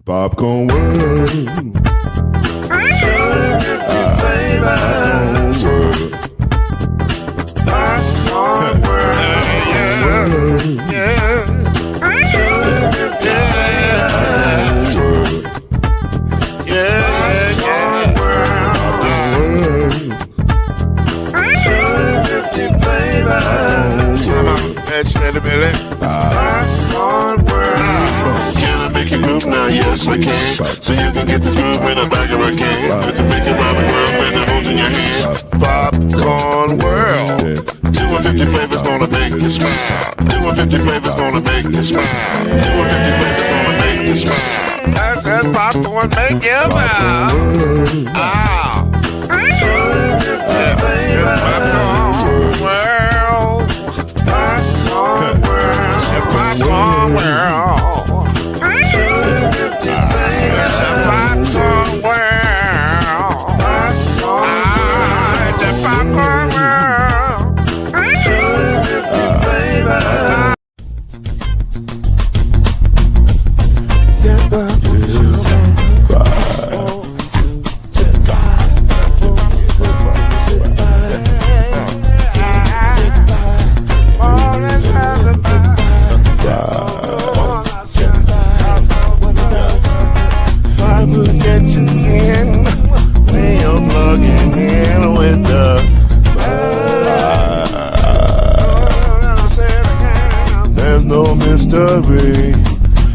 Popcorn World. Popcorn World. Yeah. Can I make you move now? Yes, I can. So you can get this groove in the back of my can. I can make it round the world when the holes in your hand. Popcorn World. 250 flavors gonna make you smile. 250 flavors gonna make you smile. 250 flavors gonna make you smile. I said popcorn make you smile. Ah. Popcorn World. Popcorn World. Popcorn World.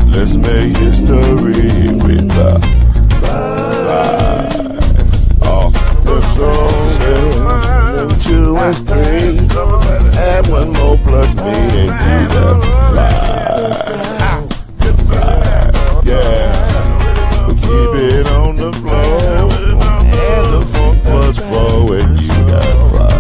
Let's make history with the five. Oh, the song 2 and 3. Add one more plus me and do the five. Yeah, we keep it on the floor. And the funk plus 4 and you got 5.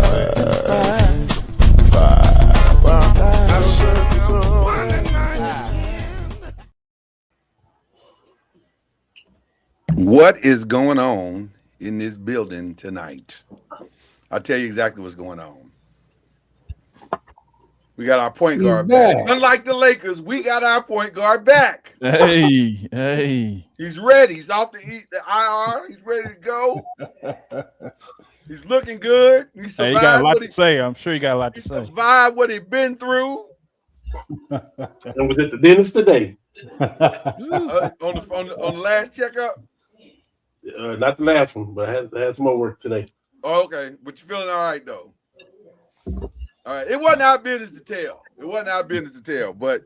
What is going on in this building tonight? I'll tell you exactly what's going on. We got our point guard back. Unlike the Lakers, we got our point guard back. Hey. He's ready. He's off the IR. He's ready to go. He's looking good. He got a lot to say. I'm sure he got a lot to say. Survived what he's been through. And was at the dentist today. On the last checkup? Not the last one, but I had some more work today. Oh, okay. But you're feeling all right, though. All right. It wasn't our business to tell. But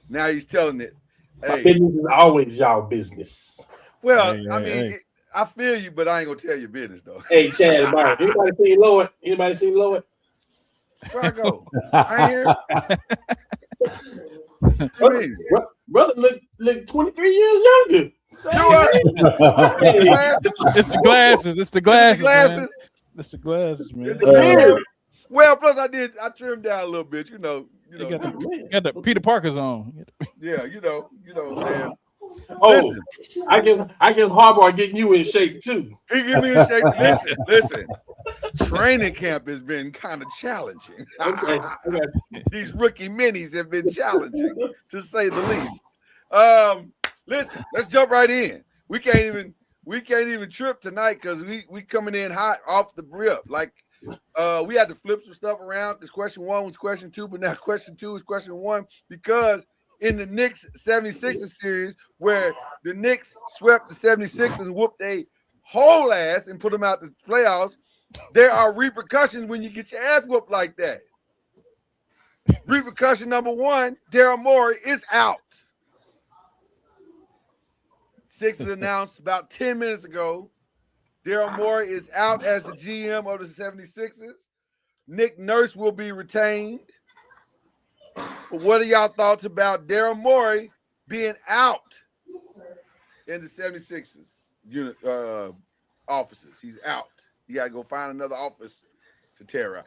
now he's telling it. My business is always y'all business. Well, I feel you, but I ain't going to tell your business, though. Hey, Chad, anybody seen Lloyd? Where I go? I hear. Brother look 23 years younger. It's the glasses. It's the glasses. Man. Well, plus I trimmed down a little bit. You got the Peter Parker's on. Yeah, you know what I'm saying. Oh, I guess Harbaugh getting you in shape too. He get me in shape. Listen. Training camp has been kind of challenging. Okay. These rookie minis have been challenging, to say the least. Listen, let's jump right in. We can't even trip tonight because we coming in hot off the rip. Like we had to flip some stuff around because question 1 was question 2, but now question 2 is question 1 because in the Knicks 76ers series where the Knicks swept the 76ers and whooped a whole ass and put them out the playoffs, there are repercussions when you get your ass whooped like that. Repercussion number 1, Daryl Morey is out. Sixers announced about 10 minutes ago, Daryl Morey is out as the GM of the 76ers. Nick Nurse will be retained. But what are y'all thoughts about Daryl Morey being out in the 76ers unit offices? He's out. You got to go find another office to terrorize.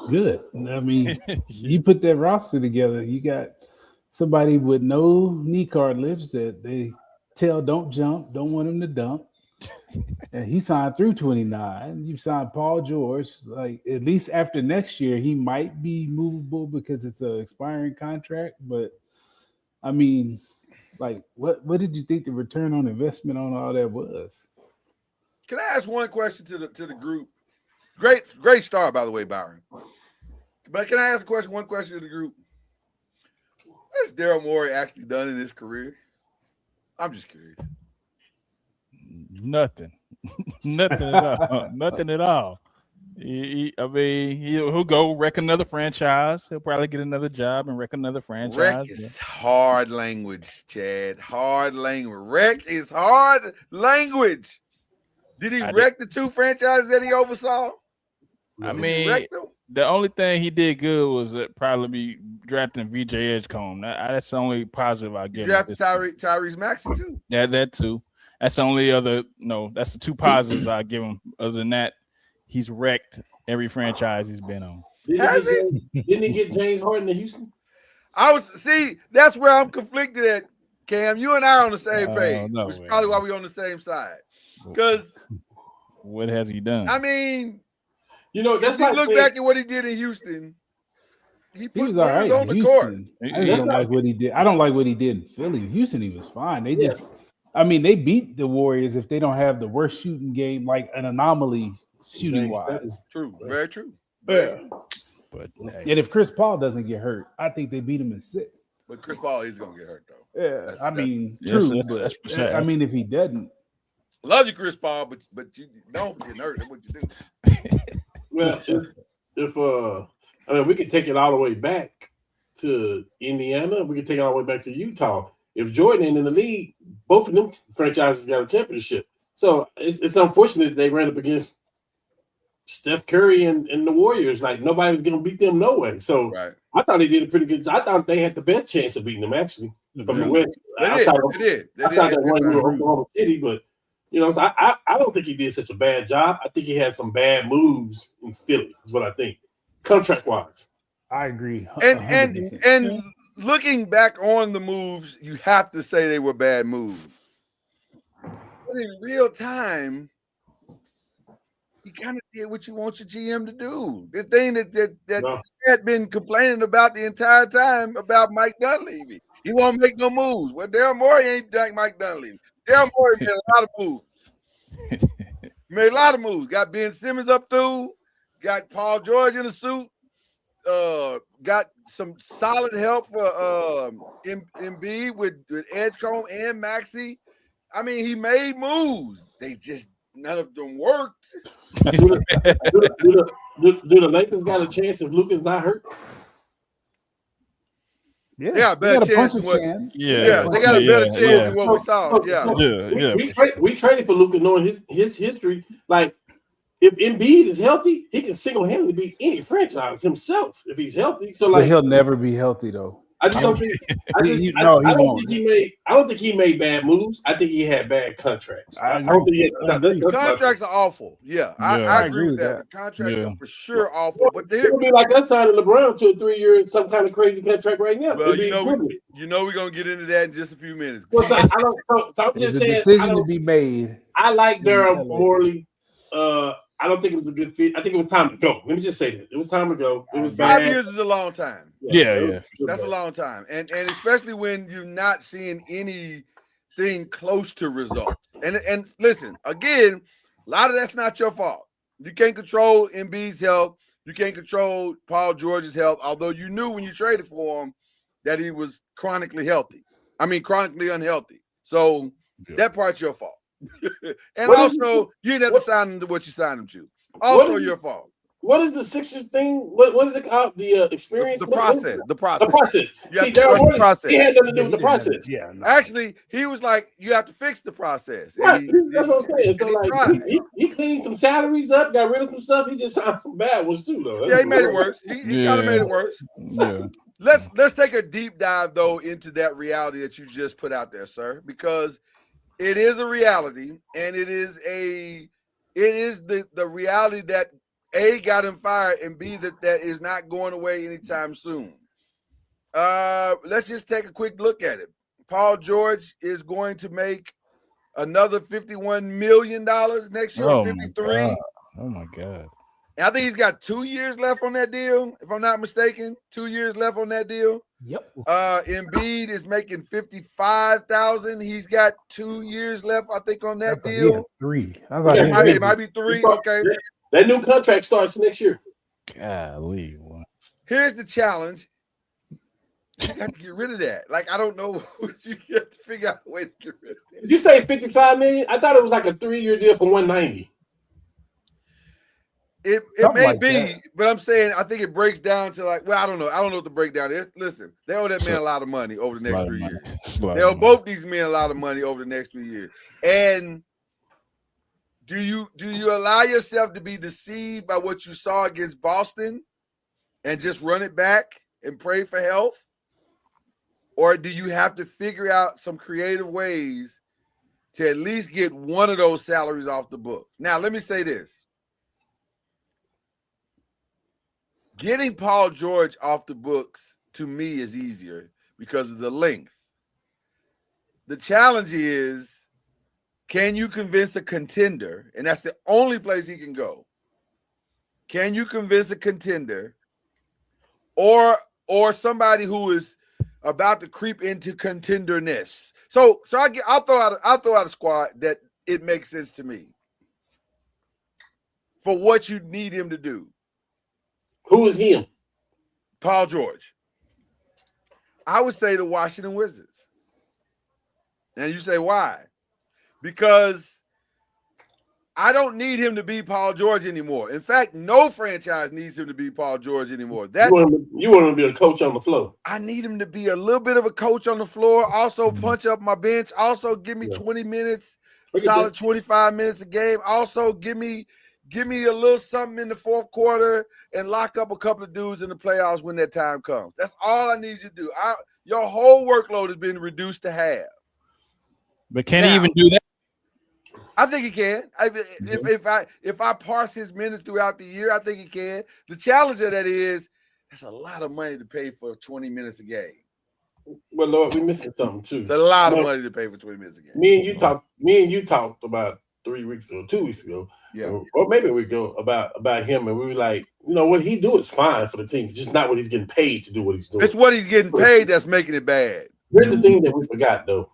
Good. I mean, you put that roster together, you got somebody with no knee cartilage that they tell don't jump, don't want him to dump. And he signed through 29. You signed Paul George. Like, at least after next year, he might be movable because it's an expiring contract. But I mean, Like, what did you think the return on investment on all that was? Can I ask one question to the group? Great start, by the way, Byron. But can I ask one question to the group? What has Daryl Morey actually done in his career? I'm just curious. Nothing. Nothing at all. Nothing at all. He'll go wreck another franchise. He'll probably get another job and wreck another franchise. Wreck is hard language, Chad. Hard language. Wreck is hard language. Did he wreck the two franchises that he oversaw? I mean, the only thing he did good was probably be drafting VJ Edgecombe. That's the only positive I give. Drafted Tyrese Maxey too. Yeah, that too. That's the only other. No, that's the two positives I give him. Other than that, he's wrecked every franchise he's been on. Didn't he get James Harden to Houston? That's where I'm conflicted at, Cam. You and I are on the same page. No which is way. probably why we're on the same side. Because what has he done? I mean, that's like look back at what he did in Houston. He was all right on the Houston. court. I don't like what he did. I don't like what he did in Philly. Houston, he was fine. They they beat the Warriors if they don't have the worst shooting game, like an anomaly shooting wise. True, very true. Yeah. But and if Chris Paul doesn't get hurt, I think they beat him in 6. But Chris Paul is gonna get hurt though. Yeah, true. That's for sure. I mean, if he doesn't, love you, Chris Paul, but you don't get hurt. That's what you do. Well, if we could take it all the way back to Indiana, we could take it all the way back to Utah. If Jordan ain't in the league, both of them franchises got a championship. So it's unfortunate that they ran up against Steph Curry and the Warriors. Like nobody was going to beat them no way. So I thought they did a pretty good. I thought they had the best chance of beating them actually from the West. They did. I thought that one was Oklahoma City, but so I don't think he did such a bad job. I think he had some bad moves in Philly. Is what I think, contract wise. I agree. And looking back on the moves, you have to say they were bad moves. But in real time, you kind of did what you want your GM to do. The thing that had been complaining about the entire time about Mike Dunleavy. He won't make no moves. Well, Daryl Morey ain't like Mike Dunleavy. Daryl Morey made a lot of moves. Made a lot of moves. Got Ben Simmons up through. Got Paul George in a suit. Got some solid help for Embiid with Edgecombe and Maxey. I mean, he made moves. They just none of them worked. Do the Lakers got a chance if Luka's not hurt? Yeah, a better chance. They got a better chance than what we saw. We traded for Luka knowing his history. Like, if Embiid is healthy, he can single-handedly beat any franchise himself if he's healthy. So, like, but he'll never be healthy though. I just don't think. I don't think he made bad moves. I think he had bad contracts. Contracts are awful. I agree with that. The contracts are for sure awful. But it would be like us signing LeBron to a 3-year some kind of crazy contract right now. Well, we're gonna get into that in just a few minutes. Well, I'm just saying, decision to be made. I like Daryl Morey. I don't think it was a good fit. I think it was time to go. Let me just say that. It was time to go. It was 5 years is a long time. Yeah. That's a long time. And especially when you're not seeing anything close to results. And listen, again, a lot of that's not your fault. You can't control Embiid's health. You can't control Paul George's health, although you knew when you traded for him that he was chronically unhealthy. So that part's your fault. And also, you didn't have to sign him to what you signed him to. Also, your fault. What is the Sixers thing? What is it called? The experience? The process. The process. You have to trust the process. He had nothing to do with the process. Actually, he was like, you have to fix the process. Right. That's what I'm saying. So like, he cleaned some salaries up, got rid of some stuff. He just signed some bad ones too, though. He made it worse. He kind of made it worse. Yeah. Let's take a deep dive though into that reality that you just put out there, sir, because it is a reality, and it is the reality that A, got him fired, and B, that is not going away anytime soon. Let's just take a quick look at it. Paul George is going to make another $51 million next year, 53. Oh my God. And I think he's got 2 years left on that deal, if I'm not mistaken. 2 years left on that deal. Yep. Embiid is making $55,000. He's got 2 years left, I think, on that deal. 3. It might be 3. Okay. That new contract starts next year. Golly. Here's the challenge. You got to get rid of that. Like, I don't know. You have to figure out a way to get rid of that. Did you say $55 million? I thought it was like a 3-year deal for $190. It may like be, that. But I'm saying I think it breaks down to like, well, I don't know. I don't know what the breakdown is. Listen, they owe that man a lot of money over the next 3 years. They owe both these men a lot of money over the next 3 years. And do you allow yourself to be deceived by what you saw against Boston and just run it back and pray for health? Or do you have to figure out some creative ways to at least get one of those salaries off the books? Now, let me say this. Getting Paul George off the books, to me, is easier because of the length. The challenge is, can you convince a contender, and that's the only place he can go, can you convince a contender or somebody who is about to creep into contenderness? So I'll throw out a squad that it makes sense to me for what you need him to do. Who is him? Paul George. I would say the Washington Wizards. And you say, why? Because I don't need him to be Paul George anymore. In fact, no franchise needs him to be Paul George anymore. You want him to be a coach on the floor. I need him to be a little bit of a coach on the floor, also punch up my bench, also give me 20 minutes, solid 25 minutes a game. Also give me a little something in the fourth quarter and lock up a couple of dudes in the playoffs when that time comes. That's all I need you to do. Your whole workload has been reduced to half. But can he even do that? I think he can. If I parse his minutes throughout the year, I think he can. The challenge of that is that's a lot of money to pay for 20 minutes a game. Well, Lord, we're missing something too. It's a lot of money to pay for 20 minutes a game. Me and you talked about 2 weeks ago. Yeah. Or maybe we go about him, and we were like, what he do is fine for the team, just not what he's getting paid to do what he's doing. It's what he's getting paid that's making it bad. Here's the thing that we forgot though.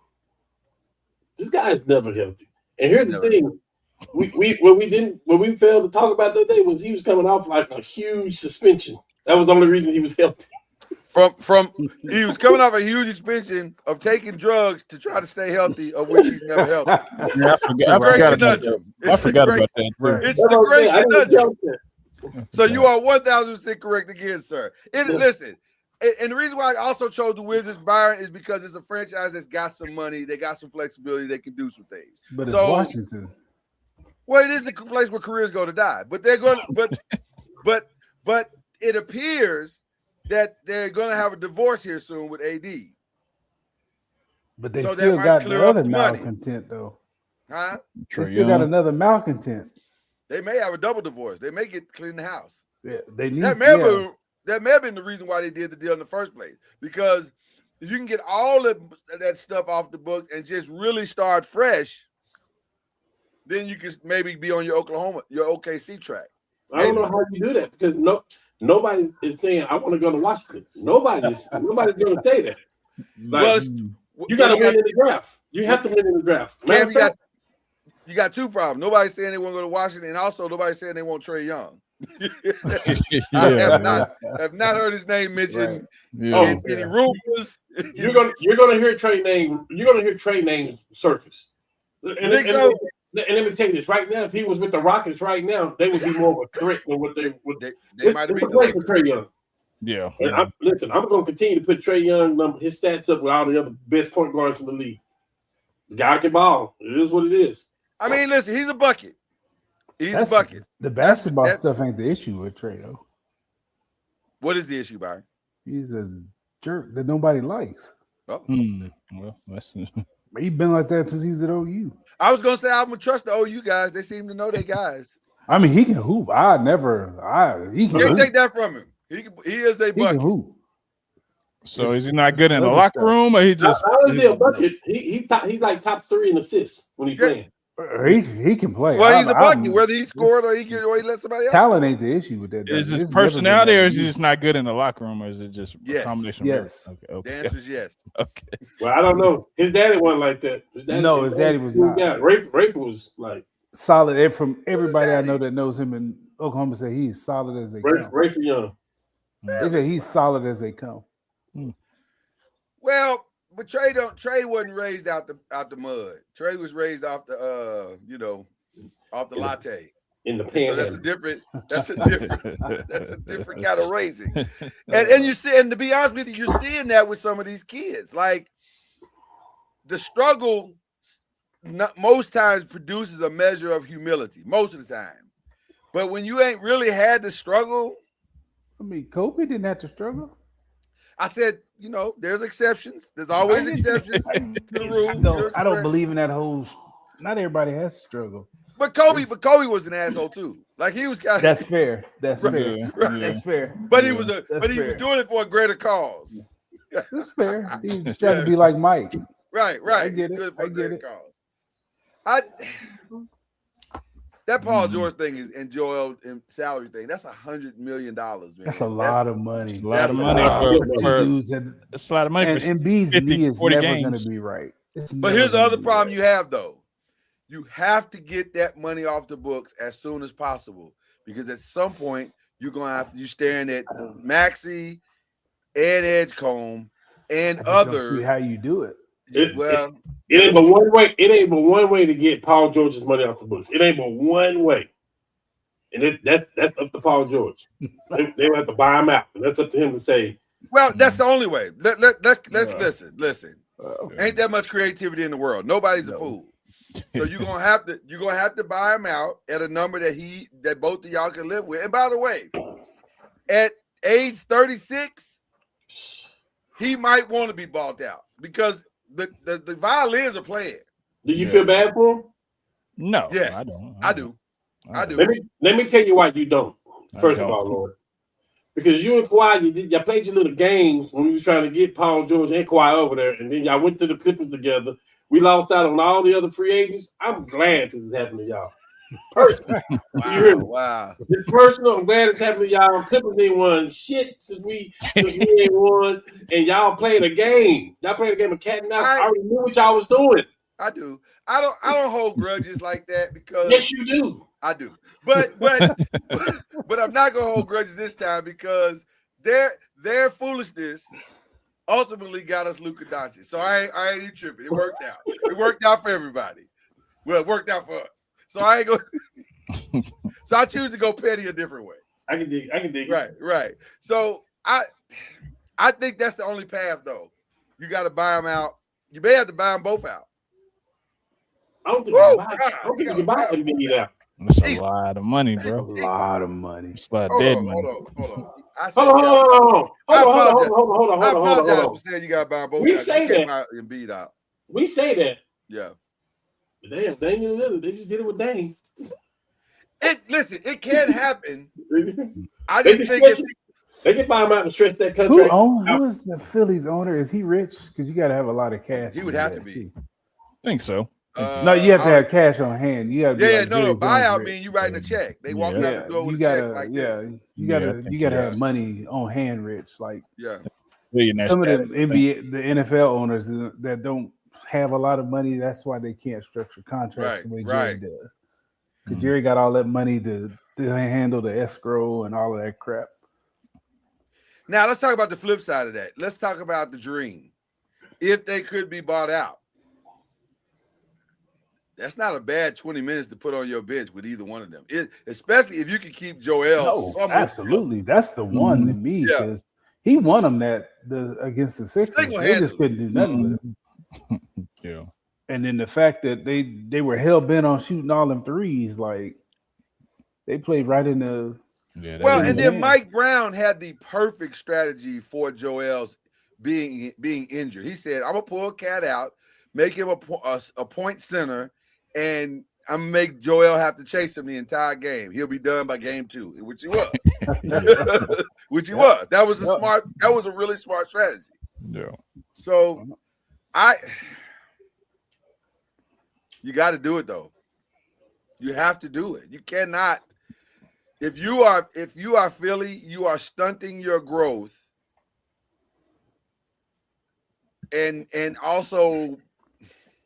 This guy is never healthy. And here's the thing. What we failed to talk about the other day was he was coming off like a huge suspension. That was the only reason he was healthy. He was coming off a huge suspension of taking drugs to try to stay healthy, of which he's never healthy. Yeah, I forgot about that. It's the great conundrum. So you are 1,000% correct again, sir. Listen, and the reason why I also chose the Wizards, Byron, is because it's a franchise that's got some money, they got some flexibility, they can do some things. But it's Washington. Well, it is the place where careers go to die. But they're going. But it appears that they're going to have a divorce here soon with AD. But they still got the other malcontent, though. Huh? They still got another malcontent. They may have a double divorce. They may get clean the house. Yeah, they need that may have been the reason why they did the deal in the first place. Because if you can get all of that stuff off the book and just really start fresh, then you can maybe be on your OKC track. I don't know how you do that because nobody is saying I want to go to Washington. Nobody's going to say that. Like, you got to win in the draft. You have to win in the draft. Cam, you got two problems. Nobody's saying they want to go to Washington, and also nobody's saying they want Trae Young. I have not heard his name mentioned in any rumors. You're gonna hear Trae name. You're gonna hear Trae names surface. And let me tell you this right now. If he was with the Rockets right now, they would be more of a threat than what they would. They might have been with Trae Young. Yeah. And I'm going to continue to put Trae Young his stats up with all the other best point guards in the league. The guy can ball. It is what it is. I mean, listen, he's a bucket. He's a bucket. The basketball stuff ain't the issue with Trae, though. What is the issue, Byron? He's a jerk that nobody likes. Oh. Well, that's he's been like that since he was at OU. I was gonna say I'm gonna trust the OU guys. They seem to know their guys. I mean, he can hoop. He can can't take that from him. He is a bucket. He can hoop. So is he not good in the locker room, or he just? How is he a bucket? He's like top 3 in assists when he's playing. He can play. Well, he's a bucket, whether he scored or he let somebody else. Talent ain't the issue with that. Is his personality, or is he just not good in the locker room, or is it just yes. a combination? Yes. Okay. The answer is yes. Okay. Well, I don't know. His daddy wasn't like that. His daddy was not. Yeah, Rafe was like solid. From everybody I know that knows him in Oklahoma, say he's solid as they come. Rafe Young. They say he's solid as they come. Well, but Trey wasn't raised out the mud. Trey was raised off the off the latte. In the pan. So that's a different kind of raising. And you see, and to be honest with you, you're seeing that with some of these kids. Like the struggle most times produces a measure of humility, most of the time. But when you ain't really had to struggle. I mean, Kobe didn't have to struggle. I said, there's exceptions. There's always exceptions to the rules. I don't believe in that whole. Not everybody has to struggle. But Kobe was an asshole too. Like he was kind of. That's fair. That's fair. Right. That's fair. But he was was doing it for a greater cause. That's fair. He was trying to be like Mike. Right. I get it. That Paul George thing and Joel and salary thing, that's $100 million, man. That's a lot of money. A lot of money for dudes. It's a lot of money and for Embiid's knee is never going to be right. But here's the other problem you have, though. You have to get that money off the books as soon as possible because at some point you're staring at Maxey and Edgecombe and others. See how you do it. It ain't but one way. It ain't but one way to get Paul George's money off the books. It ain't but one way, and that's up to Paul George. they will have to buy him out, and that's up to him to say. Well, that's the only way. Let's listen. Ain't that much creativity in the world? Nobody's a fool. So you're gonna have to buy him out at a number that both of y'all can live with. And by the way, at age 36, he might want to be bought out because the violins are playing. Do you feel bad for him? No. Yes, I do. Let me tell you why you don't. First of all, Lord, because you and Kawhi, y'all played your little games when we was trying to get Paul George and Kawhi over there, and then y'all went to the Clippers together. We lost out on all the other free agents. I'm glad this is happening to y'all. Personal. Wow. It's personal. I'm glad it's happening to y'all. Clippers ain't won shit since we ain't won, and y'all playing a game. Y'all playing a game of cat and mouse. I already knew what y'all was doing. I do. I don't hold grudges like that because yes, you do. I do. But I'm not gonna hold grudges this time because their foolishness ultimately got us Luka Doncic. So I ain't even tripping. It worked out. It worked out for everybody. Well, it worked out for us. So I ain't going. So I choose to go petty a different way. I can dig. Right. So I think that's the only path, though. You got to buy them out. You may have to buy them both out. I don't think you can buy Embiid out. That's a lot of money, bro. That's a lot of money. It's a lot of dead money. Hold on. I apologize for saying you got to buy them both out. We say that. Embiid out. We say that. Yeah. Damn, Damian Lillard. They just did it with Dame. Listen, it can happen. I just think they can buy him out and stretch that contract. Who is the Phillies owner? Is he rich? Because you got to have a lot of cash. He would have to be. Too. I think so. No, you have to have cash on hand. You have to no. Buyout mean you writing a check. They walking out the door with a check like this. You gotta have money on hand, rich. Like some of the NBA, the NFL owners that don't have a lot of money. That's why they can't structure contracts the way Jerry does. Because Jerry got all that money to handle the escrow and all of that crap. Now let's talk about the flip side of that. Let's talk about the dream. If they could be bought out. That's not a bad 20 minutes to put on your bench with either one of them, especially if you can keep Joel. Absolutely. That's the one to me because he won them against the Sixers. They just couldn't do nothing with him. Yeah. And then the fact that they were hell bent on shooting all them threes, like they played right in the. Yeah, and then Mike Brown had the perfect strategy for Joel's being injured. He said, "I'm gonna pull a cat out, make him a point center." And I'm gonna make Joel have to chase him the entire game. He'll be done by game 2, which he was. Was. That was a really smart strategy. Yeah. So you got to do it though. You have to do it. You cannot. If you are Philly, you are stunting your growth, and also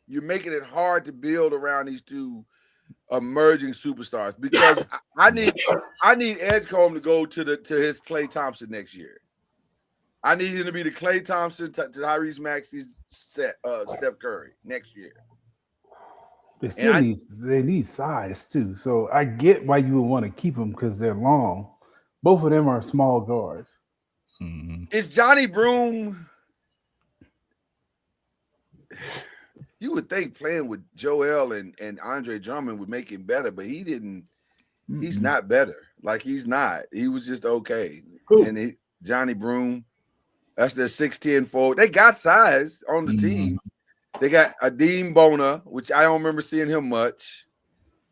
you're making it hard to build around these two emerging superstars because I need Edgecombe to go to his Klay Thompson next year. I need him to be the Klay Thompson to Tyrese Maxey's Steph Curry next year. They need size too. So I get why you would want to keep them because they're long. Both of them are small guards. Mm-hmm. Is Johnny Broom? You would think playing with Joel and Andre Drummond would make him better, but he didn't. Mm-hmm. He's not better. Like he's not. He was just okay. Cool. And Johnny Broom, that's their 6'10" forward. They got size on the team. They got Adeem Bona, which I don't remember seeing him much.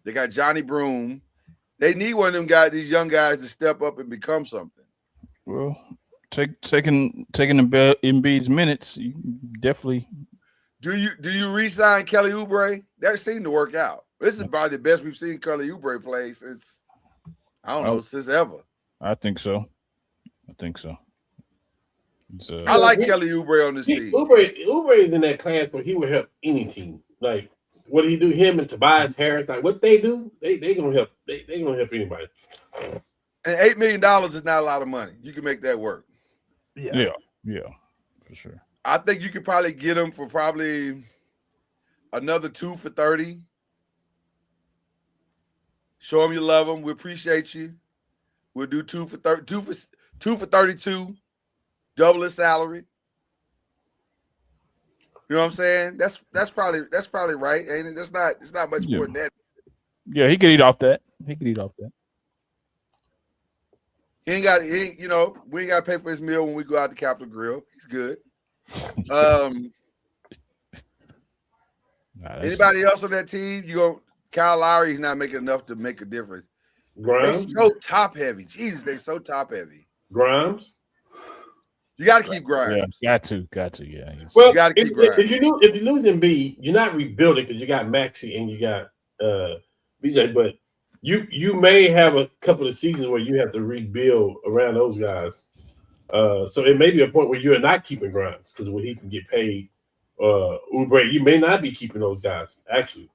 They got Johnny Broom. They need one of them guys, these young guys, to step up and become something. Well, taking Embiid's minutes, you definitely. Do you re-sign Kelly Oubre? That seemed to work out. This is probably the best we've seen Kelly Oubre play since since ever. I think so. I like Kelly Oubre on this team. Oubre is in that class where he would help any team. Like what do he do? Him and Tobias Harris, like what they do, they gonna help. They gonna help anybody. And $8 million is not a lot of money. You can make that work. Yeah, for sure. I think you could probably get him for probably another 2 for 30. Show him you love him. We appreciate you. We'll do 2 for 32. Double his salary. You know what I'm saying? That's probably right, ain't it? It's not much more than that. Yeah, he could eat off that. We ain't got to pay for his meal when we go out to Capitol Grill. He's good. Anybody else on that team? Kyle Lowry's not making enough to make a difference. Grimes? They're so top heavy. Jesus, they're so top heavy. Grimes? You got to keep Grimes. Yeah, got to. Yeah. Well, you got to keep Grimes. If you lose Embiid, you're not rebuilding because you got Maxey and you got BJ. But you may have a couple of seasons where you have to rebuild around those guys. So it may be a point where you're not keeping Grimes because when he can get paid, Oubre, you may not be keeping those guys actually.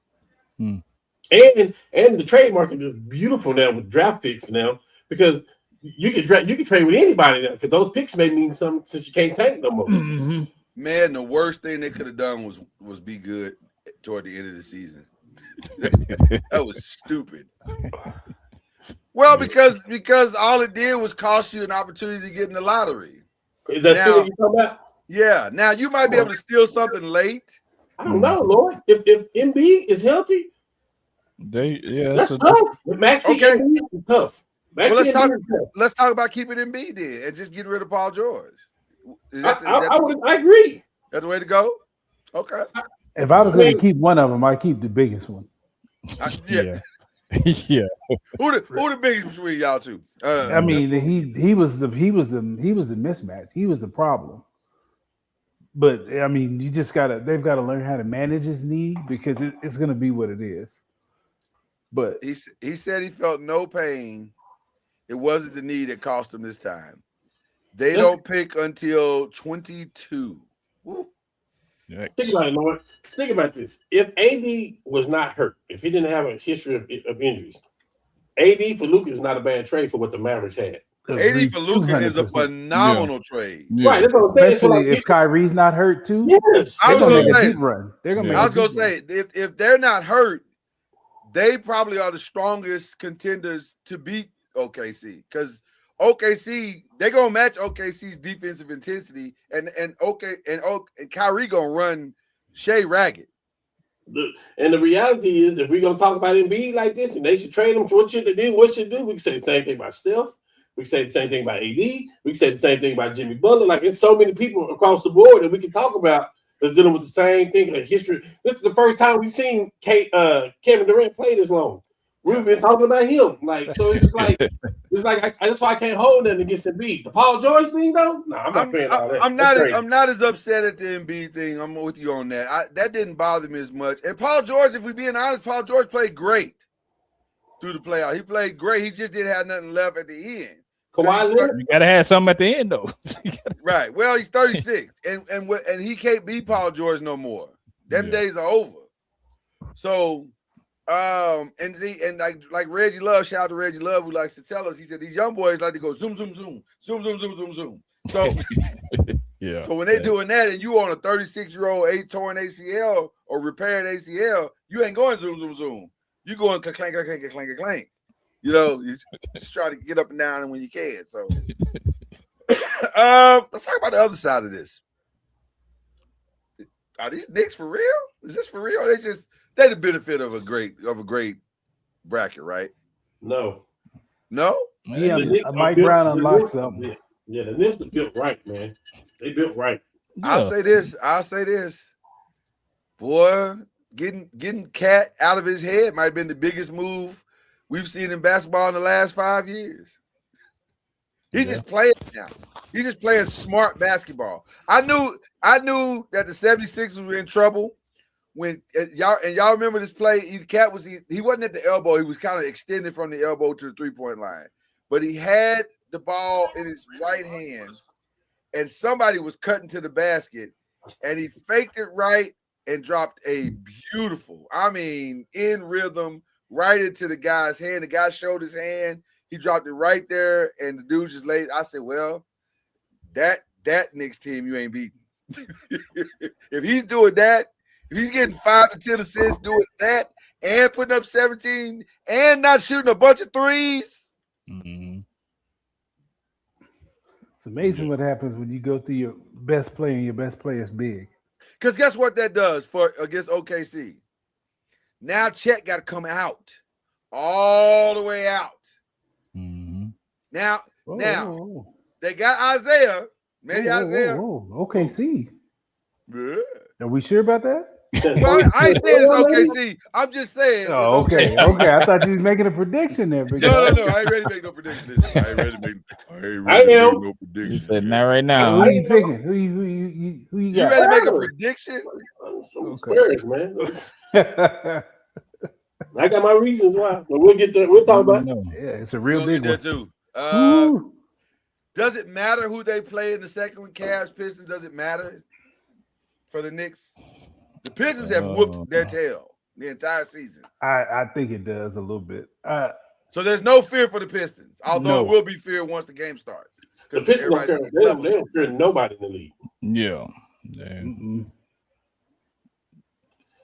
And the trade market is beautiful now with draft picks now because. You can trade with anybody now because those picks may mean something since you can't tank no more. Mm-hmm. Man, the worst thing they could have done was be good toward the end of the season. That was stupid. Well, because all it did was cost you an opportunity to get in the lottery. Is that still what you're talking about? Yeah. Now you might be able to steal something late. I don't know, Lord. If Embiid is healthy, that's tough. With Maxey, Embiid is tough. Well, let's talk about keeping Embiid then and just getting rid of Paul George. I agree. That's the way to go? Okay. If I was going to keep one of them, I'd keep the biggest one. Yeah. Who the biggest between y'all two? I mean, he was the mismatch. He was the problem. But I mean, they've got to learn how to manage his knee because it's going to be what it is. But he said he felt no pain. It wasn't the knee that cost him this time. They don't pick until 22. Woo. Think about it, Lord. Think about this. If AD was not hurt, if he didn't have a history of injuries, AD for Luka is not a bad trade for what the Mavericks had. AD for Luka is a phenomenal trade. Yeah. Right. That's what I'm saying. Especially if Kyrie's not hurt too. Yes. I was going to say, They're going to make I was going to say, if they're not hurt, they probably are the strongest contenders to beat OKC because OKC, they're gonna match OKC's defensive intensity, and Kyrie gonna run Shea ragged. And the reality is, if we're gonna talk about Embiid like this, and they should trade him, what should they do? What should do? We can say the same thing about Steph. We can say the same thing about AD. We can say the same thing about Jimmy Butler. Like it's so many people across the board that we can talk about that's dealing with the same thing. A history. This is the first time we've seen Kevin Durant play this long. We've been talking about him, like so. It's like that's why I can't hold nothing against Embiid. The Paul George thing, though, no, I'm not paying all that. I'm not as upset at the Embiid thing. I'm with you on that. That didn't bother me as much. And Paul George, if we're being honest, Paul George played great. through the playoff. He played great. He just didn't have nothing left at the end. Kawhi Leonard. You gotta have something at the end though. Right. Well, he's 36, and he can't be Paul George no more. Them days are over. So, and like Reggie Love, shout out to Reggie Love, who likes to tell us, he said these young boys like to go zoom, zoom, zoom, zoom, zoom, zoom, zoom, zoom. So, yeah. So when they're doing that, and you on a 36-year-old torn ACL or repaired ACL, you ain't going zoom, zoom, zoom. You going clank, clank, clank, clank, clank. You know, you just try to get up and down when you can. So, let's talk about the other side of this. Are these Knicks for real? Is this for real? They the benefit of a great bracket, right? No. Yeah, Mike Brown unlocked something. Yeah, the Knicks are built right, man. They built right. Yeah. I'll say this. Boy, getting Cat out of his head might have been the biggest move we've seen in basketball in the last 5 years. He's just playing now. He's just playing smart basketball. I knew that the 76ers were in trouble when y'all remember this play. Cat he wasn't at the elbow. He was kind of extended from the elbow to the 3-point line, but he had the ball in his right hand, and somebody was cutting to the basket, and he faked it right and dropped a beautiful, in rhythm, right into the guy's hand. The guy showed his hand. He dropped it right there, and the dude just laid. I said, well, that Knicks team you ain't beating. If he's doing that, if he's getting 5 to 10 assists doing that and putting up 17 and not shooting a bunch of threes. Mm-hmm. It's amazing what happens when you go through your best player and your best player is big. Because guess what that does against OKC? Now Chet got to come out all the way out. Mm-hmm. Now they got Isaiah. Maybe Isaiah. OKC. Yeah. Are we sure about that? Well, I ain't saying it's OKC. I'm just saying. Oh, okay. Okay. I thought you was making a prediction there. No. I ain't ready to make no prediction. Listen, I ain't ready to make no prediction. You said not right now. Who are you picking? Who you got? You ready to make a prediction? Spurs, man. I got my reasons why, but we'll get there. We'll talk about it. Yeah, it's a real big one too. Does it matter who they play in the second one? Cavs, Pistons. Does it matter for the Knicks? The Pistons have whooped their tail the entire season. I think it does a little bit. So there's no fear for the Pistons, although it will be fear once the game starts. The Pistons don't fear nobody in the league. Yeah.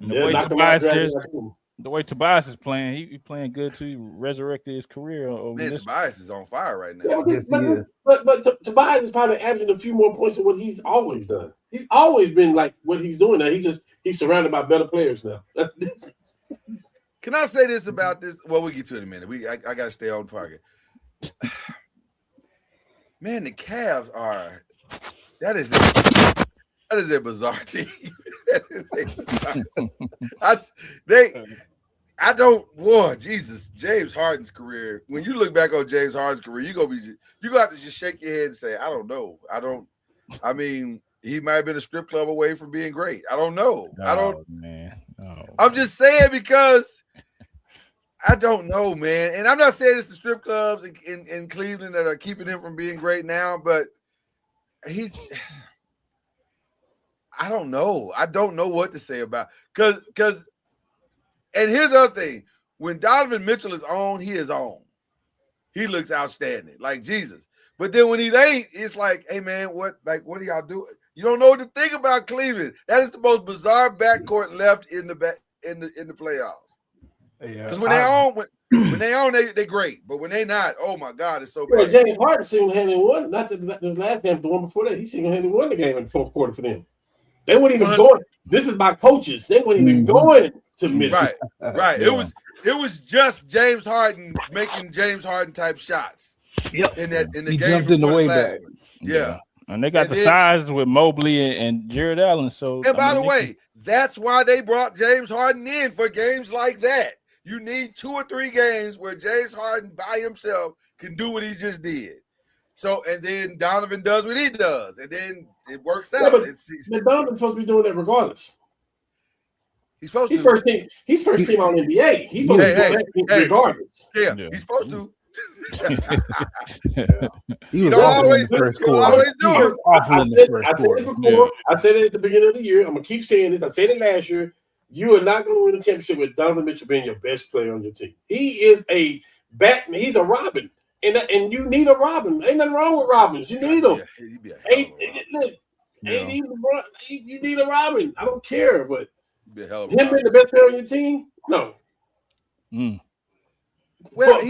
The way Tobias is playing, he playing good too. He resurrected his career. Tobias is on fire right now. But Tobias is probably averaging a few more points than what he's always done. He's always been like what he's doing now. He's surrounded by better players now. That's the difference. Can I say this about this? Well, we'll get to it in a minute. I got to stay on target. Man, the Cavs are – that is a bizarre team. Jesus, James Harden's career. When you look back on James Harden's career, you gonna have to just shake your head and say, I don't know. He might have been a strip club away from being great. I don't know. I'm just saying because I don't know, man. And I'm not saying it's the strip clubs in Cleveland that are keeping him from being great now, but I don't know. I don't know what to say about because and here's the other thing. When Donovan Mitchell is on, he is on. He looks outstanding, like Jesus. But then when he ain't, it's like, hey man, what are y'all doing? You don't know what to think about Cleveland. That is the most bizarre backcourt left in the playoffs. Because when they on, they great. But when they not, oh my God, it's so bad. Well, James Harden single-handedly won. Not this last game, the one before that. He single-handedly won the game in the fourth quarter for them. They weren't even going. This is by coaches. They weren't even going to Mitchell. Right. Yeah. It was just James Harden making James Harden type shots. Yep. In the he game jumped in the way back. Yeah. And they got the size with Mobley and Jared Allen. So, and by the way, that's why they brought James Harden in for games like that. You need 2 or 3 games where James Harden by himself can do what he just did. So, and then Donovan does what he does, and then it works out. But Donovan's supposed to be doing that regardless. He's supposed He's to. first team. He's first team on NBA. He's supposed to be regardless. Yeah, he's supposed to. He was don't awful in always- the first you don't quarter. always do He it. was awful in the first I said quarter. it before. I said it at the beginning of the year. I'm gonna keep saying this. I said it last year. You are not going to win a championship with Donovan Mitchell being your best player on your team. He is a Batman. He's a Robin, and you need a Robin. Ain't nothing wrong with Robins. You need them. You need a Robin. I don't care, but him being the best player on your team, no. Well,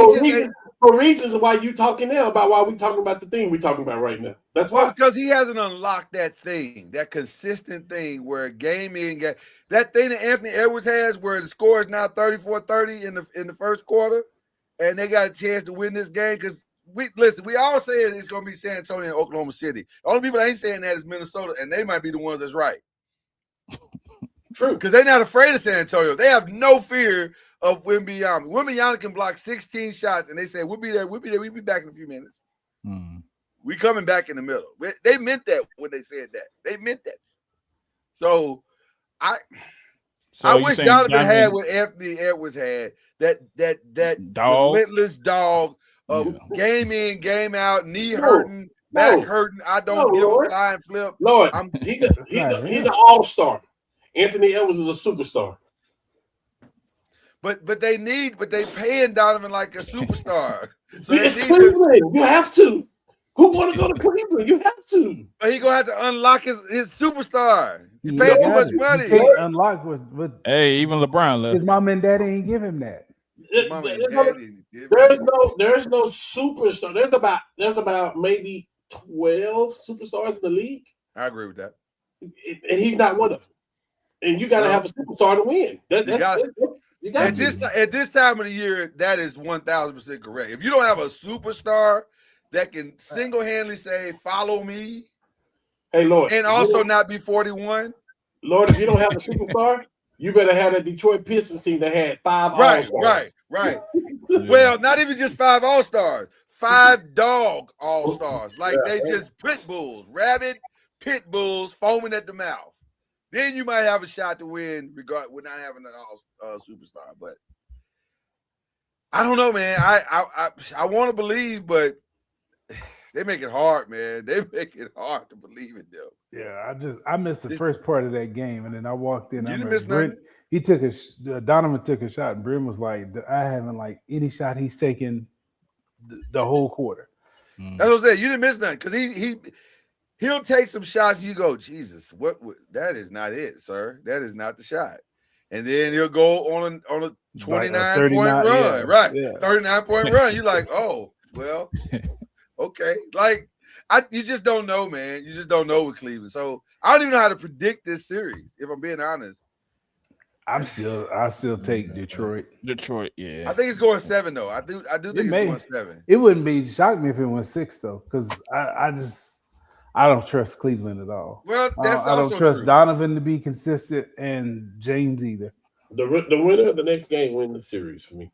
for reasons why you talking now about why we talking about the thing we talking about right now. That's why. Because he hasn't unlocked that thing, that consistent thing where game in game. That thing that Anthony Edwards has where the score is now 34-30 in the first quarter, and they got a chance to win this game. Because we all say it's going to be San Antonio and Oklahoma City. The only people that ain't saying that is Minnesota, and they might be the ones that's right. True. Because they're not afraid of San Antonio. They have no fear of Wembanyama. Wembanyama can block 16 shots, and they say, we'll be there. We'll be back in a few minutes. We coming back in the middle. They meant that when they said that. They meant that. So I wish Donovan had what Anthony Edwards had. That relentless dog of game in, game out, knee hurting, back hurting. I don't give a flying flip. Lord, he's an all-star. Anthony Edwards is a superstar. But they paying Donovan like a superstar. So it's Cleveland. You have to. Who want to go to Cleveland? You have to. But he gonna have to unlock his superstar. He paid too much money. He can't unlock with hey, even LeBron left. His mom and daddy ain't give him that. There's no superstar. There's about maybe 12 superstars in the league. I agree with that. And he's not one of them. And you got to have a superstar to win. At this time of the year, that is 1,000% correct. If you don't have a superstar that can single-handedly say, follow me, hey Lord, and also not be 41. Lord, if you don't have a superstar, you better have a Detroit Pistons team that had 5 all-stars. Right. Well, not even just 5 all-stars, 5 dog all-stars. Like they just pit bulls, rabid pit bulls foaming at the mouth. Then you might have a shot to win with not having an superstar. But I don't know, man. I want to believe, but they make it hard, man. They make it hard to believe in them. Yeah, I missed the first part of that game, and then I walked in. You didn't miss nothing? He took Donovan took a shot, and Brim was like, I haven't like any shot he's taken the whole quarter. That's what I'm saying. You didn't miss nothing because he'll take some shots. You go, Jesus, that is not it, sir. That is not the shot. And then he'll go on a 29-point run, right? Yeah. 39-point run. You're like, oh, well, okay. Like you just don't know, man. You just don't know with Cleveland. So I don't even know how to predict this series, if I'm being honest. I still take Detroit. Detroit, yeah. I think it's going 7 though. I do think it's going 7. It wouldn't shock me if it went 6 though, because I don't trust Cleveland at all. Well, I don't trust Donovan to be consistent and James either. The winner of the next game wins the series for me.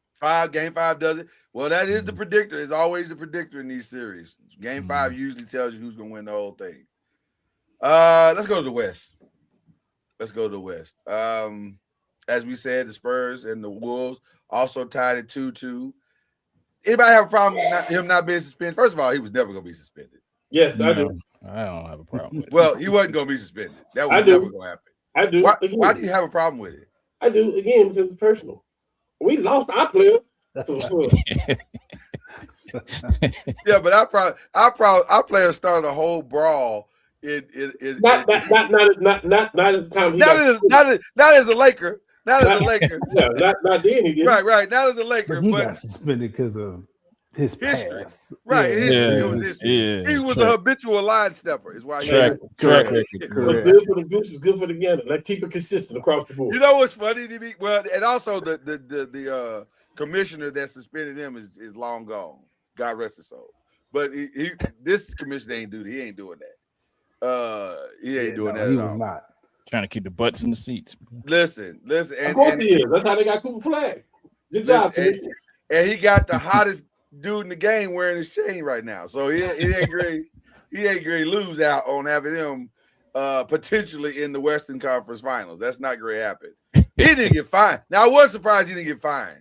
Game 5 does it. Well, that is the predictor. It's always the predictor in these series. Game 5 usually tells you who's going to win the whole thing. Let's go to the West. As we said, the Spurs and the Wolves also tied at 2-2. Anybody have a problem with him not being suspended? First of all, he was never going to be suspended. Yes, I do. I don't have a problem with it. Well, he wasn't going to be suspended. That was never going to happen. I do. Why do you have a problem with it? I do, again, because it's personal. We lost our player. Yeah, but our players started a whole brawl not at the time. Not as a Laker. Not as a Laker. Yeah, not then he did. Right. Not as a Laker. But he got suspended because of his history. past. Right. Yeah. It was history. Yeah. He was a habitual line stepper, is why he correct. What's good for the goose is good for the gander. Let's keep it consistent across the board. You know what's funny to me? Well, and also the commissioner that suspended him is long gone. God rest his soul. But this commissioner ain't doing that. He ain't doing that. He at was all. not trying to keep the butts in the seats. Listen. Of course he is. That's how they got Cooper Flag. Good job, and he got the hottest dude in the game wearing his chain right now. So he ain't great. He ain't great lose out on having him potentially in the Western Conference Finals. That's not going to happen. He didn't get fined. Now I was surprised he didn't get fined.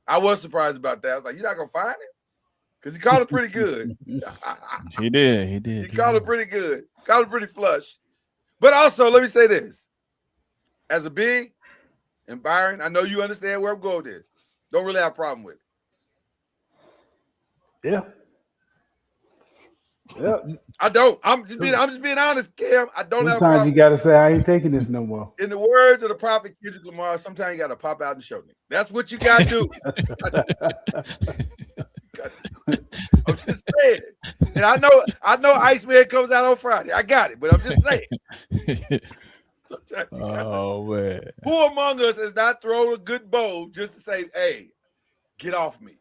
I was surprised about that. I was like, "You're not gonna fine him?" Because he called it pretty good. He did. He called it pretty good. Called it pretty flush. But also, let me say this: as a big and Byron, I know you understand where I'm going with this. Don't really have a problem with it. Yeah. Yeah. I don't. I'm just being honest, Cam. I don't have a Sometimes problem. you gotta say I ain't taking this no more. In the words of the prophet Kendrick Lamar, sometimes you gotta pop out and show me. That's what you gotta do. I'm just saying. And I know Iceman comes out on Friday. I got it, but I'm just saying. Oh man. Who among us has not thrown a good bow just to say, "Hey, get off me"?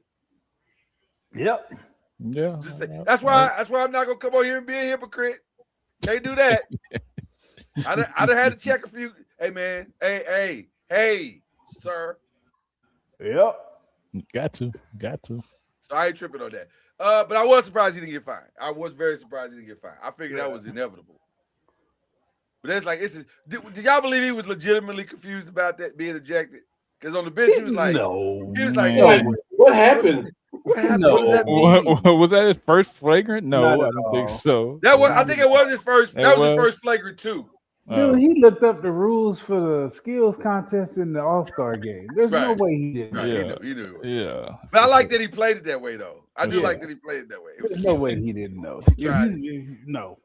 Yep. Yeah. Just say, that's why I'm not gonna come on here and be a hypocrite. Can't do that. I'd have had to check a few. Hey man, hey, sir. Yep. Got to. So I ain't tripping on that. But I was surprised he didn't get fined. I was very surprised he didn't get fined. I figured that was inevitable. But it's like, did y'all believe he was legitimately confused about that being ejected? Because on the bench he was like, no. He was like, what happened? What happened? No. What does that mean? Was that his first flagrant? No, Not I at don't think all. so. I think it was his first. That was his first flagrant too. Dude, he looked up the rules for the skills contest in the All-Star game. There's no Right. way he didn't. Right, Yeah. he knew. Yeah. But I like that he played it that way, though. I do Yeah. like that he played it that way. There's no way he didn't know. tried No.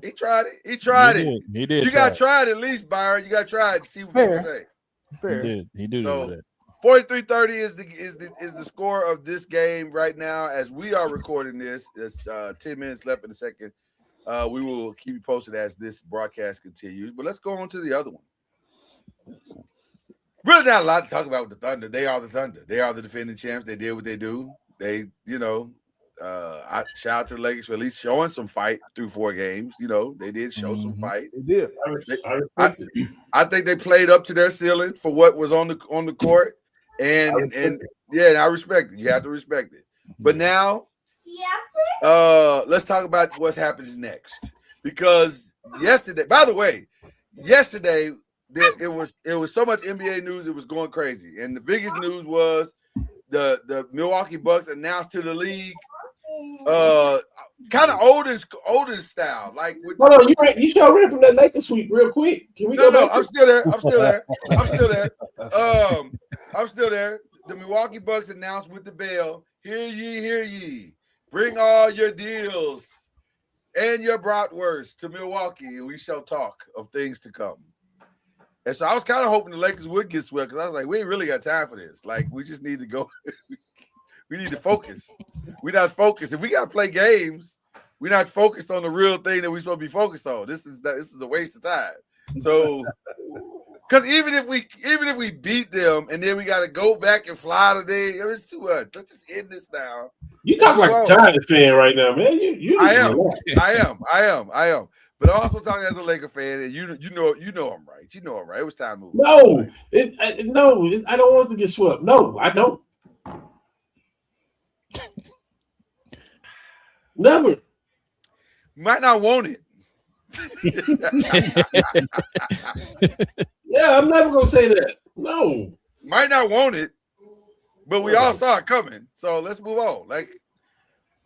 He tried it. He tried it. He did. You got to try it at least, Byron. You got to try it to see what people say. Fair. He did So, that. 43-30 is the score of this game right now as we are recording this. It's 10 minutes left in the second. We will keep you posted as this broadcast continues. But let's go on to the other one. Really not a lot to talk about with the Thunder. They are the Thunder. They are the defending champs. They did what they do. They, I shout out to the Lakers for at least showing some fight through 4 games. They did show some fight. They did. I think they played up to their ceiling for what was on the court. And I respect it. You have to respect it. But now, let's talk about what happens next. Because yesterday, by the way, it was so much NBA news, it was going crazy. And the biggest news was the Milwaukee Bucks announced to the league, kind of olden style. Like, hold on, you should ran from that Lakers sweep real quick. Can we go back? I'm still there. The Milwaukee Bucks announced with the bell, hear ye. Bring all your deals and your bratwurst to Milwaukee, and we shall talk of things to come. And so I was kind of hoping the Lakers would get swept because I was like, we ain't really got time for this. Like, we just need to go. We need to focus. We're not focused. If we got to play games, we're not focused on the real thing that we're supposed to be focused on. This is a waste of time. So, because even if we beat them and then we got to go back and fly today, it's too much. Let's just end this now. You talk like a Giants fan right now, man. I am. But I'm also talking as a Laker fan, and you know I'm right. You know I'm right. It was time to move. No, I don't want us to get swept. No, I don't. Never. You might not want it. Yeah, I'm never gonna say that. No. Might not want it, but we all saw it coming. So let's move on. Like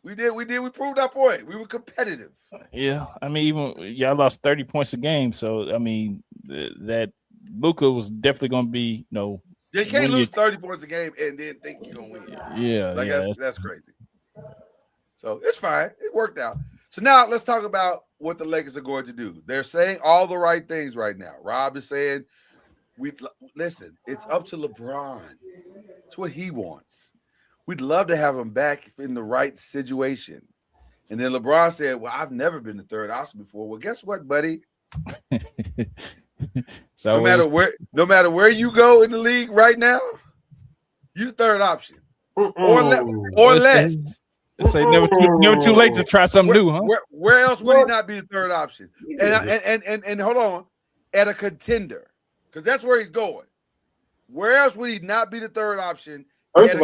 we proved our point. We were competitive. Yeah, I mean, even y'all lost 30 points a game, so I mean that Luka was definitely going to be You can't lose 30 points a game and then think you're gonna win. Yeah, that's crazy. So it's fine. It worked out. So now let's talk about what the Lakers are going to do. They're saying all the right things right now. Rob is saying, listen, it's up to LeBron. It's what he wants. We'd love to have him back in the right situation. And then LeBron said, well, I've never been the third option before. Well, guess what, buddy? So no matter where you go in the league right now, you're the third option. Or less. Let's say never too late to try something new, huh? Where else would he not be the third option? And hold on, at a contender, because that's where he's going. Where else would he not be the third option? First of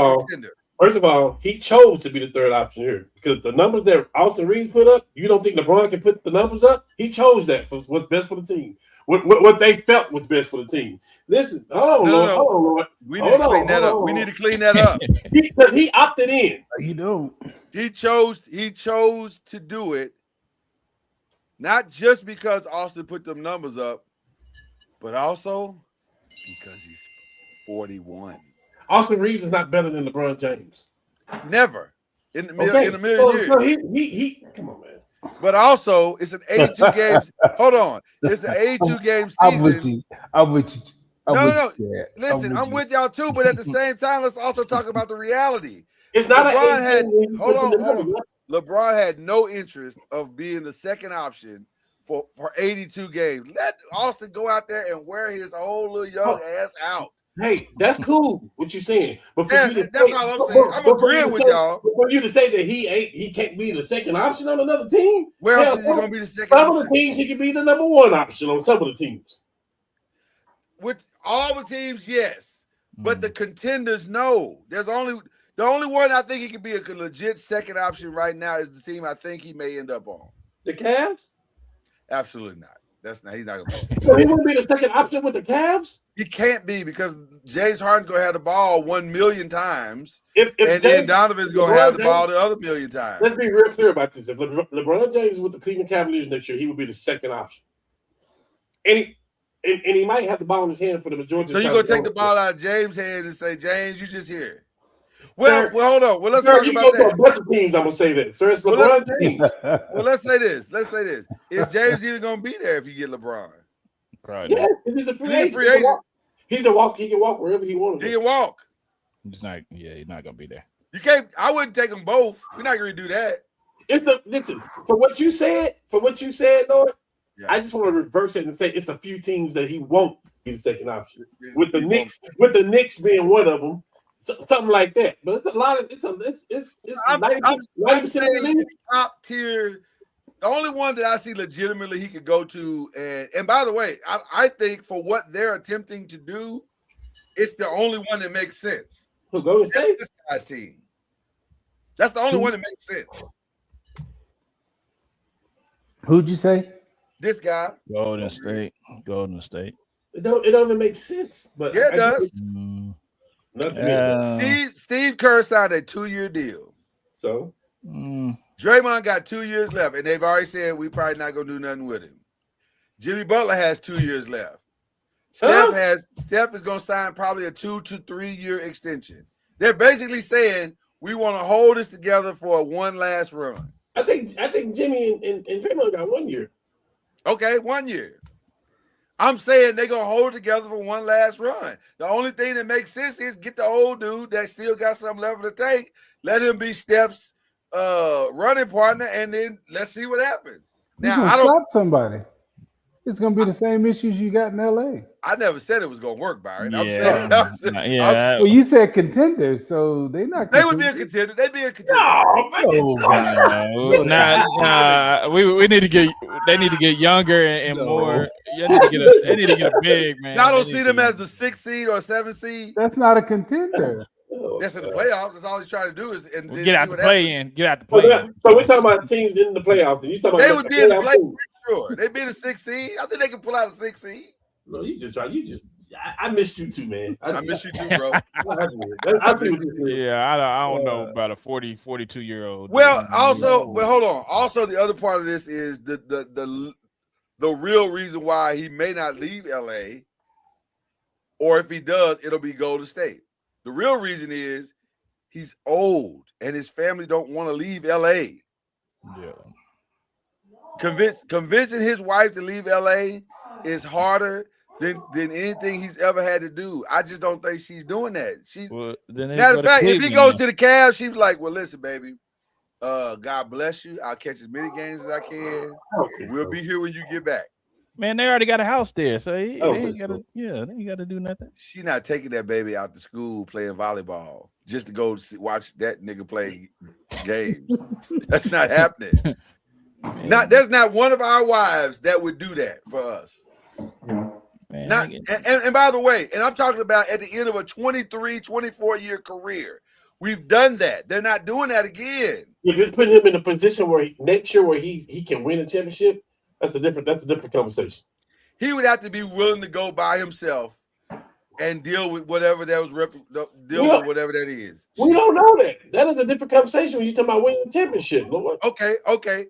all, he chose to be the third option here because the numbers that Austin Reeves put up, you don't think LeBron can put the numbers up? He chose that for what's best for the team. what they felt was best for the team. Listen, hold on, Lord. We need to clean that up. We need to clean that up. Because he opted in. You don't. He chose to do it, not just because Austin put them numbers up, but also because he's 41. Austin Reeves is not better than LeBron James. Never in a million years. So he come on, man. But also, it's an 82 games. Hold on, it's an 82 game season. I'm with you. No. Listen, I'm with y'all too. But at the same time, let's also talk about the reality. It's not hold on. LeBron had no interest of being the second option for 82 games. Let Austin go out there and wear his old little young ass out. Hey, that's cool. What you saying? But for you to that's all I'm saying. I'm agreeing with y'all. For you to say that he can't be the second option on another team. Where else is he gonna be the second option? option? Some of the teams he can be the number one option on some of the teams. With all the teams, yes. But the contenders, no. The only one I think he could be a legit second option right now is the team I think he may end up on. The Cavs? Absolutely not. He's not gonna be. So he wouldn't be the second option with the Cavs? He can't be because James Harden's gonna have the ball 1 million times, and then Donovan's gonna have the ball the other million times. Let's be real clear about this. If LeBron James is with the Cleveland Cavaliers next year, he would be the second option. And he might have the ball in his hand for the majority of the time. So you're gonna take the ball out of James' hand and say, James, you just here. Well, hold on. Well, let's talk about that. A bunch of teams, I'm gonna say that. Sir, it's LeBron James. Well, let's say this. Is James even gonna be there if you get LeBron? Right. Yeah, he's a free agent. He can walk wherever he wants. He can walk. He's not gonna be there. You can't. I wouldn't take them both. We're not gonna do that. Listen, for what you said, Lord. Yeah. I just want to reverse it and say it's a few teams that he won't be the second option. With the Knicks being one of them. Something like that, but it's a lot of it's 90% top tier. The only one that I see legitimately he could go to, and by the way, I think for what they're attempting to do, it's the only one that makes sense. Who go to State? This guy's team. That's the only one that makes sense. Who'd you say? This guy. Golden State. It don't even make sense, but yeah, it does. Steve Kerr signed a 2-year deal. So Draymond got 2 years left, and they've already said we probably not gonna do nothing with him. Jimmy Butler has 2 years left. Steph is gonna sign probably a 2 to 3 year extension. They're basically saying we want to hold this together for one last run. I think Jimmy and Draymond got 1 year. Okay, 1 year. I'm saying they're going to hold it together for one last run. The only thing that makes sense is get the old dude that still got some left to take, let him be Steph's running partner, and then let's see what happens. Now, I don't stop somebody. It's going to be the same issues you got in LA. I never said it was going to work, Byron. Yeah. Well, you said contenders, so they're not. They would be a contender. They'd be a contender. Nah. We need to get. They need to get younger and more. They need to get a big man. I don't see them as the 6th seed or 7th seed. That's not a contender. That's in the playoffs. That's all he's trying to do is get out the play-in. Get out the play-in. So we're talking about teams in the playoffs. And you talking about they would be in the playoffs. Sure, they'd be the 6th seed. I think they can pull out a 6th seed. No, I missed you too, man. I miss you too, bro. I don't know about a 42-year-old. Well, also, but hold on. Also, the other part of this is the real reason why he may not leave LA, or if he does, it'll be Golden State. The real reason is he's old and his family don't want to leave LA. Yeah. Convincing his wife to leave LA is harder than anything he's ever had to do. I just don't think she's doing that. Matter of fact, if he goes to the Cavs, she's like, well, listen, baby, God bless you. I'll catch as many games as I can. We'll be here when you get back. Man, they already got a house there, so they ain't got to do nothing. She not taking that baby out to school playing volleyball just to go watch that nigga play games. That's not happening. There's not one of our wives that would do that for us. Man, and by the way, and I'm talking about at the end of a 23, 24-year career. We've done that. They're not doing that again. If it's putting him in a position where next year where he can win a championship, that's a different conversation. he would have to be willing to go by himself and deal with whatever that was with whatever that is. We don't know that. That is a different conversation when you talking about winning the championship. Lord. Okay.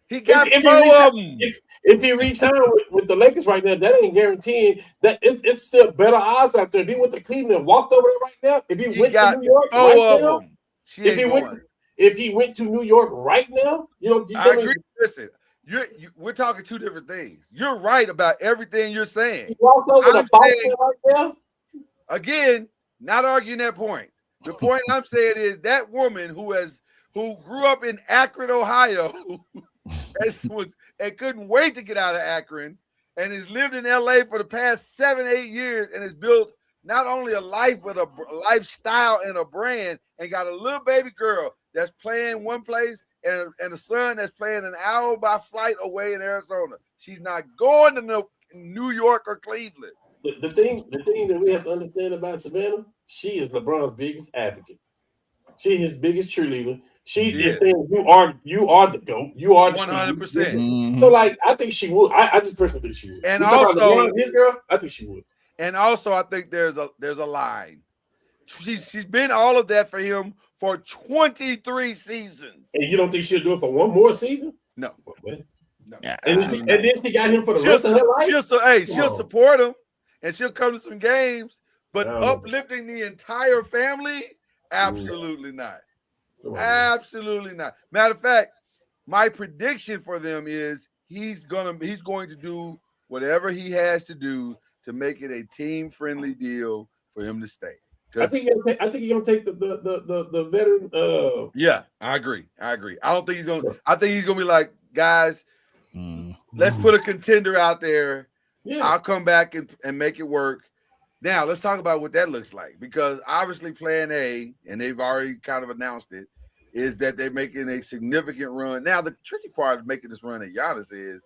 He got if four of them. If he re-signed with the Lakers right now, that ain't guaranteeing that it's still better odds out there. If he went to Cleveland and walked over there right now, if he went to New York right now, if he went to New York right now, I agree. Listen, we're talking two different things. You're right about everything you're saying. He walked over to Boston right now. Again, not arguing that point. The point I'm saying is that woman who grew up in Akron, Ohio, and couldn't wait to get out of Akron, and has lived in LA for the past 7-8 years, and has built not only a life but a lifestyle and a brand, and got a little baby girl that's playing one place and a son that's playing an hour by flight away in Arizona. She's not going to New York or Cleveland. The thing that we have to understand about Savannah, she is LeBron's biggest advocate. She is his biggest cheerleader. She is saying you are the GOAT. You are the 100%. So I think she would. I just personally think she would. And also his girl, I think she would. And also I think there's a line. She's been all of that for him for 23 seasons. And you don't think she'll do it for one more season? No. No. And then she got him for the rest of her life. She'll support him and she'll come to some games, but uplifting the entire family, absolutely not. Absolutely not. Matter of fact, my prediction for them is he's going to do whatever he has to do to make it a team-friendly deal for him to stay. I think he's gonna take the veteran. Yeah, I agree. I don't think he's gonna. I think he's gonna be like, guys, let's put a contender out there. Yeah. I'll come back and make it work. Now let's talk about what that looks like, because obviously Plan A, and they've already kind of announced it, is that they're making a significant run. Now the tricky part of making this run at Giannis is,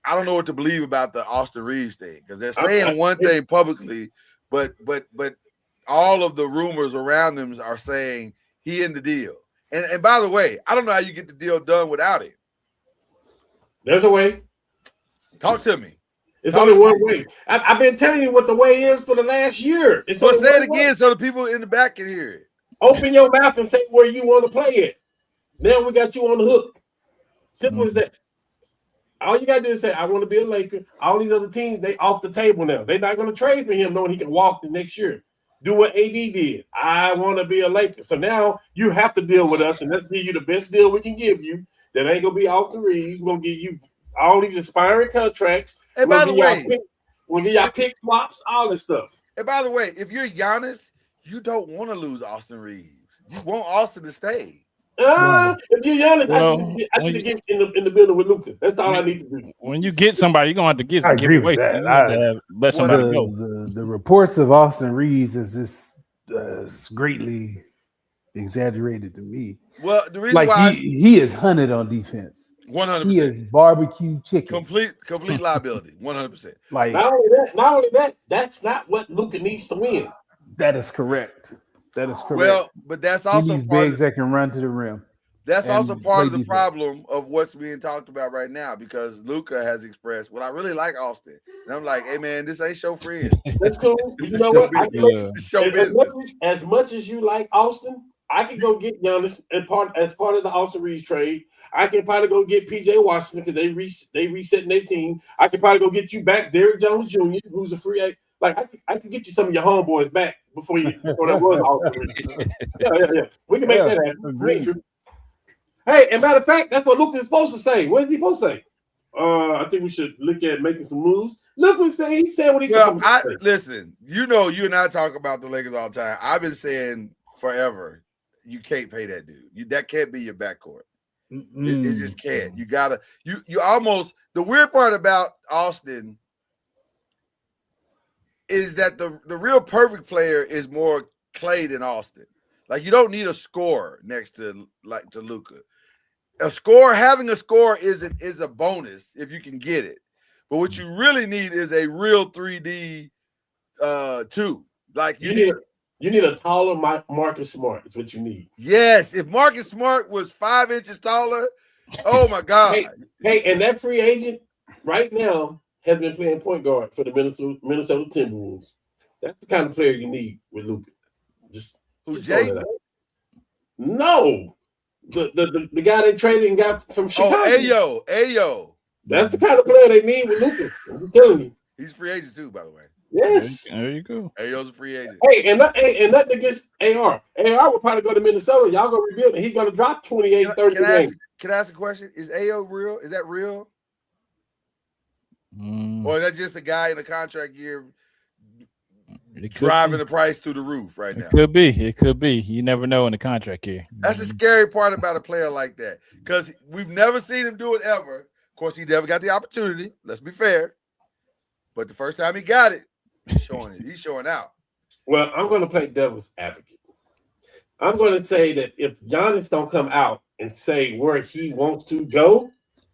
I don't know what to believe about the Austin Reeves thing, because they're saying one thing publicly, but all of the rumors around them are saying he in the deal. And by the way, I don't know how you get the deal done without him. There's a way. Talk to me. It's only one way. I've been telling you what the way is for the last year. So say it again so the people in the back can hear it. Open your mouth and say where you want to play it. Now we got you on the hook. Simple as that. All you got to do is say, I want to be a Laker. All these other teams, they off the table now. They're not going to trade for him knowing he can walk the next year. Do what AD did. I want to be a Laker. So now you have to deal with us, and let's give you the best deal we can give you. That ain't going to be Austin Reeves. We're going to give you all these expiring contracts. And by the way, we'll give y'all pick swaps, all this stuff. And by the way, if you're Giannis, you don't want to lose Austin Reeves. You want Austin to stay. If you're Giannis, I need to get in the building with Luka. That's all I need to do. When you get somebody, you're gonna have to get some. I agree with that. Let somebody go. The reports of Austin Reeves is just greatly exaggerated to me. Well, the reason why he is hunted on defense. 100%. He is barbecue chicken. Complete liability. 100%. Like not only that, that's not what Luka needs to win. That is correct. Well, but that's also he needs bigs that can run to the rim. That's also part of the problem of what's being talked about right now, because Luka has expressed, well, I really like Austin. And I'm like, hey, man, this ain't show friend. That's cool. You know what? As much as you like Austin, I can go get Giannis as part of the Austin Reeves trade. I can probably go get PJ Washington because they resetting their team. I can probably go get you back Derrick Jones Jr., who's a free agent. Like I can get you some of your homeboys back before that was Austin Reeves. Yeah. We can make that happen. Hey, and matter of fact, that's what Luka is supposed to say. What is he supposed to say? I think we should look at making some moves. Look what he said what he said. Listen, you and I talk about the Lakers all the time. I've been saying forever, you can't pay that dude. That can't be your backcourt. It just can't. You gotta. You almost. The weird part about Austin is that the real perfect player is more Clay than Austin. Like, you don't need a scorer next to Luka. Having a score is a bonus if you can get it. But what you really need is a real 3D 2. Like you need a taller Marcus Smart is what you need. Yes, if Marcus Smart was 5 inches taller, oh my God. Hey, and that free agent right now, has been playing point guard for the Minnesota Timberwolves. That's the kind of player you need with Luka. Who's Jaden? No, the guy they traded and got from Chicago. Oh, Ayo. That's the kind of player they need with Luka. I'm telling you. He's free agent too, by the way. Yes. There you go. Ayo's a free agent. Hey, and nothing against AR. AR will probably go to Minnesota. Y'all go rebuild, and he's going to drop 28, 30 games. Can I ask a question? Is Ayo real? Is that real? Or is that just a guy in a contract year driving the price through the roof right now? It could be. You never know in the contract year. That's the scary part about a player like that, because we've never seen him do it ever. Of course, he never got the opportunity. Let's be fair. But the first time he got it, he's showing it. He's showing out. Well, I'm going to play devil's advocate. I'm going to say that if Giannis don't come out and say where he wants to go,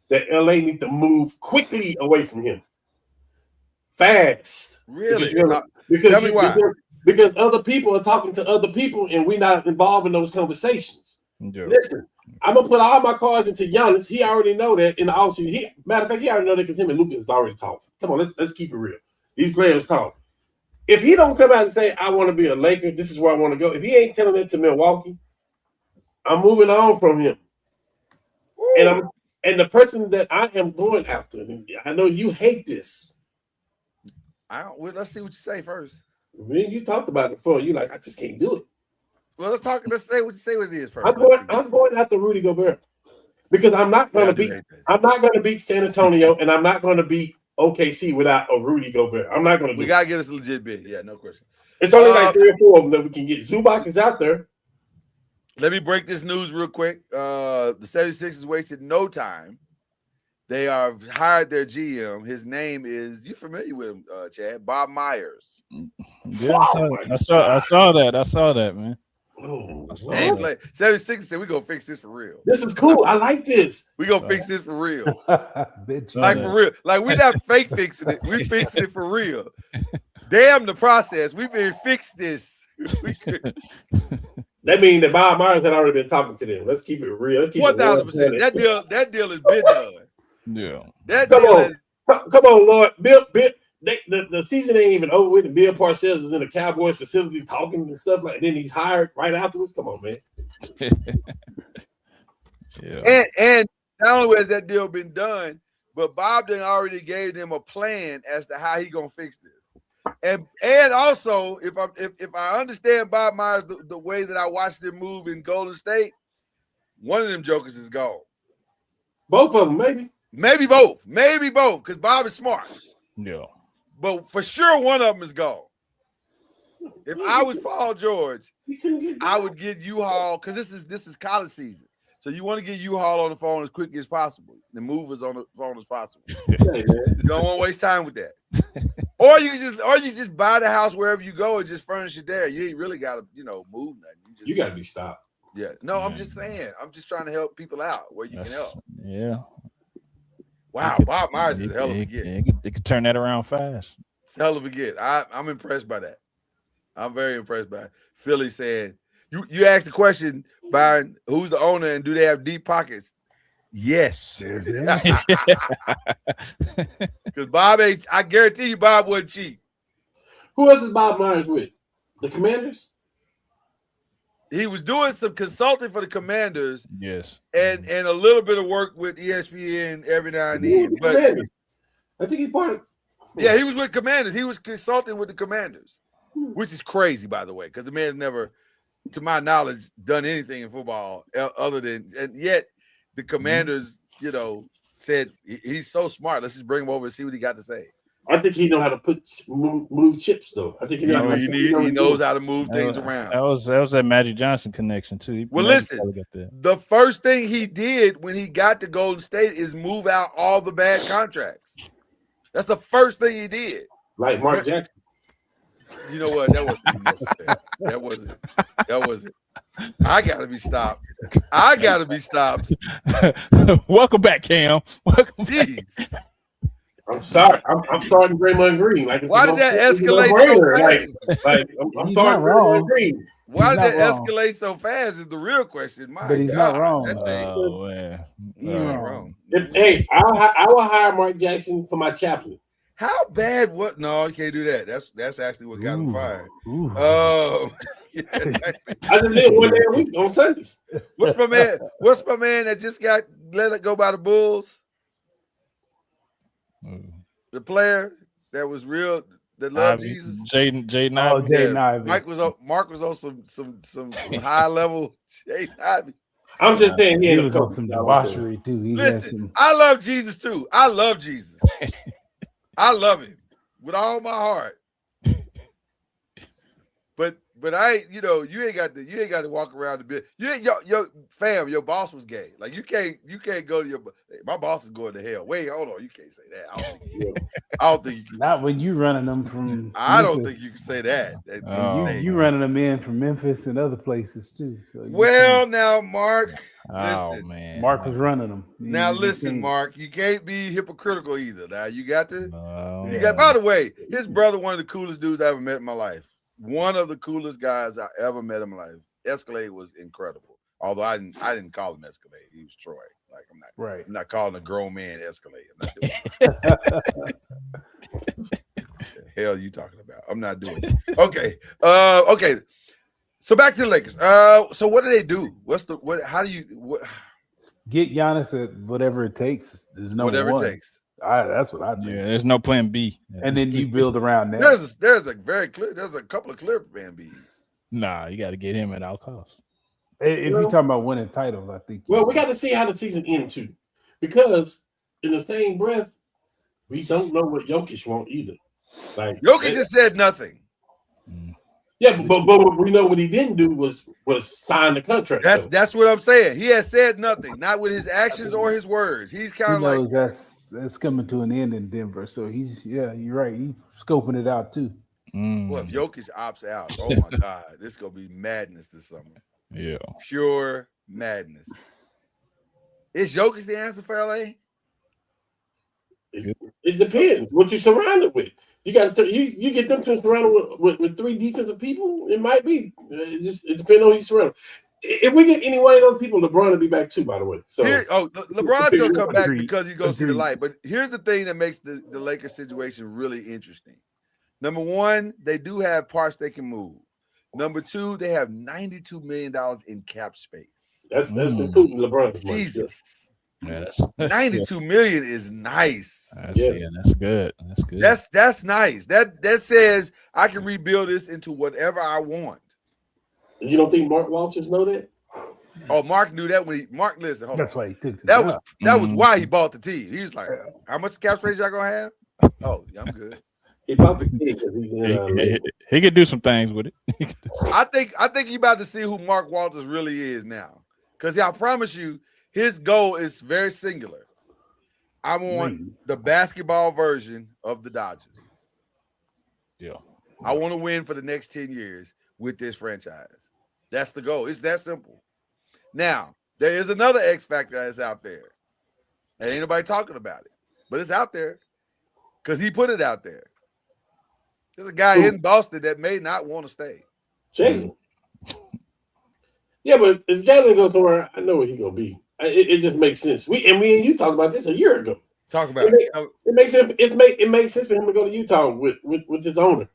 that LA need to move quickly away from him. Fast. Really? Tell me why. Because other people are talking to other people and we're not involved in those conversations. Yeah. Listen, I'm going to put all my cards into Giannis. He already know that in the offseason. Matter of fact, he already know that because him and Luka is already talking. Come on, let's keep it real. These players talk. If he don't come out and say, I want to be a Laker, this is where I want to go. If he ain't telling it to Milwaukee, I'm moving on from him. Ooh. And the person that I am going after, I know you hate this. Let's see what you say first. You talked about it before. You like, I just can't do it. Well, let's say what it is first. I'm going after Rudy Gobert because I'm not going to beat San Antonio, and I'm not going to beat OKC without a Rudy Gobert. I'm not going to. We got to get us a legit bid. Yeah, no question. It's only like 3 or 4 of them that we can get. Zubac is out there. Let me break this news real quick. The 76ers wasted no time. They have hired their GM. His name is, you familiar with him, Chad? Bob Myers. Yeah, I saw that, man. Oh, 76ers said, we're going to fix this for real. This is cool. I like this. We're going to fix this for real. Like, for real. Like, we're not fake fixing it. We fixing it for real. Damn the process. We've been fixed this. That means that Bob Myers had already been talking to them. Let's keep it real. 1,000%. That deal has been done. Yeah. Come on, Lord. Bill, the season ain't even over with. And Bill Parcells is in the Cowboys facility talking and stuff like that. Then he's hired right afterwards. Come on, man. Yeah. And not only has that deal been done, but Bob then already gave them a plan as to how he gonna fix this. And also, if I understand Bob Myers the way that I watched him move in Golden State, one of them jokers is gone. Both of them, maybe. Maybe both, because Bob is smart. Yeah. But for sure, one of them is gone. If I was Paul George, I would get U-Haul, because this is college season. So you want to get U-Haul on the phone as quickly as possible. The movers on the phone as possible. You don't want to waste time with that. Or you just buy the house wherever you go and just furnish it there. You ain't really got to, move nothing. You got to be stopped. Yeah. No, I'm just saying. I'm just trying to help people out where you can help. Yeah. Wow, Bob Myers is a hell of a get. They could turn that around fast. It's a hell of a get. I'm impressed by that. I'm very impressed by it. Philly saying, you asked the question, Byron, who's the owner and do they have deep pockets? Yes. Because Bob I guarantee you Bob wasn't cheap. Who else is Bob Myers with? The Commanders? He was doing some consulting for the Commanders. Yes. And a little bit of work with ESPN every now and then. But I think he's part of. Yeah, he was with Commanders. He was consulting with the Commanders, which is crazy, by the way, because the man's never, to my knowledge, done anything in football other than, and yet the Commanders, said he's so smart. Let's just bring him over and see what he got to say. I think he knows how to move chips, though. I think he knows how to move things around. That was that Magic Johnson connection too. Listen, the first thing he did when he got to Golden State is move out all the bad contracts. That's the first thing he did. Like Mark Jackson. You know what? That wasn't necessary. That wasn't. I gotta be stopped. Welcome back, Cam. Welcome back. I'm sorry. I'm starting Draymond Green. Why did that escalate so fast? I'm starting Draymond Green. Why did that escalate so fast? Is the real question. But he's not wrong. Oh man, wrong. I will hire Mark Jackson for my chaplain. How bad? What? No, you can't do that. That's actually what got him fired. Yeah, I just live one day a week on Sundays. What's my man? What's my man that just got let it go by the Bulls? The player that was real, that loved Jesus. Jaden Oh, Ivey. Jaden Ivey. Mark was on some high level Jaden Ivey. I'm just saying he was on some debauchery too. Listen, I love Jesus too. I love Jesus. I love him with all my heart. But I ain't, you ain't got to walk around the bit. You ain't your boss was gay. Like you can't go to my boss is going to hell. Wait, hold on, you can't say that. I don't think you can. Not when you running them from. I don't think you can say that. You running them in from Memphis and other places too. So now, Mark. Listen, man. Mark was running them. Now listen, Mark, you can't be hypocritical either. Now you got to. By the way, his brother, one of the coolest dudes I ever met in my life. One of the coolest guys I ever met in my life. Escalade was incredible. Although I didn't call him Escalade. He was Troy. Like I'm not calling a grown man Escalade. I'm not doing it. The hell you talking about? I'm not doing it. Okay. So back to the Lakers. So what do they do? How do you get Giannis at whatever it takes? There's no whatever one. It takes. That's what I do. Yeah, there's no plan B. And then you build around that. There's a couple of clear plan Bs. Nah, you got to get him at all costs. If you're talking about winning titles, I think. Well, we got to see how the season ends too, because in the same breath, we don't know what Jokic want either. Like Jokic just said nothing. Yeah, but we know what he didn't do was sign the contract. That's what I'm saying. He has said nothing, not with his actions or his words. He's kind of like that's coming to an end in Denver. So you're right. He's scoping it out too. Well, if Jokic opts out, oh my God, this is gonna be madness this summer. Yeah, pure madness. Is Jokic the answer for LA? It depends what you're surrounded with. You got to you get them to surrounded with three defensive people. It might be. It depends on who you surround. If we get any one of those people, LeBron will be back too. By the way, so LeBron's gonna come back because he's gonna see the light. But here's the thing that makes the Lakers situation really interesting. Number one, they do have parts they can move. Number two, they have $92 million in cap space. That's including LeBron. Jesus. Yeah, that's 92 million is nice. That's good. That's good. That's nice. That says I can rebuild this into whatever I want. You don't think Mark Walters know that? Oh, Mark knew that when listen. Hold That's on. why he took that was why he bought the team. He was like, "How much cap space y'all gonna have?" Oh, yeah, I'm good. He bought the team because he could do some things with it. I think you about to see who Mark Walters really is now, because I promise you. His goal is very singular. I want the basketball version of the Dodgers. Yeah. I want to win for the next 10 years with this franchise. That's the goal. It's that simple. Now, there is another X factor that's out there. And ain't nobody talking about it. But it's out there because he put it out there. There's a guy in Boston that may not want to stay. Jalen. Yeah, but if Jalen goes somewhere, I know where he's going to be. It just makes sense. We and you talked about this a year ago. Talk about it. It makes sense. It makes sense for him to go to Utah with his owner.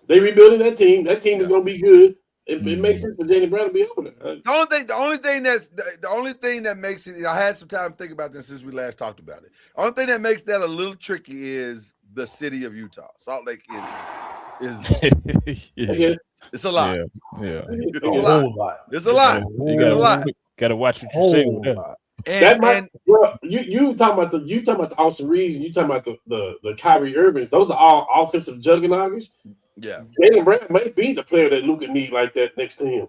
They rebuilding that team. That team is going to be good. It makes sense for Jaylen Brown to be over there. The only thing that makes it. I had some time to think about this since we last talked about it. The only thing that makes that a little tricky is the city of Utah. Salt Lake is it's a lot. Yeah. It's a lot. It's a lot. Got to watch what you say with that. You talking about the Austin Reeves, and you talking about the Kyrie Irvings. Those are all offensive juggernauts. Yeah, Jaylen Brown might be the player that Luka need like that next to him.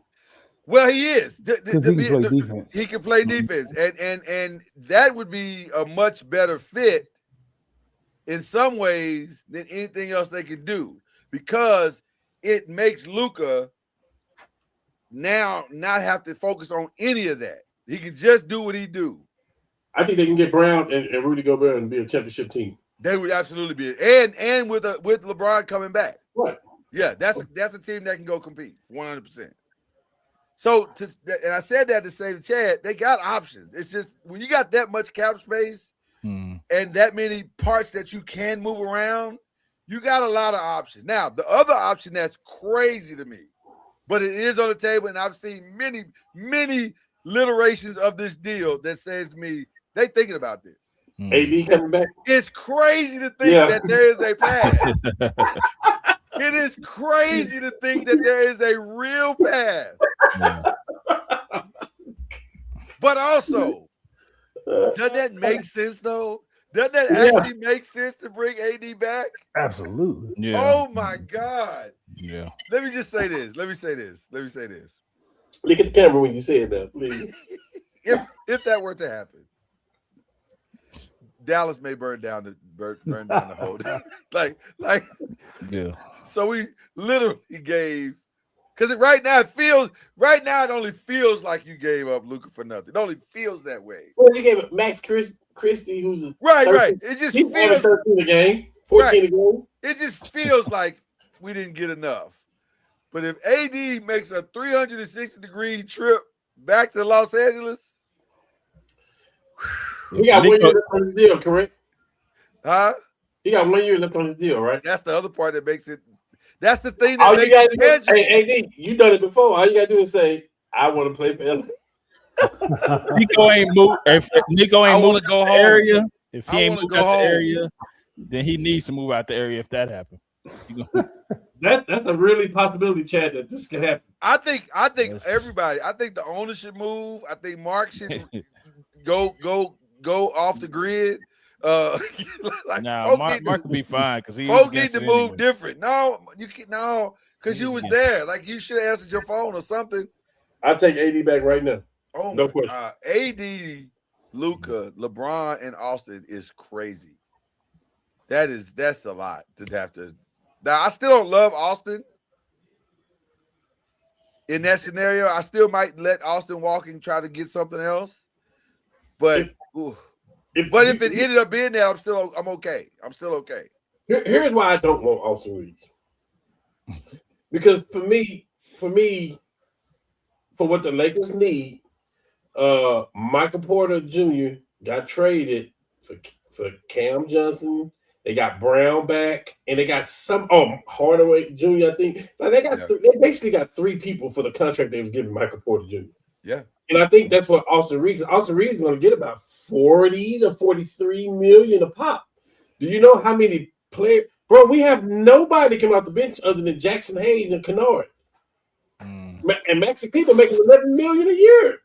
Well, he is because he can play defense. He can play defense, and that would be a much better fit in some ways than anything else they could do, because it makes Luka now not have to focus on any of that. He can just do what he do. I think they can get Brown and Rudy Gobert and be a championship team. They would absolutely be, and with LeBron coming back, right? Yeah, that's a team that can go compete 100%. So, and I said that to say to Chad, they got options. It's just when you got that much cap space, and that many parts that you can move around, you got a lot of options. Now, the other option that's crazy to me, but it is on the table, and I've seen many, many literations of this deal that says to me, they thinking about this. AD coming back. It's crazy to think that there is a path. It is crazy to think that there is a real path. Yeah. But also, does that make sense though? Doesn't that actually make sense to bring AD back? Absolutely. Yeah. Oh my God. Yeah. Let me just say this. Let me say this. Look at the camera when you say it now, please. If that were to happen, Dallas may burn down the whole like Yeah. so we literally gave because right now it only feels like you gave up Luka for nothing. It only feels that way. Well, you gave it Max Christie, who's right. It just feels 13 a game, 14 a game. It just feels like we didn't get enough. But if AD makes a 360-degree trip back to Los Angeles, he got 1 year left on his deal, correct? huh? He got 1 year left on his deal, right? That's the other part that makes it. That's the thing that makes it tangible. Hey, AD, you done it before. All you gotta do is say, "I want to play for LA." Nico ain't moved. If Nico ain't moved to go the home. area, if he I ain't wanna moved go out home. the area, then he needs to move out the area if that happens. That's a really possibility, Chad, that this could happen. I think everybody. I think the ownership move. I think Mark should go off the grid. Like Mark will be fine because folks need to move different. No, you can't. No, because you was there. Like you should have answered your phone or something. I'll take AD back right now. Oh no my question. God. AD, Luka, LeBron, and Austin is crazy. That's a lot to have to. Now I still don't love Austin. In that scenario, I still might let Austin walk and try to get something else. But if it ended up being there, I'm okay. I'm still okay. Here's why I don't want Austin Reeves. Because for me, for what the Lakers need, Michael Porter Jr. got traded for Cam Johnson. They got Brown back, and they got Hardaway Jr. I think. Like they basically got three people for the contract they was giving Michael Porter Jr. Yeah. And I think that's what Austin Reeves. Austin Reeves is going to get about 40 to 43 million a pop. Do you know how many players? Bro, we have nobody come off the bench other than Jackson Hayes and Kennard. And Maxi Kleber making 11 million a year.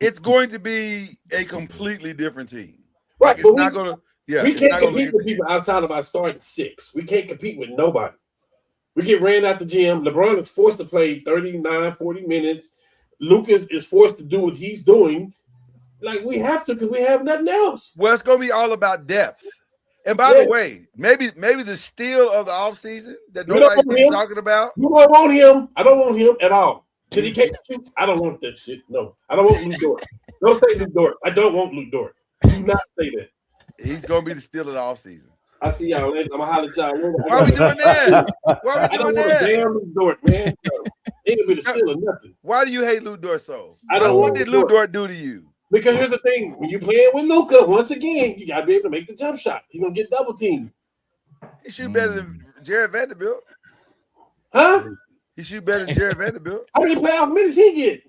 It's going to be a completely different team. Right, like it's not going to. Yeah, we can't compete with people outside of our starting six. We can't compete with nobody. We get ran out the gym. LeBron is forced to play 39, 40 minutes. Lucas is forced to do what he's doing. Like we have to because we have nothing else. Well, it's going to be all about depth. And by the way, maybe the steal of the offseason that nobody's been talking about. You don't want him. I don't want him at all. Because he can't shoot. I don't want that shit. No. I don't want Luke Dort. Don't say Luke Dort. I don't want Luke Dort. Do not say that. He's going to be the steal of the offseason. I see y'all later. I'm going to holler at y'all. Why are we doing that? I don't want a damn Luke Dort, man. Ain't going to be the steal of nothing. Why do you hate Luke Dort so? What did Luke Dort do to you? Because here's the thing. When you're playing with Luka, once again, you got to be able to make the jump shot. He's going to get double teamed. He shoot better than Jared Vanderbilt. Huh? He shoot better than Jared Vanderbilt. How many playoff minutes he get?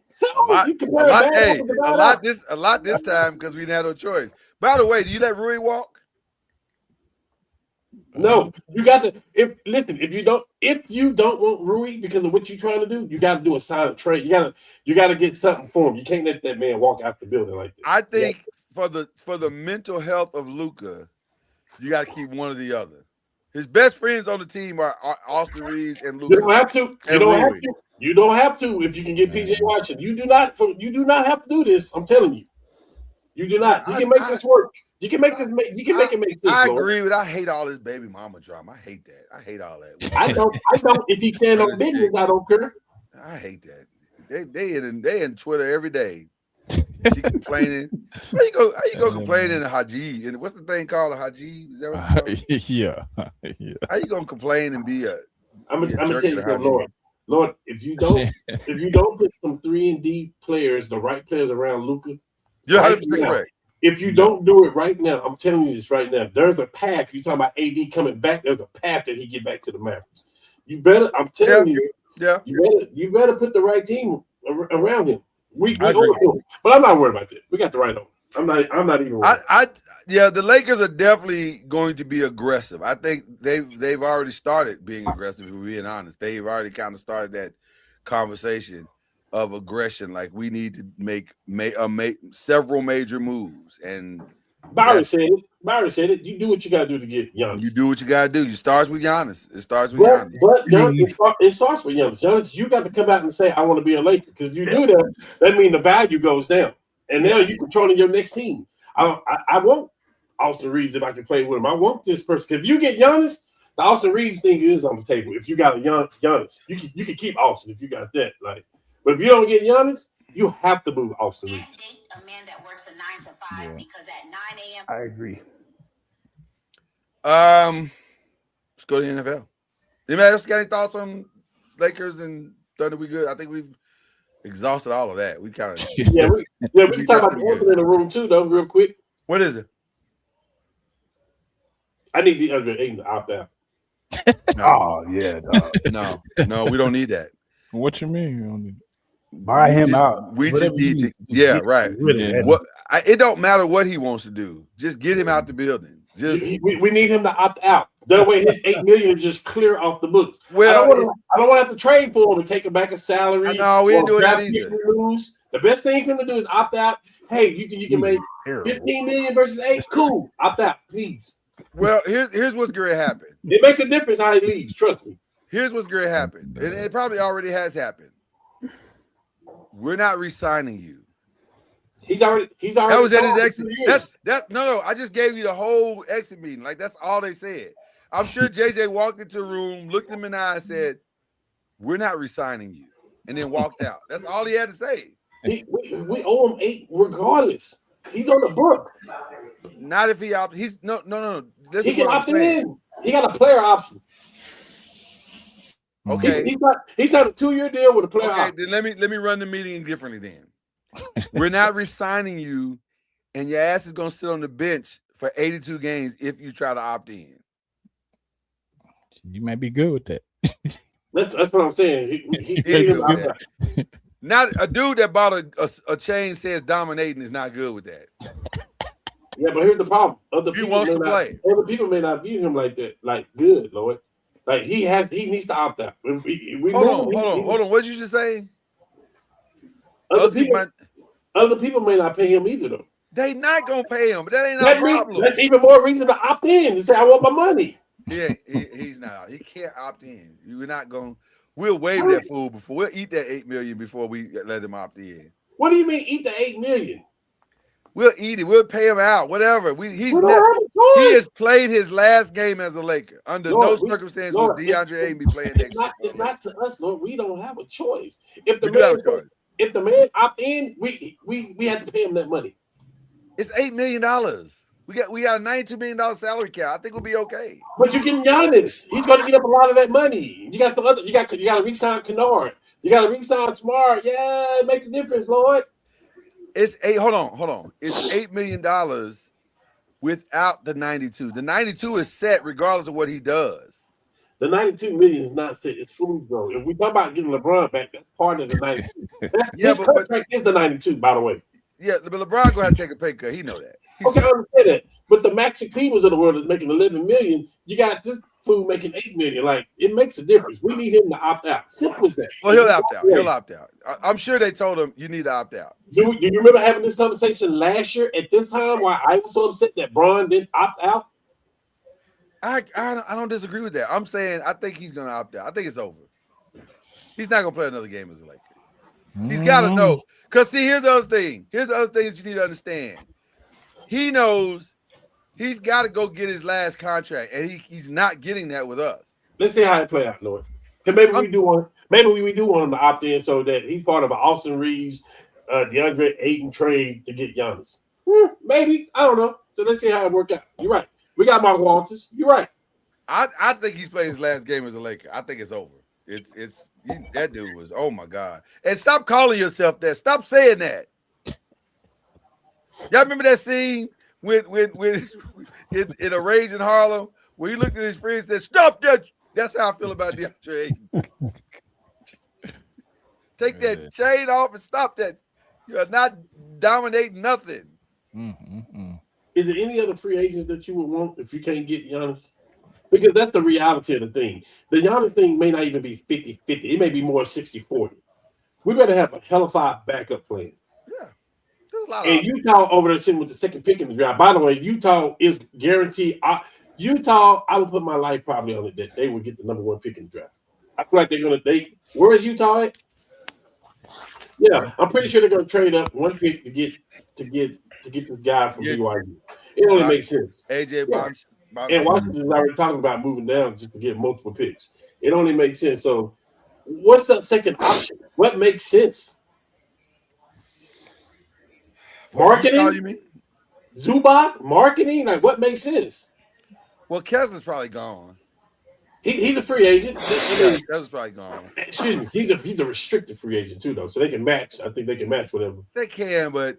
A lot this time because we didn't have no choice. By the way, do you let Rui walk? No, you got to. If you don't want Rui because of what you're trying to do, you got to do a silent trade. You got to get something for him. You can't let that man walk out the building like that. I think for the mental health of Luka, you got to keep one or the other. His best friends on the team are Austin Reeves and Luka. You don't have to. You don't have to if you can get PJ Washington. You do not have to do this. I'm telling you. You do not. You can make this work. You can make this. You can make it make sense. I agree with. I hate all this baby mama drama. I hate that. I hate all that. I don't. If he stand on business, I don't care. I hate that. They in Twitter every day. She complaining. How you go complaining to Haji? And what's the thing called a Haji? Is that what it's called? Yeah. How you gonna complain and be a? I'm gonna tell you something, Lord. If you don't put some 3-and-D players, the right players around Luka. You're 100% correct. If you don't do it right now, I'm telling you this right now. There's a path. You're talking about AD coming back. There's a path that he get back to the Mavericks. You better. I'm telling you. Yeah. You better put the right team around him. We I agree. owe him, but I'm not worried about that. We got the right owner. I'm not even worried. The Lakers are definitely going to be aggressive. I think they've already started being aggressive. If we're being honest, they've already kind of started that conversation of aggression. Like we need to make several major moves. And Byron said it. You do what you got to do to get Giannis. You do what you got to do. You start with Giannis. It starts with Giannis. But it starts with Giannis. Giannis, you got to come out and say, I want to be a Laker. Because if you do that means the value goes down. And now you're controlling your next team. I want Austin Reeves if I can play with him. I want this person. Because if you get Giannis, the Austin Reeves thing is on the table. If you got a Giannis, you can keep Austin if you got that. But if you don't get Giannis, you have to move Austin Reeves. A man that works a 9 to 5 because at 9 a.m. I agree. Let's go to the NFL. Anybody else got any thoughts on Lakers and Thunder? We good? I think we've exhausted all of that. We kind of we can talk about the elephant in the room too, though, real quick. What is it? I need the under 8 to opt out. Oh yeah, dog. No, we don't need that. What you mean? You don't need Buy him out. We just need to, right. It don't matter what he wants to do. Just get him out the building. We need him to opt out. That way his $8 million is just clear off the books. Well, I don't want to have to trade for him and take him back a salary. No, we ain't doing that either. The best thing for him to do is opt out. Hey, you can make $15 million versus 8. Cool. Opt out, please. Well, here's what's going to happen. It makes a difference how he leaves. Trust me. Here's what's going to happen, and it probably already has happened. We're not re-signing you. He's already. That was at his exit. No. I just gave you the whole exit meeting. Like that's all they said. I'm sure JJ walked into a room, looked him in the eye, and said, "We're not re-signing you," and then walked out. That's all he had to say. We owe him 8 regardless. He's on the book. Not if he opts. He's no. He can opt in. He got a player option. Okay. He's got a 2-year deal with a player option. Then let me run the meeting differently then. We're not re-signing you, and your ass is gonna sit on the bench for 82 games if you try to opt in. You might be good with that. That's what I'm saying. Not a dude that bought a chain says dominating is not good with that. Yeah, but here's the problem. Other people may not view him like that. Like good, Lord. Like he needs to opt out. Hold on. What did you just say? Other people may not pay him either, though. They not gonna pay him, but that ain't no problem. That's even more reason to opt in and say, "I want my money." Yeah, he's not. He can't opt in. We're not going. We'll waive that fool before. We'll eat that $8 million before we let him opt in. What do you mean eat the $8 million? We'll eat it. We'll pay him out. Whatever. He has played his last game as a Laker. Under no circumstance will DeAndre Ayton be playing next year. It's not to us, Lord. We don't have a choice. If the man opt in, we have to pay him that money. It's $8 million. We got a $92 million salary cap. I think we'll be okay. But you're getting Giannis. He's going to get up a lot of that money. You got to re-sign Kennard. You got to re-sign Smart. Yeah, it makes a difference, Lord. It's hold on. It's $8 million without the 92. The 92 is set regardless of what he does. The 92 million is not set. It's food, though. If we talk about getting LeBron back, that's part of the 92. His contract is the 92, by the way. Yeah, but LeBron gonna have to take a pay cut. He know that. I understand that. But the Maxi Cleavers of the world is making 11 million. You got this fool making 8 million. Like it makes a difference. We need him to opt out. Simple as that. Well, he'll opt out. I'm sure they told him you need to opt out. Do you remember having this conversation last year at this time why I was so upset that Bron didn't opt out? I don't disagree with that. I'm saying I think he's gonna opt out. I think it's over. He's not gonna play another game as a Laker. He's got to know. Because see, here's the other thing. Here's the other thing that you need to understand. He knows he's got to go get his last contract, and he's not getting that with us. Let's see how it play out, Lord. Maybe we do want him to opt in so that he's part of an Austin Reeves, DeAndre Ayton trade to get Giannis. Maybe. I don't know. So let's see how it worked out. You're right. We got Mark Walters. You're right. I think he's playing his last game as a Laker. I think it's over. That dude was, oh my God. And stop calling yourself that. Stop saying that. Y'all remember that scene with in A Rage in Harlem where he looked at his friend and said, "Stop that." That's how I feel about DeAndre Ayton. Take that shade off and stop that. You are not dominating nothing. Is there any other free agents that you would want if you can't get Giannis? Because that's the reality of the thing. The Giannis thing may not even be 50-50. It may be more 60-40. We better have a hellified backup plan. Yeah. There's a lot And of Utah over there sitting with the second pick in the draft. By the way, Utah is guaranteed. Utah, I would put my life probably on it that they would get the number 1 pick in the draft. I feel like they're going to. Where is Utah at? Yeah, I'm pretty sure they're going to trade up 1 pick to get this guy from BYU. It only makes sense. AJ Bonds. And Washington's already talking about moving down just to get multiple picks. It only makes sense. So, what's the second option? What makes sense? Marketing? Utah, you mean? Zubac? Marketing? Like, what makes sense? Well, Kessler's probably gone. He's a free agent. Kessler's probably gone. Excuse me. He's a restricted free agent too, though. So they can match. I think they can match whatever. They can, but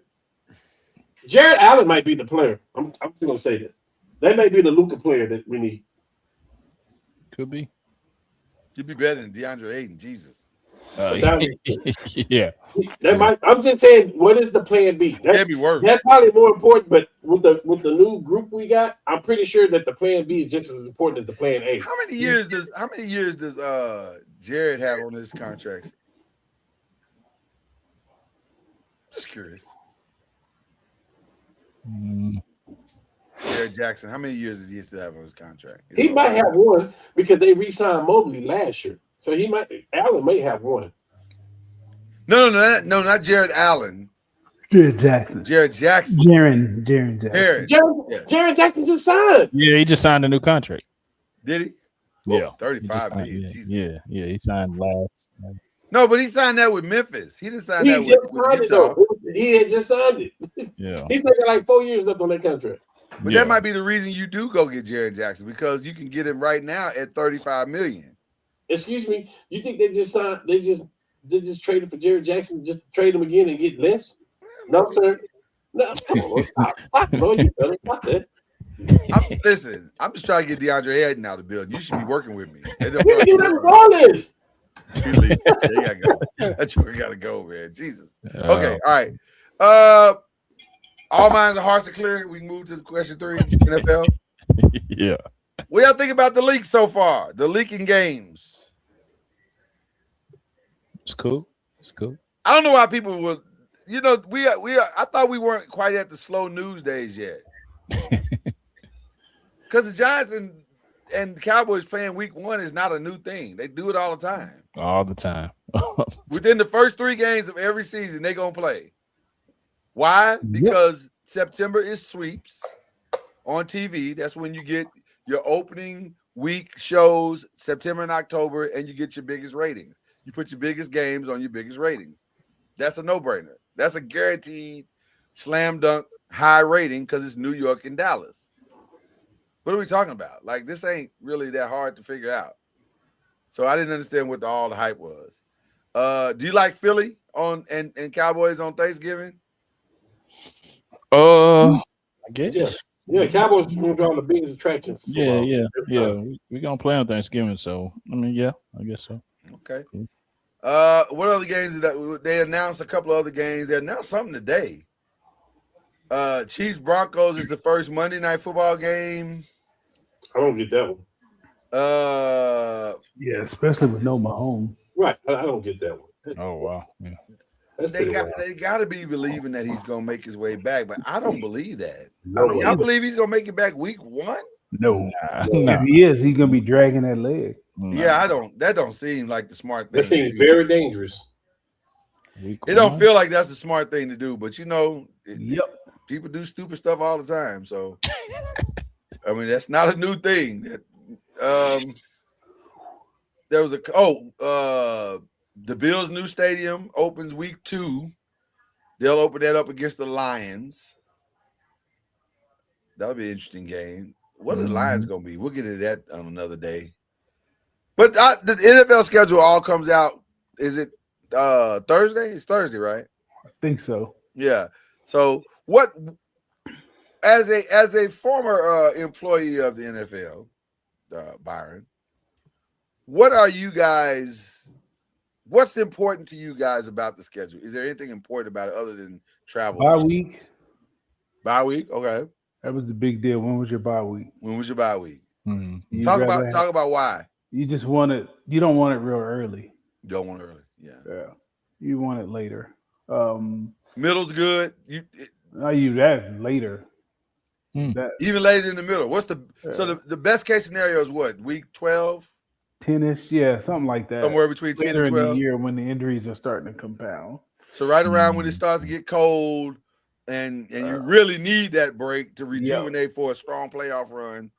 Jared Allen might be the player. I'm just gonna say that. That may be the Luka player that we need. Could be. You'd be better than DeAndre Ayton. Jesus. Yeah. That might. I'm just saying, what is the plan B? That'd be worse. That's probably more important. But with the new group we got, I'm pretty sure that the plan B is just as important as the plan A. How many years does Jared have on his contract? Just curious. Jared Jackson, how many years does he still have on his contract? He might have one because they re-signed Mobley last year. So Allen may have one. No, not Jared Allen. Jared Jackson. Jared Jackson. Jared Jackson. Jared Jackson just signed. Yeah, he just signed a new contract. Did he? Yeah. 35 million. Yeah, he signed last. No, but he signed that with Memphis. He didn't sign that with Utah. He had just signed it. Yeah. He's taking like 4 years left on that contract. But that might be the reason you do go get Jared Jackson, because you can get him right now at $35 million. Excuse me, you think they just signed? They just traded for Jared Jackson just to trade him again and get less? No, sir. No, come on, stop, bro. You better stop that. Listen, I'm just trying to get DeAndre Ayton out of the building. You should be working with me. You can get him ballers. They gotta go. That joker gotta go, man. Jesus. Okay, all right. All minds and hearts are clear. We can move to question 3, NFL. Yeah. What y'all think about the leak so far? The leaking games. It's cool. I don't know why people will. You know, we are. I thought we weren't quite at the slow news days yet. Because the Giants and the Cowboys playing week 1 is not a new thing. They do it all the time. All the time. Within the first 3 games of every season, they're going to play. Why? Because September is sweeps on TV. That's when you get your opening week shows, September and October, and you get your biggest ratings. You put your biggest games on your biggest ratings. That's a no-brainer. That's a guaranteed slam dunk high rating because it's New York and Dallas. What are we talking about? Like, this ain't really that hard to figure out. So I didn't understand what all the hype was. Do you like Philly and Cowboys on Thanksgiving? I guess. Yeah, Cowboys are going to draw the biggest attraction. Yeah. We're going to play on Thanksgiving, so, I mean, yeah, I guess so. Okay. What other games that they announced? A couple of other games. They announced something today. Chiefs Broncos is the first Monday Night Football game. I don't get that one. Yeah, especially with no Mahomes. Right, I don't get that one. Oh wow, yeah. They got to be believing that he's gonna make his way back, but I don't believe that. No, y'all believe he's gonna make it back week 1? No. If he is, he's gonna be dragging that leg. Yeah, I don't. That don't seem like the smart thing. That seems very dangerous. It don't feel like that's the smart thing to do, but you know, people do stupid stuff all the time. So, I mean, that's not a new thing. There was the Bills' new stadium opens week 2. They'll open that up against the Lions. That'll be an interesting game. What are the Lions going to be? We'll get into that on another day. But the NFL schedule all comes out. Is it Thursday? It's Thursday, right? I think so. Yeah. So What as a former employee of the NFL, Byron, what are you guys? What's important to you guys about the schedule? Is there anything important about it other than travel? Bye week. Bye week. Okay. That was the big deal. When was your bye week? When was your bye week? Mm-hmm. Talk about why. You just want it. You don't want it real early. You don't want it early. Yeah. You want it later. Middle's good. I use that later. Even later in the middle. What's the the best case scenario is what? Week 12? 10-ish, yeah, something like that. Somewhere between 10 and 12 in the year when the injuries are starting to compound. So right around when it starts to get cold and you really need that break to rejuvenate for a strong playoff run.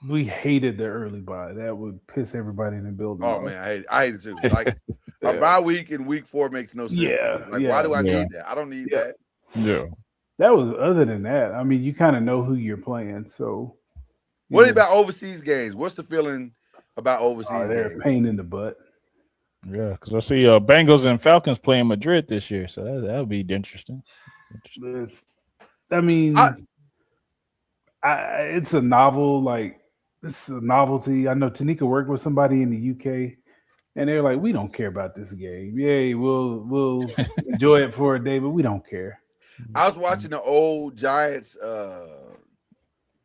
We hated the early bye. That would piss everybody in the building. Oh man, I hate it too. Like a bye week in week 4 makes no sense. Why do I need that? I don't need that. Yeah. That was other than that. I mean, you kind of know who you're playing. So what about overseas games? What's the feeling about overseas games? They're a pain in the butt. Yeah, because I see Bengals and Falcons playing Madrid this year, so that'll be interesting. I mean, it's a novel, it's a novelty. I know Tanika worked with somebody in the UK, and they're like, "We don't care about this game. Yay, we'll enjoy it for a day, but we don't care." I was watching the old Giants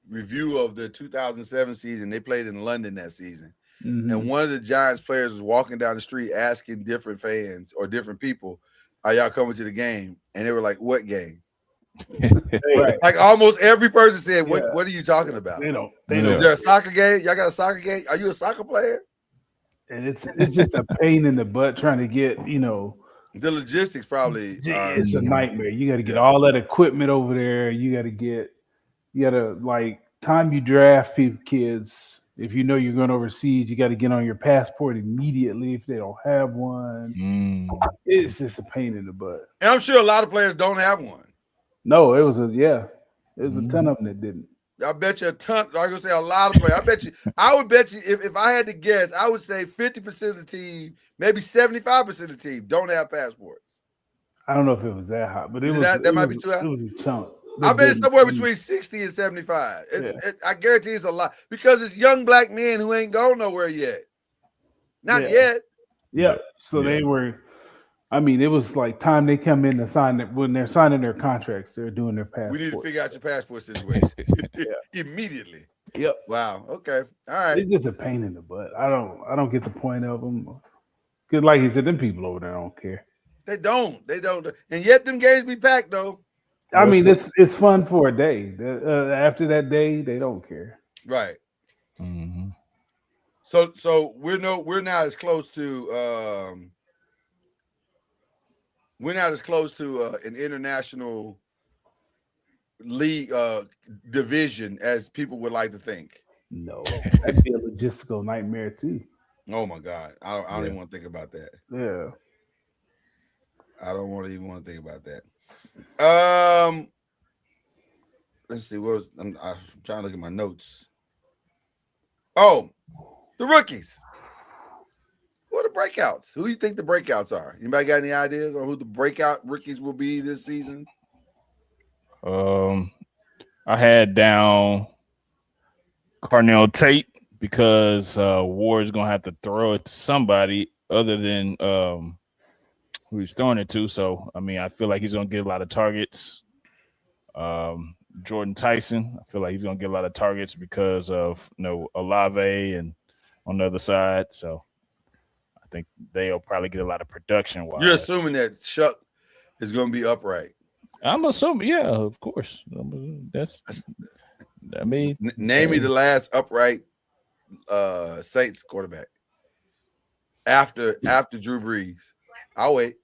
review of the 2007 season. They played in London that season. Mm-hmm. And one of the Giants players was walking down the street asking different fans or different people, "Are y'all coming to the game?" And they were like, "What game?" Right. Like almost every person said, "What are you talking about?" They don't. Is there a soccer game? Y'all got a soccer game? Are you a soccer player? And it's just a pain in the butt trying to get, the logistics probably. It's a nightmare. You got to get all that equipment over there. You got to time you draft kids. If you know you're going overseas, you got to get on your passport immediately if they don't have one. It's just a pain in the butt. And I'm sure a lot of players don't have one. No, it was a ton of them that didn't. I bet you a ton. I was gonna say a lot of players. I would bet you if I had to guess, I would say 50% of the team, maybe 75% of the team don't have passports. I don't know if it was that high, but that might be too high. It was a chunk. I bet it's somewhere between 60 and 75. I guarantee it's a lot because it's young black men who ain't going nowhere yet. Not yet. Yeah. So they were. I mean, it was like time they come in to sign it when they're signing their contracts. They're doing their passport. We need to figure out your passport situation immediately. Yep. Wow. Okay. All right. It's just a pain in the butt. I don't get the point of them. Because, like he said, them people over there don't care. They don't. And yet, them games be packed though. I mean, it's fun for a day. After that day, they don't care. Right. Mm-hmm. So we're not as close to an international league division as people would like to think. No, that'd be a logistical nightmare too. Oh my God, I don't even want to think about that. Yeah, I don't even want to think about that. Let's see. I'm trying to look at my notes. Oh, the rookies. Who are the breakouts? Who do you think the breakouts are? Anybody got any ideas on who the breakout rookies will be this season? I had down Carnell Tate because Ward's gonna have to throw it to somebody other than who he's throwing it to. So I mean, I feel like he's gonna get a lot of targets. Jordan Tyson, I feel like he's gonna get a lot of targets because of Olave and on the other side. So I think they'll probably get a lot of production. You're assuming that Chuck is going to be upright. I'm assuming, yeah, of course. Name me the last upright Saints quarterback after Drew Brees. I'll wait.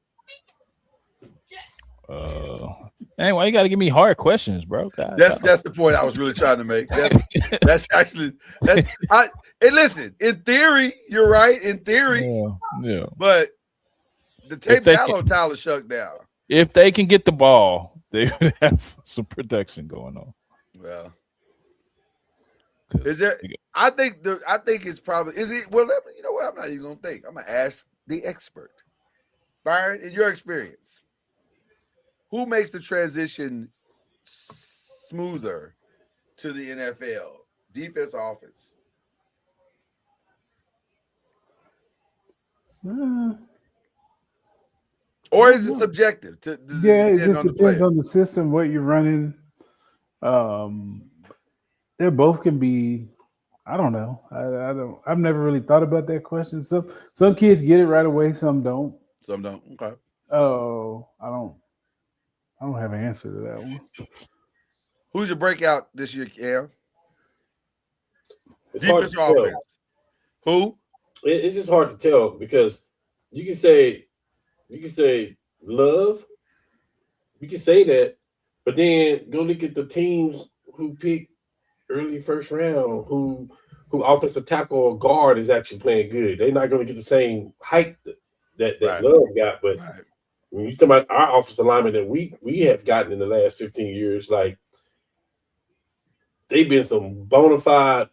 Anyway, you got to give me hard questions, bro. God, that's the point I was really trying to make. That's actually. Hey, listen. In theory, you're right. In theory, yeah. But the tape on Tyler Shuck down. If they can get the ball, they would have some protection going on. Well, is there? I think it's probably. Is it? Well, you know what? I'm not even gonna think. I'm gonna ask the expert, Byron. In your experience, who makes the transition smoother to the NFL? Defense, offense. Or is it subjective? Yeah, it just depends on the system, what you're running. They both can be. I don't know. I don't. I've never really thought about that question. Some kids get it right away. Some don't. Some don't. Okay. Oh, I don't have an answer to that one. Who's your breakout this year, Cam? Defense offense. Who? It's just hard to tell because you can say Love. You can say that, but then go look at the teams who pick early first round, who offensive tackle or guard is actually playing good. They're not going to get the same height that Right. Love got. But Right. when you talk about our offensive linemen that we have gotten in the last 15 years, like they've been some bona fide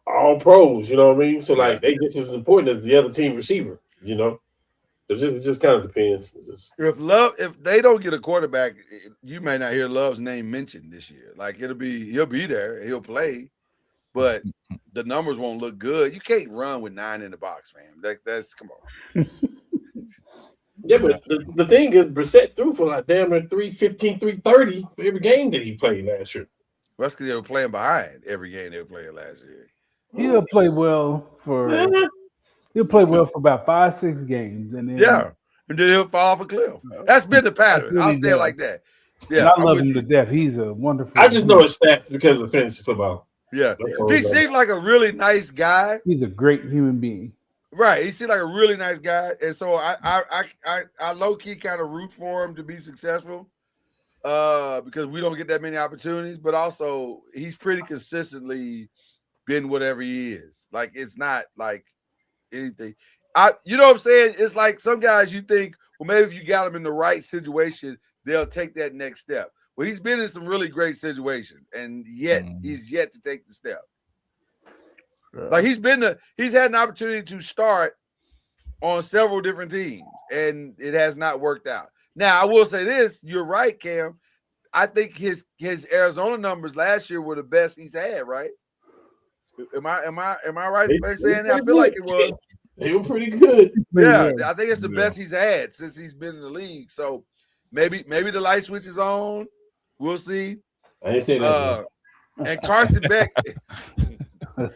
all pros. You know what I mean? So like they just as important as the other team receiver. You know, it just kind of depends. If they don't get a quarterback, you may not hear Love's name mentioned this year. Like he'll be there, he'll play, but the numbers won't look good. You can't run with 9 in the box, fam. That's come on. Yeah, but the thing is, Brissett threw for like damn near 315, 330 for every game that he played last year. That's because they were playing behind every game they were playing last year. He'll play well for about 5-6 games, and then and then he'll fall off a cliff. That's been the pattern. Really I'll say it does. like that. And Yeah, I love him to death. He's a wonderful. I just know his stats because of fantasy football. Yeah, he seems like a really nice guy. He's a great human being. Right, he seems like a really nice guy, and so I low key kind of root for him to be successful, because we don't get that many opportunities. But also, he's pretty consistently been whatever he is. Like it's not like anything. You know what I'm saying? It's like some guys you think, well, maybe if you got them in the right situation, they'll take that next step. Well, he's been in some really great situations, and yet he's yet to take the step. Like he's had an opportunity to start on several different teams, and it has not worked out. Now, I will say this: you're right, Cam. I think his Arizona numbers last year were the best he's had. Right? Am I right by saying that? I feel like it was. They were pretty good. Yeah, I think it's the best he's had since he's been in the league. So maybe the light switch is on. We'll see. I didn't say that. And Carson Beck.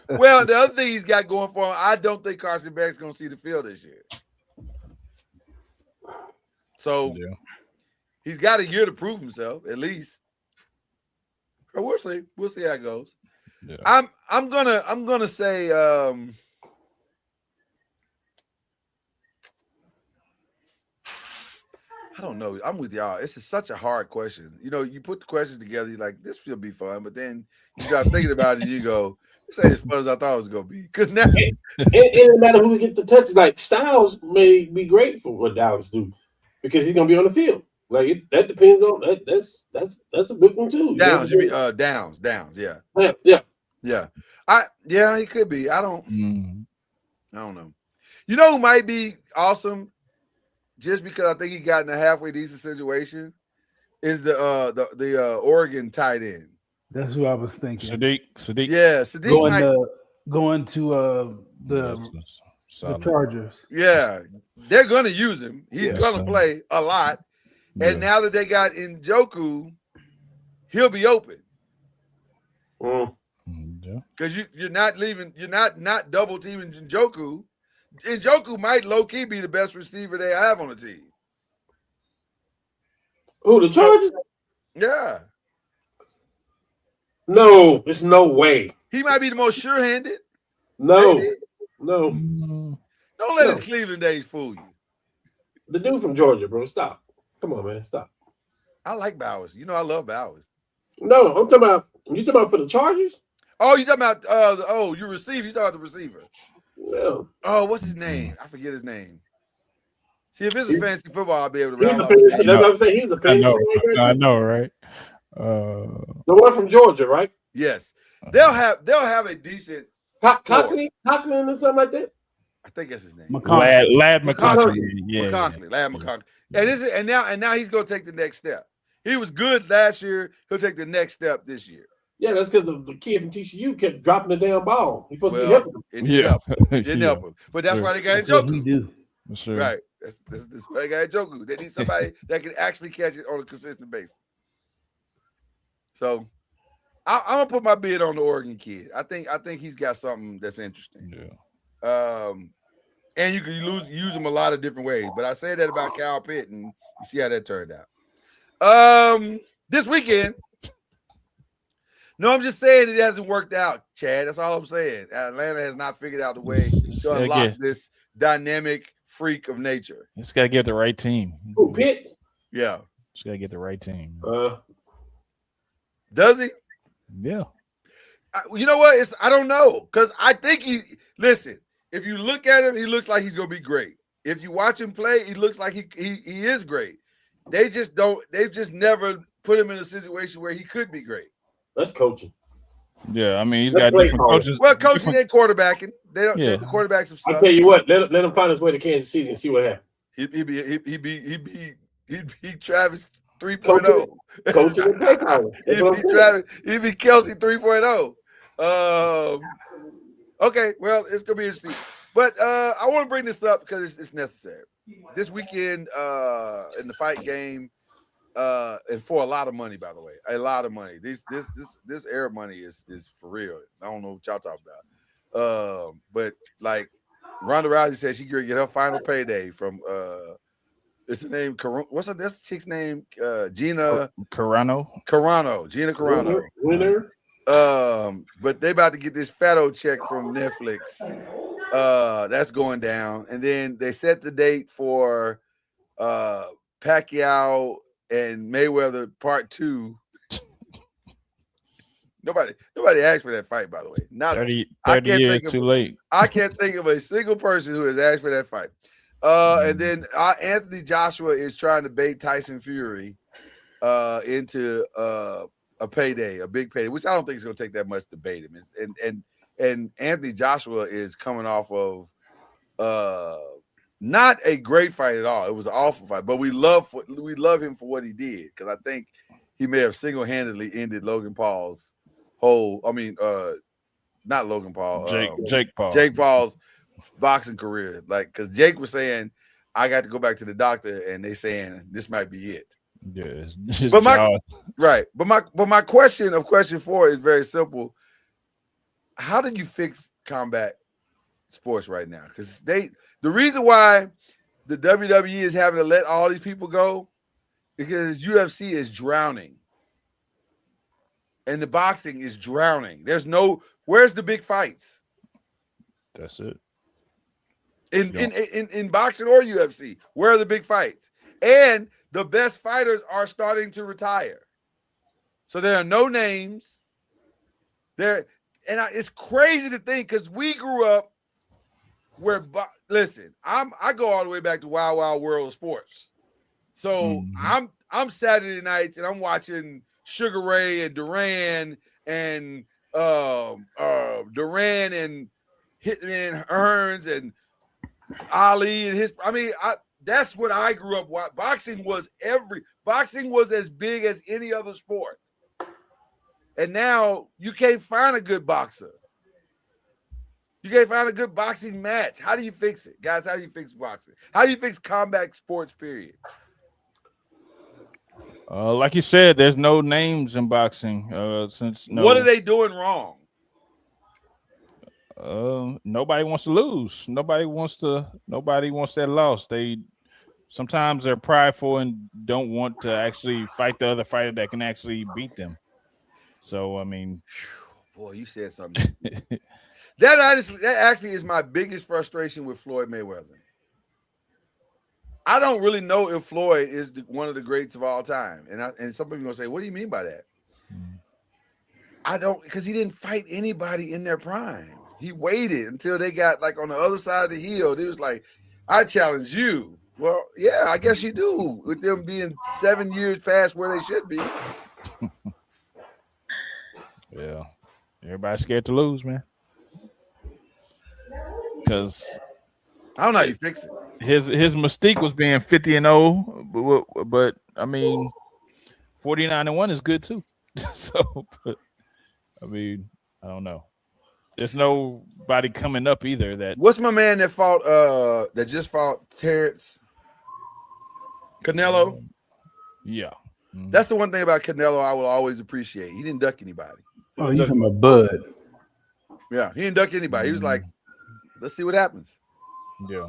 Well, the other thing he's got going for him, I don't think Carson Beck's going to see the field this year. So he's got a year to prove himself, at least. But we'll see. We'll see how it goes. Yeah. I'm gonna say I don't know. I'm with y'all. It's such a hard question. You know, you put the questions together, you're like, this will be fun, but then you start thinking about it and you go, this ain't as fun as I thought it was gonna be. Because now it doesn't matter who get the touches. Like Styles may be great for what Dallas do because he's gonna be on the field. Like that depends on that. That's a big one too. Downs, you mean Downs, yeah. Yeah, he could be. I don't know. You know who might be awesome just because I think he got in a halfway decent situation is the Oregon tight end. That's who I was thinking. Sadiq. Yeah, Sadiq going to the Chargers. Yeah, they're going to use him. He's going to play a lot. And now that they got Njoku, he'll be open. Because you're not leaving, you're not double teaming Njoku. Njoku might low key be the best receiver they have on the team. Oh, the Chargers? Yeah. No, there's no way. He might be the most sure-handed. No. Maybe. No. Don't let his Cleveland days fool you. The dude from Georgia, bro. Stop. Come on, man. Stop. I like Bowers. You know I love Bowers. No, I'm talking about. You talking about for the Chargers? Oh, you talking about your receiver? You talking about the receiver? Yeah. Oh, what's his name? I forget his name. See, if it's a fantasy football, I'll be able to. He's a fantasy. That's what I'm saying. He's a fantasy. I know, right? The one from Georgia, right? Yes, they'll have a decent Conklin or something like that. I think that's his name. Lad McConkey. McConkey. Lad McConkey. And now he's going to take the next step. He was good last year. He'll take the next step this year. Yeah, that's because the kid from TCU kept dropping the damn ball. He's supposed to be Well, helping him. it didn't help. It didn't Yeah. help him. But that's why they got That's what he Njoku. do. For sure. Right. That's why they got Njoku. They need somebody that can actually catch it on a consistent basis. So I'm gonna put my bid on the Oregon kid. I think he's got something that's interesting. Yeah. And you can use him a lot of different ways. But I say that about Kyle Pitt, and you see how that turned out. This weekend. No, I'm just saying it hasn't worked out, Chad. That's all I'm saying. Atlanta has not figured out the way to unlock this dynamic freak of nature. Just gotta get the right team. Who, Pitts? Yeah. Just gotta get the right team. Does he? Yeah. You know what? I don't know. Because I think listen, if you look at him, he looks like he's gonna be great. If you watch him play, he looks like he is great. They've just never put him in a situation where he could be great. That's coaching. Yeah, I mean, he's That's got play different calling. coaches. Well, coaching and quarterbacking. They don't. Yeah. The quarterbacks have I sucked. tell you what, let him find his way to Kansas City and see what happens. He'd be Travis 3.0. Coaching and play calling. That's what I'm saying. He'd be Kelsey 3.0. Okay, well, it's gonna be interesting. But I want to bring this up because it's necessary. This weekend in the fight game, and for a lot of money, by the way, a lot of money. This air money is for real. I don't know what y'all talking about. But like Ronda Rousey said, she could get her final payday from it's the name. What's this chick's name? Gina Carano. Gina Carano. Winner. But they about to get this fatto check from Netflix. That's going down, and then they set the date for Pacquiao and Mayweather Part 2. Nobody asked for that fight, by the way. Not 30 years too late. I can't think of a single person who has asked for that fight. And then Anthony Joshua is trying to bait Tyson Fury into a payday, a big payday, which I don't think is going to take that much to bait him. And Anthony Joshua is coming off of not a great fight at all. It was an awful fight, but we love him for what he did, because I think he may have single-handedly ended Logan Paul's whole. I mean, not Logan Paul, Jake Paul. Jake Paul's boxing career. Like, because Jake was saying, I got to go back to the doctor, and they saying this might be it. Yeah, but my question 4 is very simple. How did you fix combat sports right now? Because the reason why the WWE is having to let all these people go because UFC is drowning. And the boxing is drowning. Where's the big fights? That's it. In boxing or UFC, where are the big fights? And the best fighters are starting to retire. So there are no names. It's crazy to think, because we grew up where listen, I go all the way back to Wild Wild World of Sports. So I'm Saturday nights and I'm watching Sugar Ray and Duran and Hitman Hearns and Ali and his. I mean, that's what I grew up with. Boxing was as big as any other sport. And now you can't find a good boxer. You can't find a good boxing match. How do you fix it? Guys, how do you fix boxing? How do you fix combat sports, period? Like you said, there's no names in boxing. What are they doing wrong? Nobody wants to lose. Nobody wants that loss. Sometimes they're prideful and don't want to actually fight the other fighter that can actually beat them. So I mean, boy, you said something. That actually is my biggest frustration with Floyd Mayweather. I don't really know if Floyd is one of the greats of all time, and some people are gonna say, "What do you mean by that?" I don't, because he didn't fight anybody in their prime. He waited until they got like on the other side of the hill. He was like, "I challenge you." Well, yeah, I guess you do, with them being 7 years past where they should be. Yeah, everybody's scared to lose, man. Because I don't know how you fix it. His mystique was being 50-0, but I mean, 49-1 is good too. So, but, I mean, I don't know. There's nobody coming up either. That What's my man that fought? That just fought Terrence Canelo. yeah. That's the one thing about Canelo I will always appreciate. He didn't duck anybody. Oh, you talking about Bud? Yeah, he didn't duck anybody. He was like, let's see what happens. Yeah.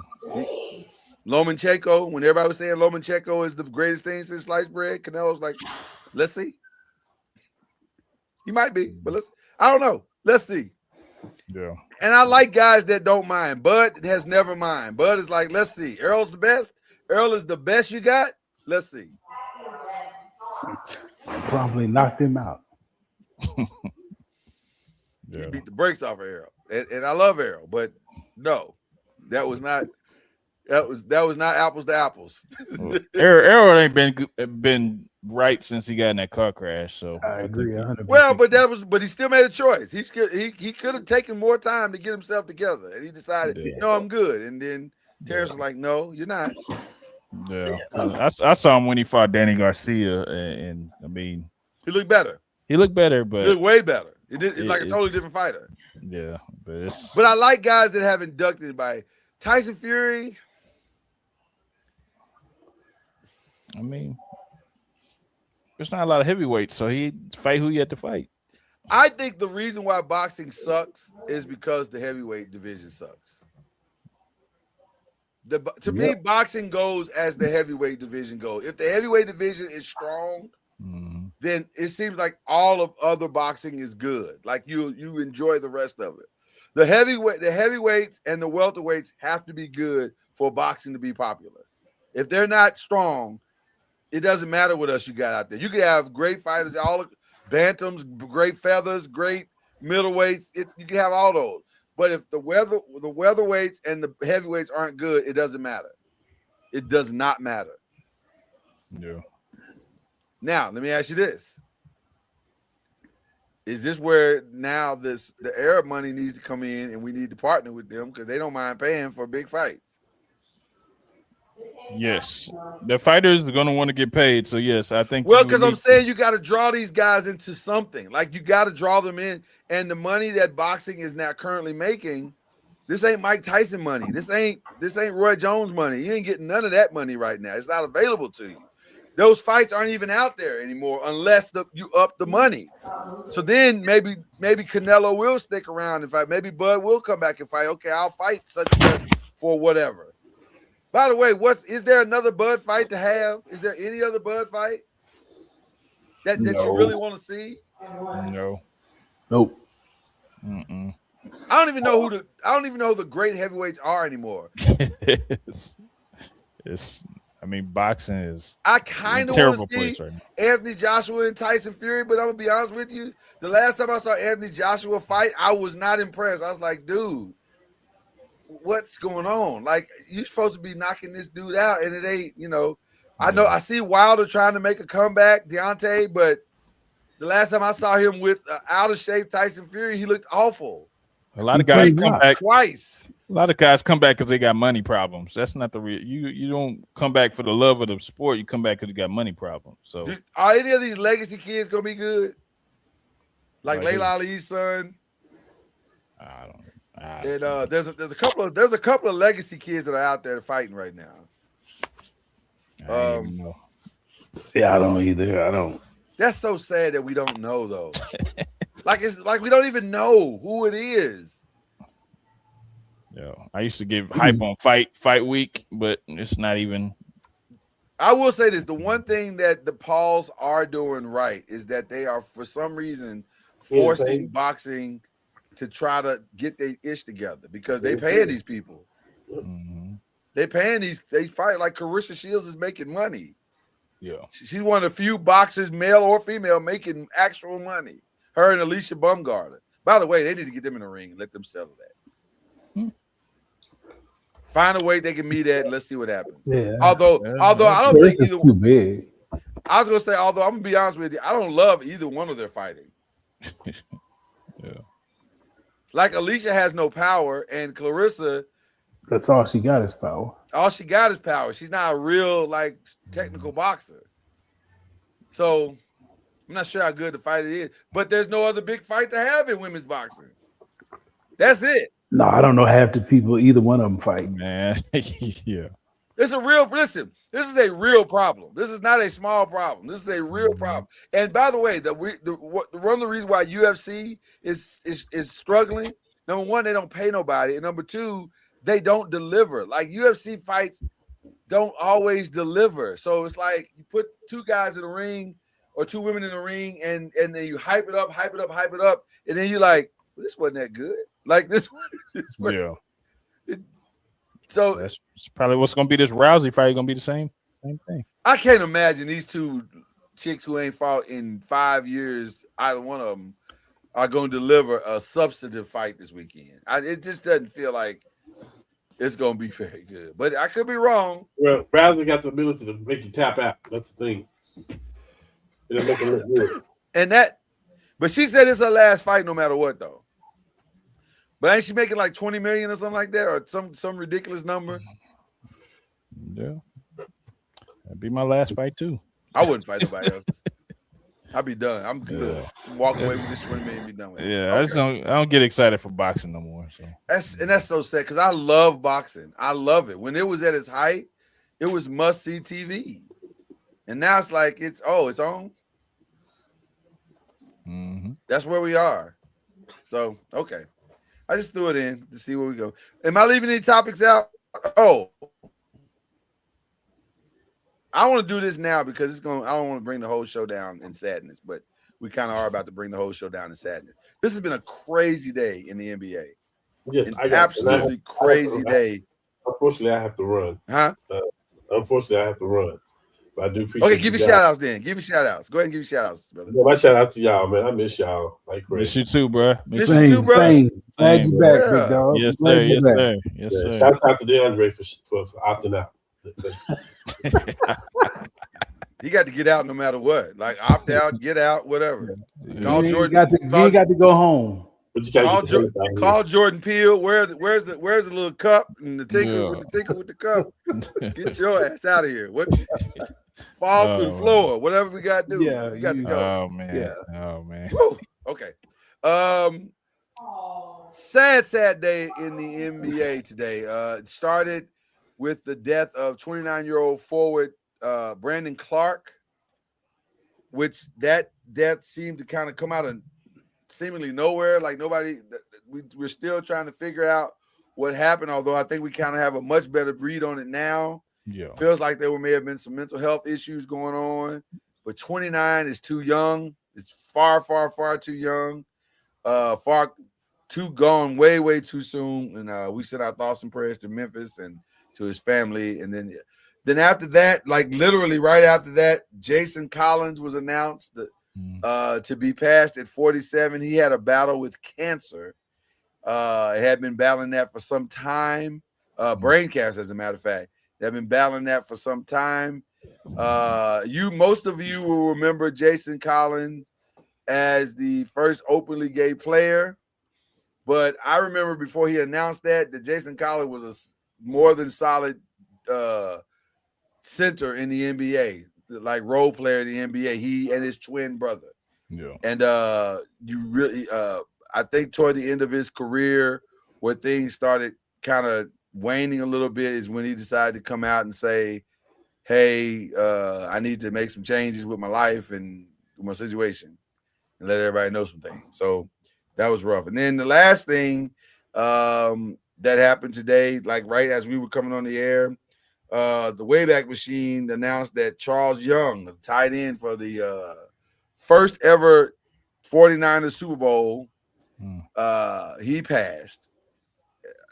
Lomachenko, when everybody was saying Lomachenko is the greatest thing since sliced bread, Canelo's like, let's see. He might be, but I don't know. Let's see. Yeah. And I like guys that don't mind. Bud has never mind. Bud is like, let's see. Earl's the best. Earl is the best you got. Let's see. Probably knocked him out. He beat the brakes off of Earl. And I love Earl, but no, that was not apples to apples. Arrow ain't been right since he got in that car crash. So I agree 100%. Well, but he still made a choice. He could have taken more time to get himself together, and he decided, no, I'm good. And then Terrence was like, no, you're not. Yeah, I saw him when he fought Danny Garcia, and I mean, he looked better. He looked better, but he looked way better. It's like a totally different fighter. Yeah, but I like guys that haven't ducked anybody. Tyson Fury. I mean, there's not a lot of heavyweights, so he fight who he had to fight. I think the reason why boxing sucks is because the heavyweight division sucks. To me, boxing goes as the heavyweight division goes. If the heavyweight division is strong, then it seems like all of other boxing is good. Like you enjoy the rest of it. The heavyweights and the welterweights have to be good for boxing to be popular. If they're not strong, it doesn't matter what else you got out there. You could have great fighters, all bantams, great feathers, great middleweights. You can have all those. But if the welterweights and the heavyweights aren't good, it doesn't matter. It does not matter. Yeah. Now, let me ask you this. Is this where now the Arab money needs to come in and we need to partner with them because they don't mind paying for big fights? Yes. The fighters are going to want to get paid. So, yes, I think. Well, because I'm saying you got to draw these guys into something. Like you got to draw them in. And the money that boxing is now currently making, this ain't Mike Tyson money. This ain't Roy Jones money. You ain't getting none of that money right now. It's not available to you. Those fights aren't even out there anymore unless you up the money. So then maybe Canelo will stick around and fight. Maybe Bud will come back and fight. Okay, I'll fight such and such for whatever. By the way, is there another Bud fight to have? Is there any other Bud fight that you really want to see? No. Nope. Mm-mm. I don't even know who the great heavyweights are anymore. I mean, boxing is. I kind of want to see Anthony Joshua and Tyson Fury, but I'm gonna be honest with you. The last time I saw Anthony Joshua fight, I was not impressed. I was like, dude, what's going on? Like, you're supposed to be knocking this dude out, and it ain't. I know I see Wilder trying to make a comeback, Deontay, but the last time I saw him with out of shape Tyson Fury, he looked awful. A lot of guys come back twice. A lot of guys come back because they got money problems. That's not the real. You don't come back for the love of the sport. You come back because you got money problems. So, are any of these legacy kids gonna be good? Like Layla Ali's son. I don't. And there's a couple of legacy kids that are out there fighting right now. I don't even know. Yeah, I don't either. I don't. That's so sad that we don't know though. It's like we don't even know who it is. Yeah, I used to give hype on fight week, but it's not even. I will say this: the one thing that the Pauls are doing right is that they are, for some reason, forcing boxing to try to get their ish together because they paying these people. Mm-hmm. They paying these. They fight like Carissa Shields is making money. Yeah, she's one of the few boxers, male or female, making actual money. Her and Alicia Bumgarner. By the way, they need to get them in the ring and let them settle that. Find a way they can meet at. Let's see what happens. Yeah. Although I don't think either. Too big. I was gonna say, although I'm gonna be honest with you, I don't love either one of their fighting. Yeah. Like Alicia has no power, and Clarissa. That's all she got is power. All she got is power. She's not a real technical boxer. So I'm not sure how good the fight it is, but there's no other big fight to have in women's boxing. That's it. No, I don't know half the people either one of them fight. Man, yeah. It's a real listen. This is a real problem. This is not a small problem. This is a real problem. And by the way, one of the reasons why UFC is struggling. Number one, they don't pay nobody, and number two, they don't deliver. Like UFC fights don't always deliver. So it's like you put two guys in the ring or two women in the ring, and then you hype it up, and then you're like, well, this wasn't that good. Like this Yeah. So that's probably what's going to be this Rousey fight. Going to be the same thing. I can't imagine these two chicks who ain't fought in 5 years, either one of them, are going to deliver a substantive fight this weekend. It just doesn't feel like it's going to be very good. But I could be wrong. Well, Rousey got the ability to make you tap out. That's the thing. It'll make it look good. But she said it's her last fight no matter what, though. But ain't she making like $20 million or something like that, or some ridiculous number? Yeah, that'd be my last fight too. I wouldn't fight nobody else. I'd be done. I'm good. Yeah. Walk away with this $20 million and be done with it. Yeah, okay. I don't get excited for boxing no more. So that's so sad because I love boxing. I love it. When it was at its height, it was must see TV, and now it's like it's on. Mm-hmm. That's where we are. So okay. I just threw it in to see where we go. Am I leaving any topics out? Oh, I want to do this now because I don't want to bring the whole show down in sadness, but we kind of are about to bring the whole show down in sadness. This has been a crazy day in the NBA. Yes, absolutely crazy day. Unfortunately, I have to run. Huh? Unfortunately, I have to run. But I do appreciate. Okay, give me shout outs then. Give me shout outs. Go ahead and give me shout outs, brother. Yeah, my shout out to y'all, man. I miss y'all like crazy. Miss you too, bro. Miss you too, bro. Glad you back, big dog. Yes, sir. Yes, sir. Yes, sir. Shout out to DeAndre for opting out. He got to get out no matter what. Like opt out, get out, whatever. Call Jordan. You got to go home. But you call Jordan Peele. Where's the little cup and the ticker with the cup? Get your ass out of here. What? Fall through the floor. Whatever we got to do. Yeah, you got to go. Oh man. Yeah. Oh man. Woo. Okay. Sad day in the NBA today. It started with the death of 29-year-old forward Brandon Clark, which that death seemed to kind of come out of seemingly nowhere. Like we're still trying to figure out what happened, although I think we kind of have a much better read on it now. Yeah. Feels like there may have been some mental health issues going on, but 29 is too young. It's far, far, far too young. Far too gone, way, way too soon. And we sent our thoughts and prayers to Memphis and to his family. And then after that, like literally right after that, Jason Collins was announced to be passed at 47. He had a battle with cancer. Had been battling that for some time. Brain cancer, as a matter of fact. They've been battling that for some time. Most of you will remember Jason Collins as the first openly gay player. But I remember before he announced that Jason Collins was a more than solid center in the NBA, like role player in the NBA. He and his twin brother. Yeah. And I think toward the end of his career, where things started kind of waning a little bit, is when he decided to come out and say, hey, I need to make some changes with my life and my situation and let everybody know some things. So that was rough. And then the last thing that happened today, like right as we were coming on the air, the Wayback Machine announced that Charles Young, the tight end for the first ever 49ers Super Bowl, he passed.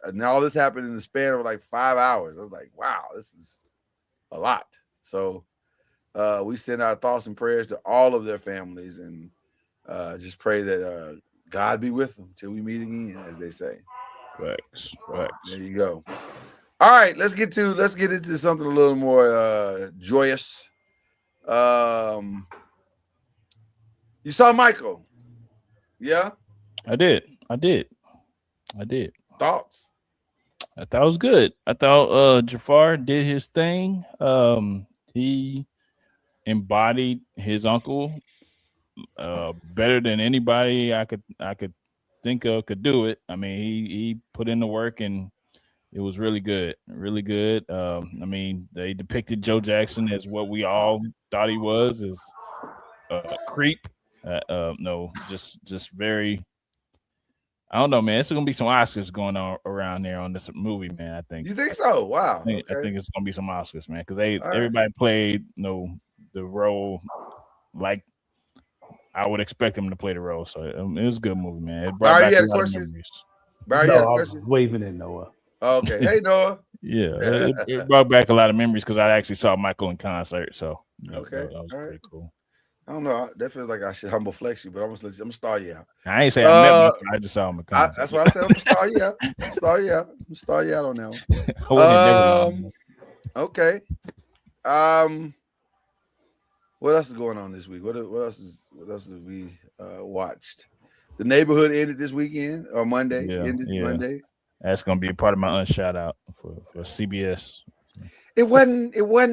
And all this happened in the span of like 5 hours. I was like, wow, this is a lot. So we send our thoughts and prayers to all of their families and just pray that God be with them till we meet again, as they say. Facts. There you go. All right, let's get into something a little more joyous. You saw Michael? Yeah, I did. Thoughts? I thought it was good. I thought Jafar did his thing. He embodied his uncle better than anybody I could think of could do it. I mean, he put in the work and it was really good, really good. I mean, they depicted Joe Jackson as what we all thought he was, as a creep. No, just very. I don't know, man. It's gonna be some Oscars going on around there on this movie, man. I think. You think so? Wow. I Okay. think it's gonna be some Oscars, man, because right. everybody played the role like I would expect them to play the role. So it was a good movie, man. It brought Barry, back you a had a lot of question? memories. Barry, No, you had a I'm question? waving at Noah. Okay. Hey, Noah. Yeah, it brought back a lot of memories because I actually saw Michael in concert. So Okay. that was All right. pretty cool. I don't know. That feels like I should humble flex you, but I'm gonna star you out. I ain't say I met Michael. I just saw him in concert. That's why I said I'm gonna star you out. Star you out. I'm gonna star you out on that one. I wouldn't have never known. Okay. What else is going on this week? What else have we watched? The Neighborhood ended this weekend or Monday. Monday. That's gonna be a part of my unshout out for CBS. It wasn't. It was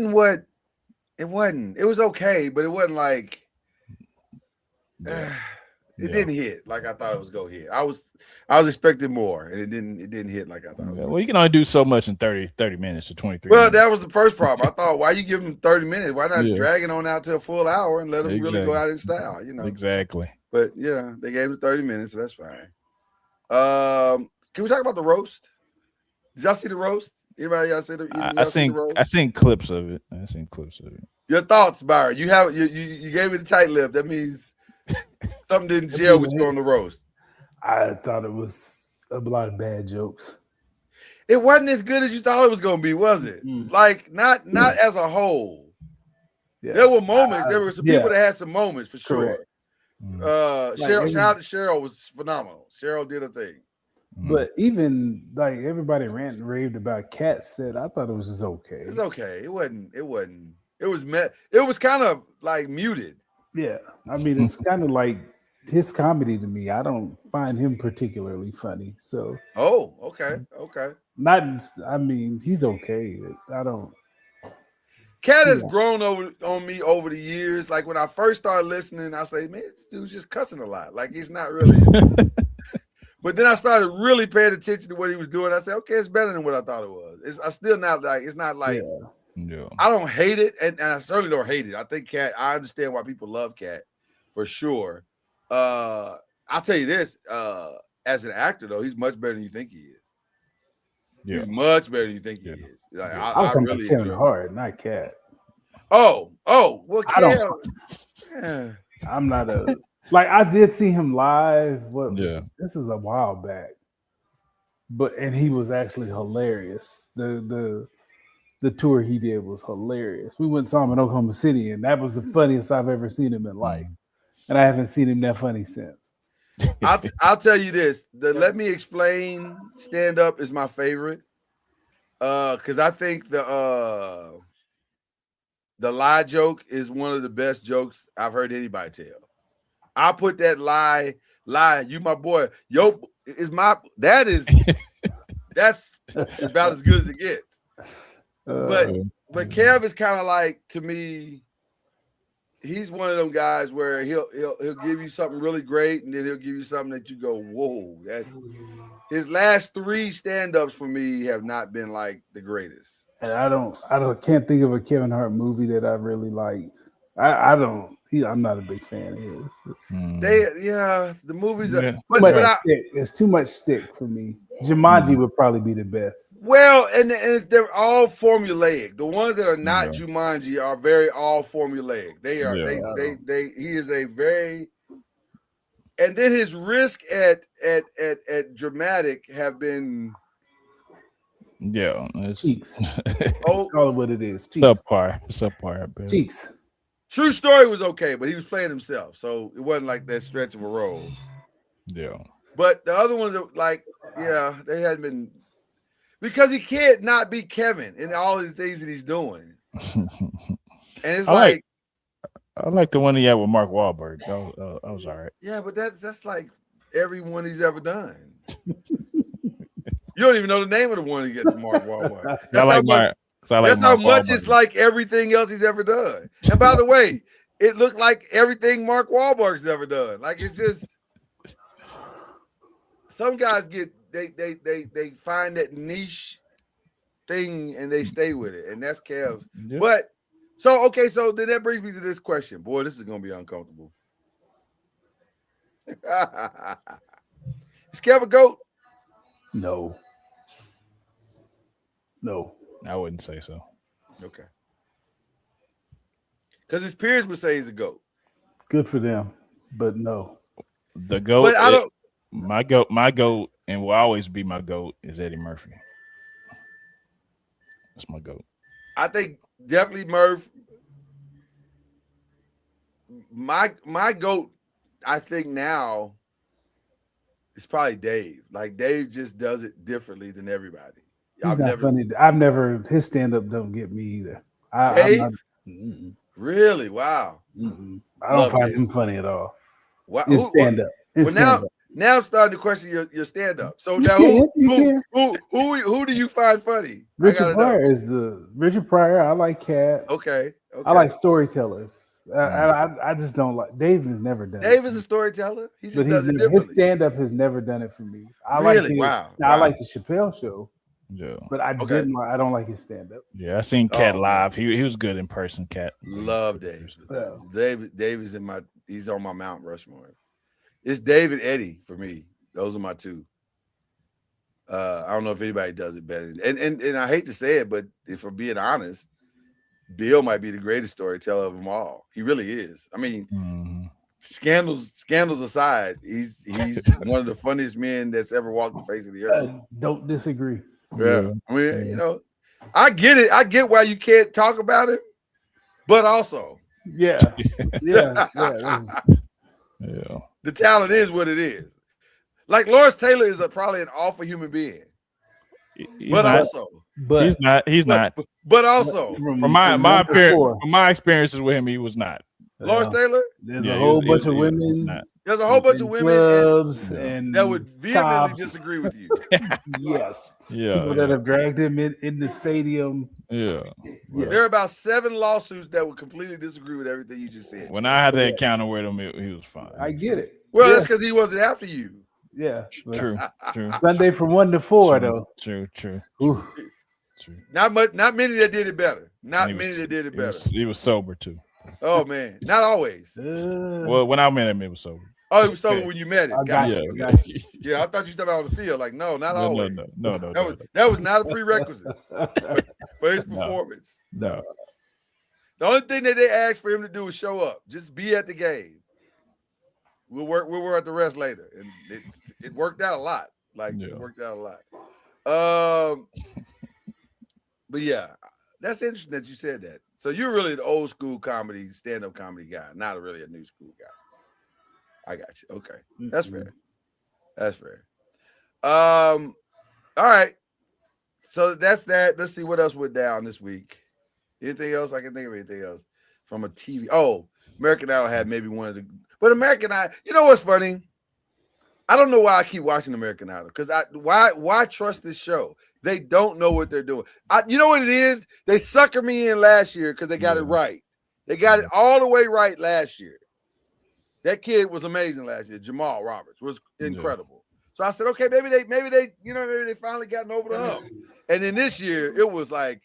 okay, but it wasn't like it didn't hit like I thought it was gonna hit. I was expecting more, and it didn't hit like I thought. Well, you can only do so much in 30 minutes or 23 Well, minutes. that was the first problem. I thought, why you give them 30 minutes? Why not drag it on out to a full hour and let them really go out in style? Exactly. But yeah, they gave them 30 minutes, so that's fine. Can we talk about the roast? Did y'all see the roast? Anybody y'all see the? I seen clips of it. Your thoughts, Byron? You gave me the tight lip. That means something didn't gel with you on the roast. I thought it was a lot of bad jokes. It wasn't as good as you thought it was going to be, was it? Like not as a whole. Yeah. There were moments. There were some people that had some moments for sure. Cheryl, shout out to Cheryl, was phenomenal. Cheryl did a thing. But even like everybody ranted and raved about Cat said, I thought it was just okay. It's okay. It wasn't. It was kind of like muted. Yeah. I mean, it's kind of like his comedy to me. I don't find him particularly funny. So okay. I mean, he's okay. I don't. Cat has grown on me over the years. Like when I first started listening, I say, man, this dude's just cussing a lot. Like he's not really. But then I started really paying attention to what he was doing. I said, okay, it's better than what I thought it was. I still not like, it's not like, I don't hate it. And I certainly don't hate it. I think Cat, I understand why people love Cat for sure. I'll tell you this, as an actor though, he's much better than you think he is. Yeah. He's much better than you think he is. Like, I was talking about Kevin Hart, not Cat. Oh, well, I'm not a. Like I did see him live. This is a while back, and he was actually hilarious. The tour he did was hilarious. We went and saw him in Oklahoma City, and that was the funniest I've ever seen him in life. And I haven't seen him that funny since. I'll tell you this: the Let Me Explain stand up is my favorite, because I think the lie joke is one of the best jokes I've heard anybody tell. I put that lie, you my boy. That's about as good as it gets. But Kev is kind of like, to me, he's one of them guys where he'll give you something really great, and then he'll give you something that you go, whoa. His last 3 stand-ups for me have not been like the greatest. And I can't think of a Kevin Hart movie that I really liked. I'm not a big fan of his. The movies are. It's too much stick for me. Jumanji would probably be the best. Well, and they're all formulaic. The ones that are not Jumanji are very all formulaic. They are. He is a very. And then his risk at dramatic have been. Yeah, it's Cheeks. Call it what it is. Cheeks. Subpar. Cheeks. True Story was okay, but he was playing himself, so it wasn't like that stretch of a role. Yeah. But the other ones are like, they hadn't been, because he can't not be Kevin in all of the things that he's doing. And it's I like the one he had with Mark Wahlberg. That was all right. Yeah, but that's like every one he's ever done. You don't even know the name of the one he gets to Mark Wahlberg. I like That's how Mark much Wahlberg. it's like everything else he's ever done. And by the way, it looked like everything Mark Wahlberg's ever done. Like it's just some guys get they find that niche thing and they stay with it, and that's Kev. Yep. But so then that brings me to this question. Boy, this is gonna be uncomfortable. Is Kev a GOAT? No. I wouldn't say so. Okay. Because his peers would say he's a GOAT. Good for them, but no. The GOAT. But I don't. My GOAT, and will always be my GOAT, is Eddie Murphy. That's my GOAT. I think definitely Murph. My GOAT, I think now, is probably Dave. Like Dave just does it differently than everybody. He's not funny. I've never his stand-up don't get me either. Dave? I'm not, Really? Wow. I don't find him funny at all. Wow. His stand-up. Now I'm starting to question your stand-up. So now You who do you find funny? Richard Pryor. I like Cat. Okay. I like storytellers. I just don't like. Dave has never done it. Dave is a storyteller. He just does it differently. His stand-up has never done it for me. I Really? Wow. Wow. I like the Chappelle Show. Yeah. But I don't like his stand-up. Yeah, I seen Cat live. He was good in person, Cat. Love Dave. Yeah. Dave is he's on my Mount Rushmore. It's Dave and Eddie for me. Those are my two. I don't know if anybody does it better. And I hate to say it, but if I'm being honest, Bill might be the greatest storyteller of them all. He really is. I mean, scandals aside, he's one of the funniest men that's ever walked the face of the earth. Don't disagree. Yeah. I mean, I get it. I get why you can't talk about it, but also, yeah. The talent is what it is. Like Lawrence Taylor is probably an awful human being, he's not. But also, from my experiences with him, he was not. Lawrence Taylor. There's a whole bunch of women. There's a whole bunch of women and that would vehemently cops. disagree with you. Yes. Yeah. People that have dragged him in the stadium. Yeah. There are about 7 lawsuits that would completely disagree with everything you just said. When I had that encounter with him, he was fine. I get it. Well, that's because he wasn't after you. Yeah. True. Sunday from 1 to 4, though. True. Ooh. True. Not many that did it better. He was sober too. Oh man, not always. Well, when I met him, it was sober. Oh, it was sober when you met it. Yeah, I thought you stepped out on the field. Like, no, not always. No. That was not a prerequisite for his performance. No. The only thing that they asked for him to do was show up. Just be at the game. We'll work the rest later. And it worked out a lot. It worked out a lot. But yeah, that's interesting that you said that. So you're really the old school comedy, stand-up comedy guy, not really a new school guy. I got you. Okay. That's fair. All right. So that's that. Let's see what else went down this week. Anything else? I can think of anything else from a TV. Oh, American Idol had maybe one of the, but American Idol, you know what's funny? I don't know why I keep watching American Idol because why trust this show? They don't know what they're doing. You know what it is? They suckered me in last year because they got it right. They got it all the way right last year. That kid was amazing last year. Jamal Roberts was incredible. So I said, okay, maybe they finally gotten over the hump. And then this year, it was like,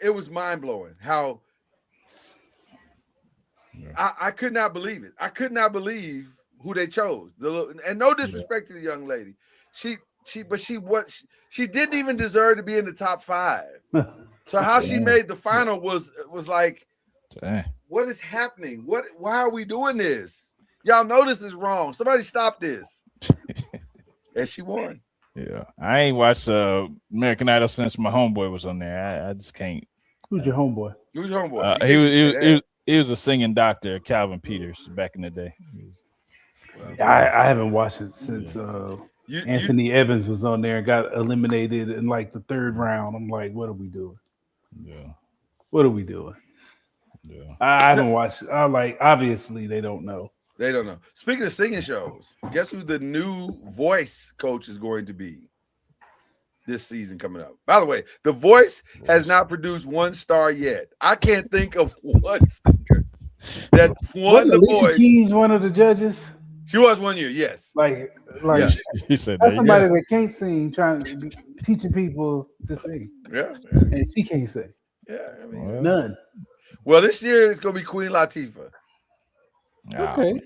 it was mind-blowing how I could not believe it. I could not believe who they chose. And no disrespect to the young lady. She didn't even deserve to be in the top 5. So how she made the final was like, what is happening? Why are we doing this? Y'all know this is wrong. Somebody stop this. And she won. Yeah. I ain't watched American Idol since my homeboy was on there. I just can't. Who's your homeboy? Who's your homeboy? He was a singing doctor, Calvin Peters, back in the day. I haven't watched it since Anthony Evans was on there and got eliminated in like the 3rd round. I'm like, what are we doing? Yeah. What are we doing? Yeah. I haven't watched. Obviously they don't know. They don't know. Speaking of singing shows, guess who the new voice coach is going to be? this season coming up. By the way, The Voice has not produced one star yet. I can't think of one singer that won Wasn't The Alicia Voice. Keys one of the judges? She was 1 year, yes. Like Yeah. He said, there that's you somebody go. that can't sing, trying to teaching people to sing, Yeah. and she can't sing. Yeah. I mean, Well, None. well, this year it's gonna be Queen Latifah. ah, Okay. man.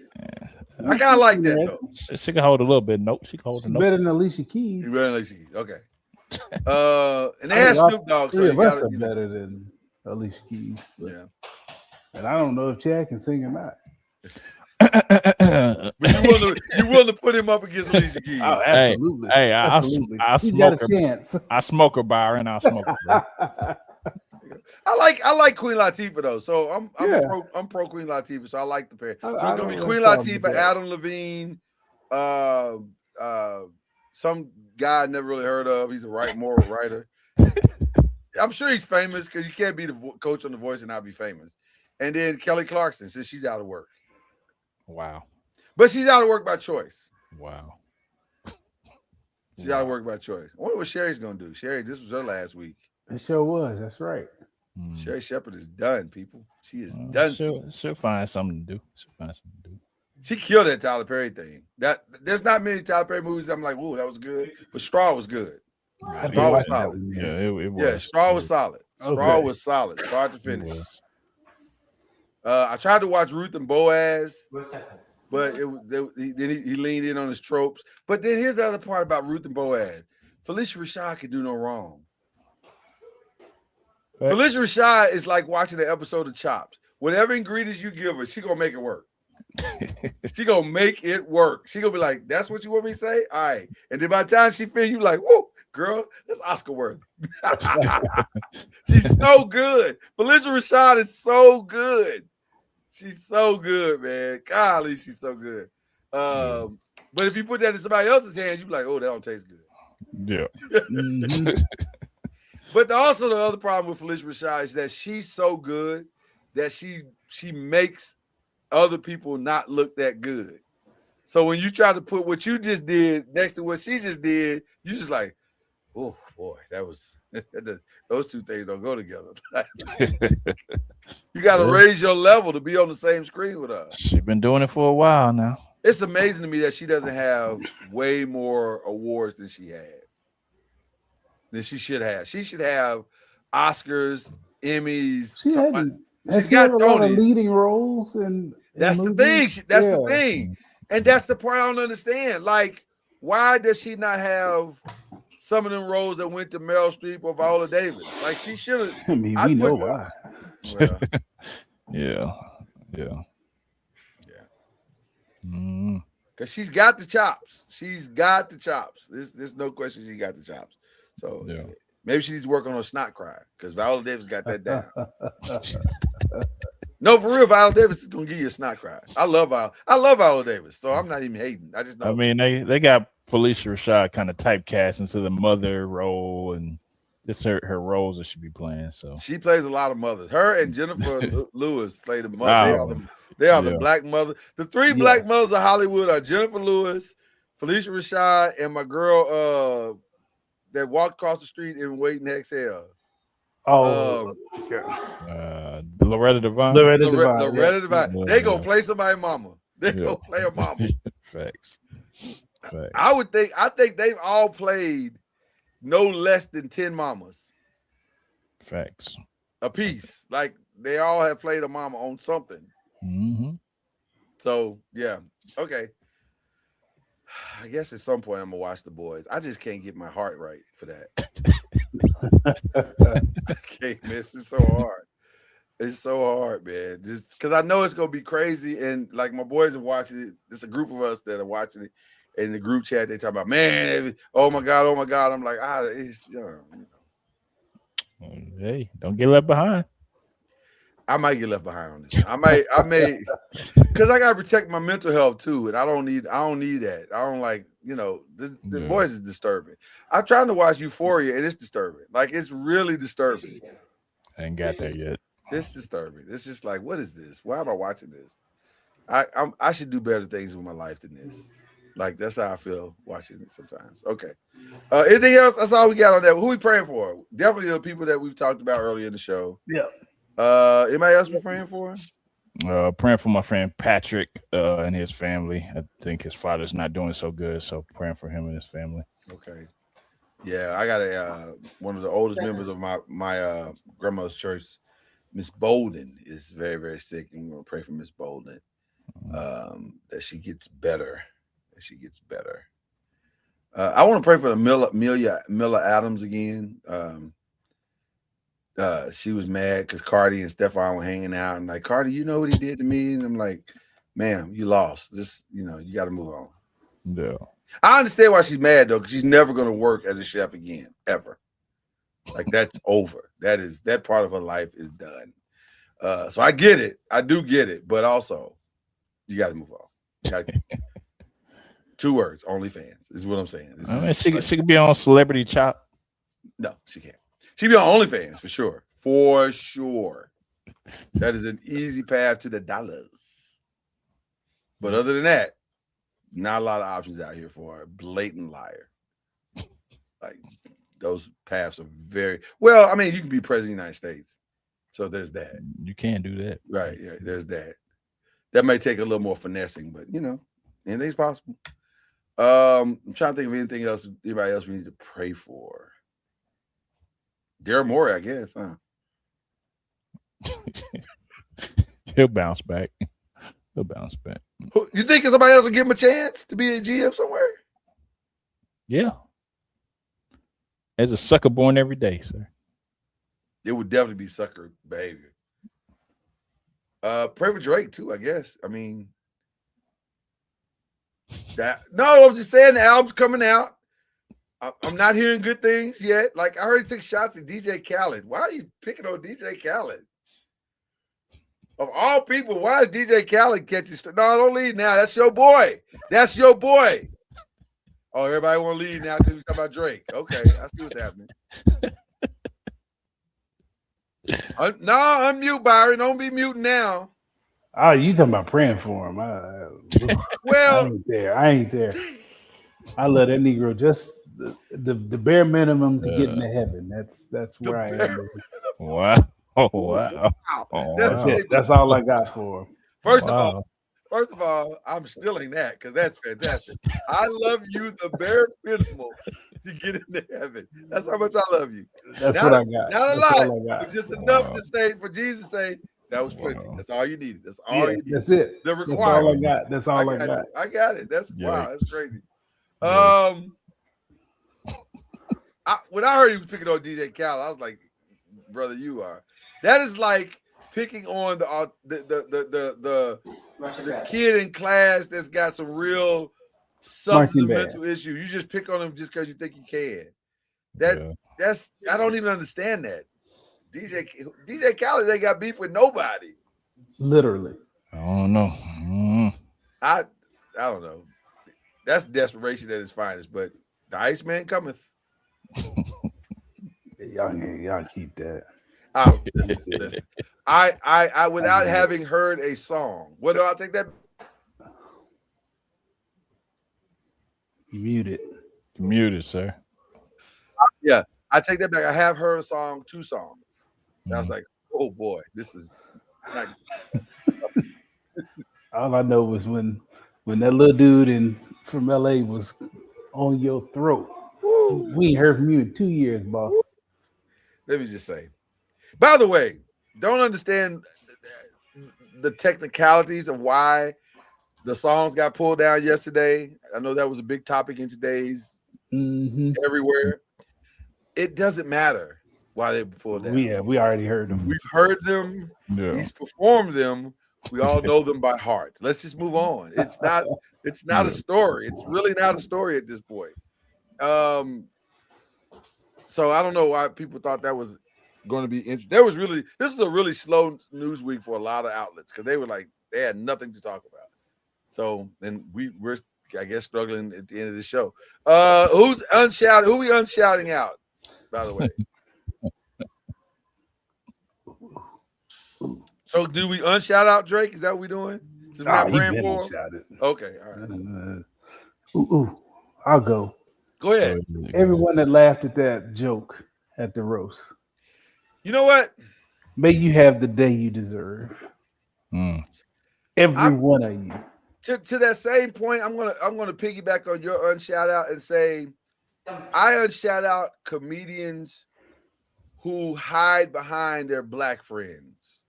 I kind of like that though. She can hold a little bit. Nope, she can hold a She's note. better than Alicia Keys. You better like she- okay. And they I had think all Snoop Dogg, so three you of us got are better than Alicia Keys. But, yeah. and I don't know if Chad can sing or not. But you willing to put him up against Alicia Keys? Oh, absolutely. Hey, Absolutely. I He's smoke got a her. chance. I smoke her by her, and I'll smoke her. I like Queen Latifah though, so I'm Yeah. pro Queen Latifah, so I like the pair. So it's I gonna don't be have Queen a problem with Latifah, that. Adam Levine, some guy I never really heard of. He's a moral writer. I'm sure he's famous because you can't be the coach on The Voice and not be famous. And then Kelly Clarkson, since she's out of work, Wow. but she's out of work by choice. Wow. She's out of work by choice. I wonder what Sherry's gonna do. Sherry, this was her last week. It sure was. That's right. Sherry Shepherd is done, people. She is done. She'll find something to do. She killed that Tyler Perry thing. There's not many Tyler Perry movies I'm like, ooh, that was good. But Straw was good. Straw was solid. Yeah, it was. Yeah, Straw was solid. Straw was solid, start to finish. I tried to watch Ruth and Boaz, but he leaned in on his tropes. But then here's the other part about Ruth and Boaz. Felicia Rashad can do no wrong. Felicia Rashad is like watching an episode of Chopped. Whatever ingredients you give her, she gonna make it work. She gonna make it work. She gonna be like, "That's what you want me to say." All right, and then by the time she finishes, you like, "Whoa, girl, that's Oscar worthy." She's so good. Felicia Rashad is so good. She's so good, man. Golly, she's so good. But if you put that in somebody else's hands, you be like, "Oh, that don't taste good." Yeah. But also the other problem with Felicia Rashad is that she's so good that she makes other people not look that good. So when you try to put what you just did next to what she just did, you just like, oh boy, that was those two things don't go together. You got to raise your level to be on the same screen with us. She's been doing it for a while now. It's amazing to me that she doesn't have way more awards than she has. Than she should have. She should have Oscars, Emmys. She She's got a got lot of Tonys. leading roles in That's the movies. thing. That's the thing. And that's the part I don't understand. Like, why does she not have some of them roles that went to Meryl Streep or Viola Davis? Like, she should have. I mean, we know why. Well, Yeah. because she's got the chops. She's got the chops. There's no question she got the chops. So maybe she needs to work on her snot cry because Viola Davis got that down. No, for real, Viola Davis is gonna give you a snot cry. I love Viola Davis, so I'm not even hating. I just know. I mean, they got Felicia Rashad kind of typecast into the mother role, and it's her roles that she be playing. So she plays a lot of mothers. Her and Jennifer Lewis play the mother. They are the black mother. The three black mothers of Hollywood are Jennifer Lewis, Felicia Rashad, and my girl that walked across the street in Wait and Exhale. Loretta Devine. Loretta Devine. They gonna play somebody's mama. They gonna play a mama. Facts. I think they've all played no less than 10 mamas. Facts. A piece. Like they all have played a mama on something. Mm-hmm. So yeah. Okay. I guess at some point I'm gonna watch The Boys. I just can't get my heart right for that. I can't, man. It's so hard. It's so hard, man. Just because I know it's gonna be crazy, and like my boys are watching it. There's a group of us that are watching it in the group chat. They talk about, man, oh my god. I'm like, it's Hey, don't get left behind. I might get left behind on this. I may, because I gotta protect my mental health too, and I don't need that. I don't like, the Boys is disturbing. I'm trying to watch Euphoria, and it's disturbing. Like it's really disturbing. I ain't got there yet. It's disturbing. It's just like, what is this? Why am I watching this? I should do better things with my life than this. Like that's how I feel watching it sometimes. Okay. Anything else? That's all we got on that. Who we praying for? Definitely the people that we've talked about earlier in the show. Yeah. Anybody else we praying for? Praying for my friend Patrick and his family. I think his father's not doing so good, so praying for him and his family. Okay. Yeah, I got one of the oldest members of my grandmother's church, Miss Bolden, is very, very sick, and we're gonna pray for Miss Bolden that she gets better. I want to pray for the Miller Adams again. She was mad because Cardi and Stefan were hanging out, and like, Cardi, you know what he did to me? And I'm like, ma'am, you lost. This, you got to move on. Yeah. I understand why she's mad though, because she's never going to work as a chef again, ever. Like that's over. That part of her life is done. So I get it. I do get it, but also you got to move on. 2 words, OnlyFans is what I'm saying. She could be on Celebrity Chop. No, she can't. She be on OnlyFans for sure. For sure. That is an easy path to the dollars. But other than that, not a lot of options out here for a blatant liar. Like those paths are very well. I mean, you can be president of the United States. So there's that. You can't do that. Right. Yeah, there's that. That may take a little more finessing, but anything's possible. I'm trying to think of anything else, anybody else we need to pray for. Daryl Morey, I guess, huh? He'll bounce back. You think somebody else will give him a chance to be a GM somewhere? Yeah. There's a sucker born every day, sir. It would definitely be sucker behavior. Pray for Drake too, I guess. I mean, I'm just saying the album's coming out. I'm not hearing good things yet. Like I heard he took shots at DJ Khaled. Why are you picking on DJ Khaled? Of all people, why is DJ Khaled catching? No, don't leave now. That's your boy. Oh, everybody want to leave now because we talking about Drake. Okay, I see what's happening. No, unmute Byron. Don't be muting now. Oh, you talking about praying for him? Well, I ain't there. I love that Negro just the bare minimum to get into heaven. That's where I am. Wow. Oh wow. That's it. That's all I got for him. First of all, I'm stealing that because that's fantastic. I love you the bare minimum to get into heaven. That's how much I love you. That's what I got. Not a lot, but just enough to say for Jesus to say that was plenty. That's all you needed. That's all you needed. That's it. The requirement. That's all I got. I got it. Wow, that's crazy. When I heard he was picking on DJ Khaled, I was like, brother, you are. That is like picking on the kid in class that's got some real substance mental issue. You just pick on him just because you think you can. That's I don't even understand that. DJ Khaled ain't got beef with nobody. Literally. I don't know. I don't know. That's desperation at its finest, but the Iceman cometh. Y'all keep that. Listen. I without having heard a song. What do I take that? Muted, sir. Yeah, I take that back. I have heard a song, 2 songs. And I was like, oh boy, this is not. All I know was when that little dude from LA was on your throat. Woo. We ain't heard from you in 2 years, boss. Let me just say. By the way, don't understand the technicalities of why the songs got pulled down yesterday. I know that was a big topic in today's everywhere. It doesn't matter why they were pulled down. Yeah, we already heard them. We've heard them. Yeah. He's performed them. We all know them by heart. Let's just move on. It's not a story. It's really not a story at this point. So I don't know why people thought that was going to be interesting. This is a really slow news week for a lot of outlets because they had nothing to talk about. So then we're I guess struggling at the end of the show. Who's unshouting? Who we unshouting out? By the way. So do we unshout out Drake? Is that what we're doing? We're not praying for him? Okay, all right. Ooh, I'll go. Go ahead. Everyone that laughed at that joke at the roast. You know what? May you have the day you deserve. Mm. Every one of you. To that same point, I'm gonna piggyback on your unshout out and say I unshout out comedians who hide behind their black friends.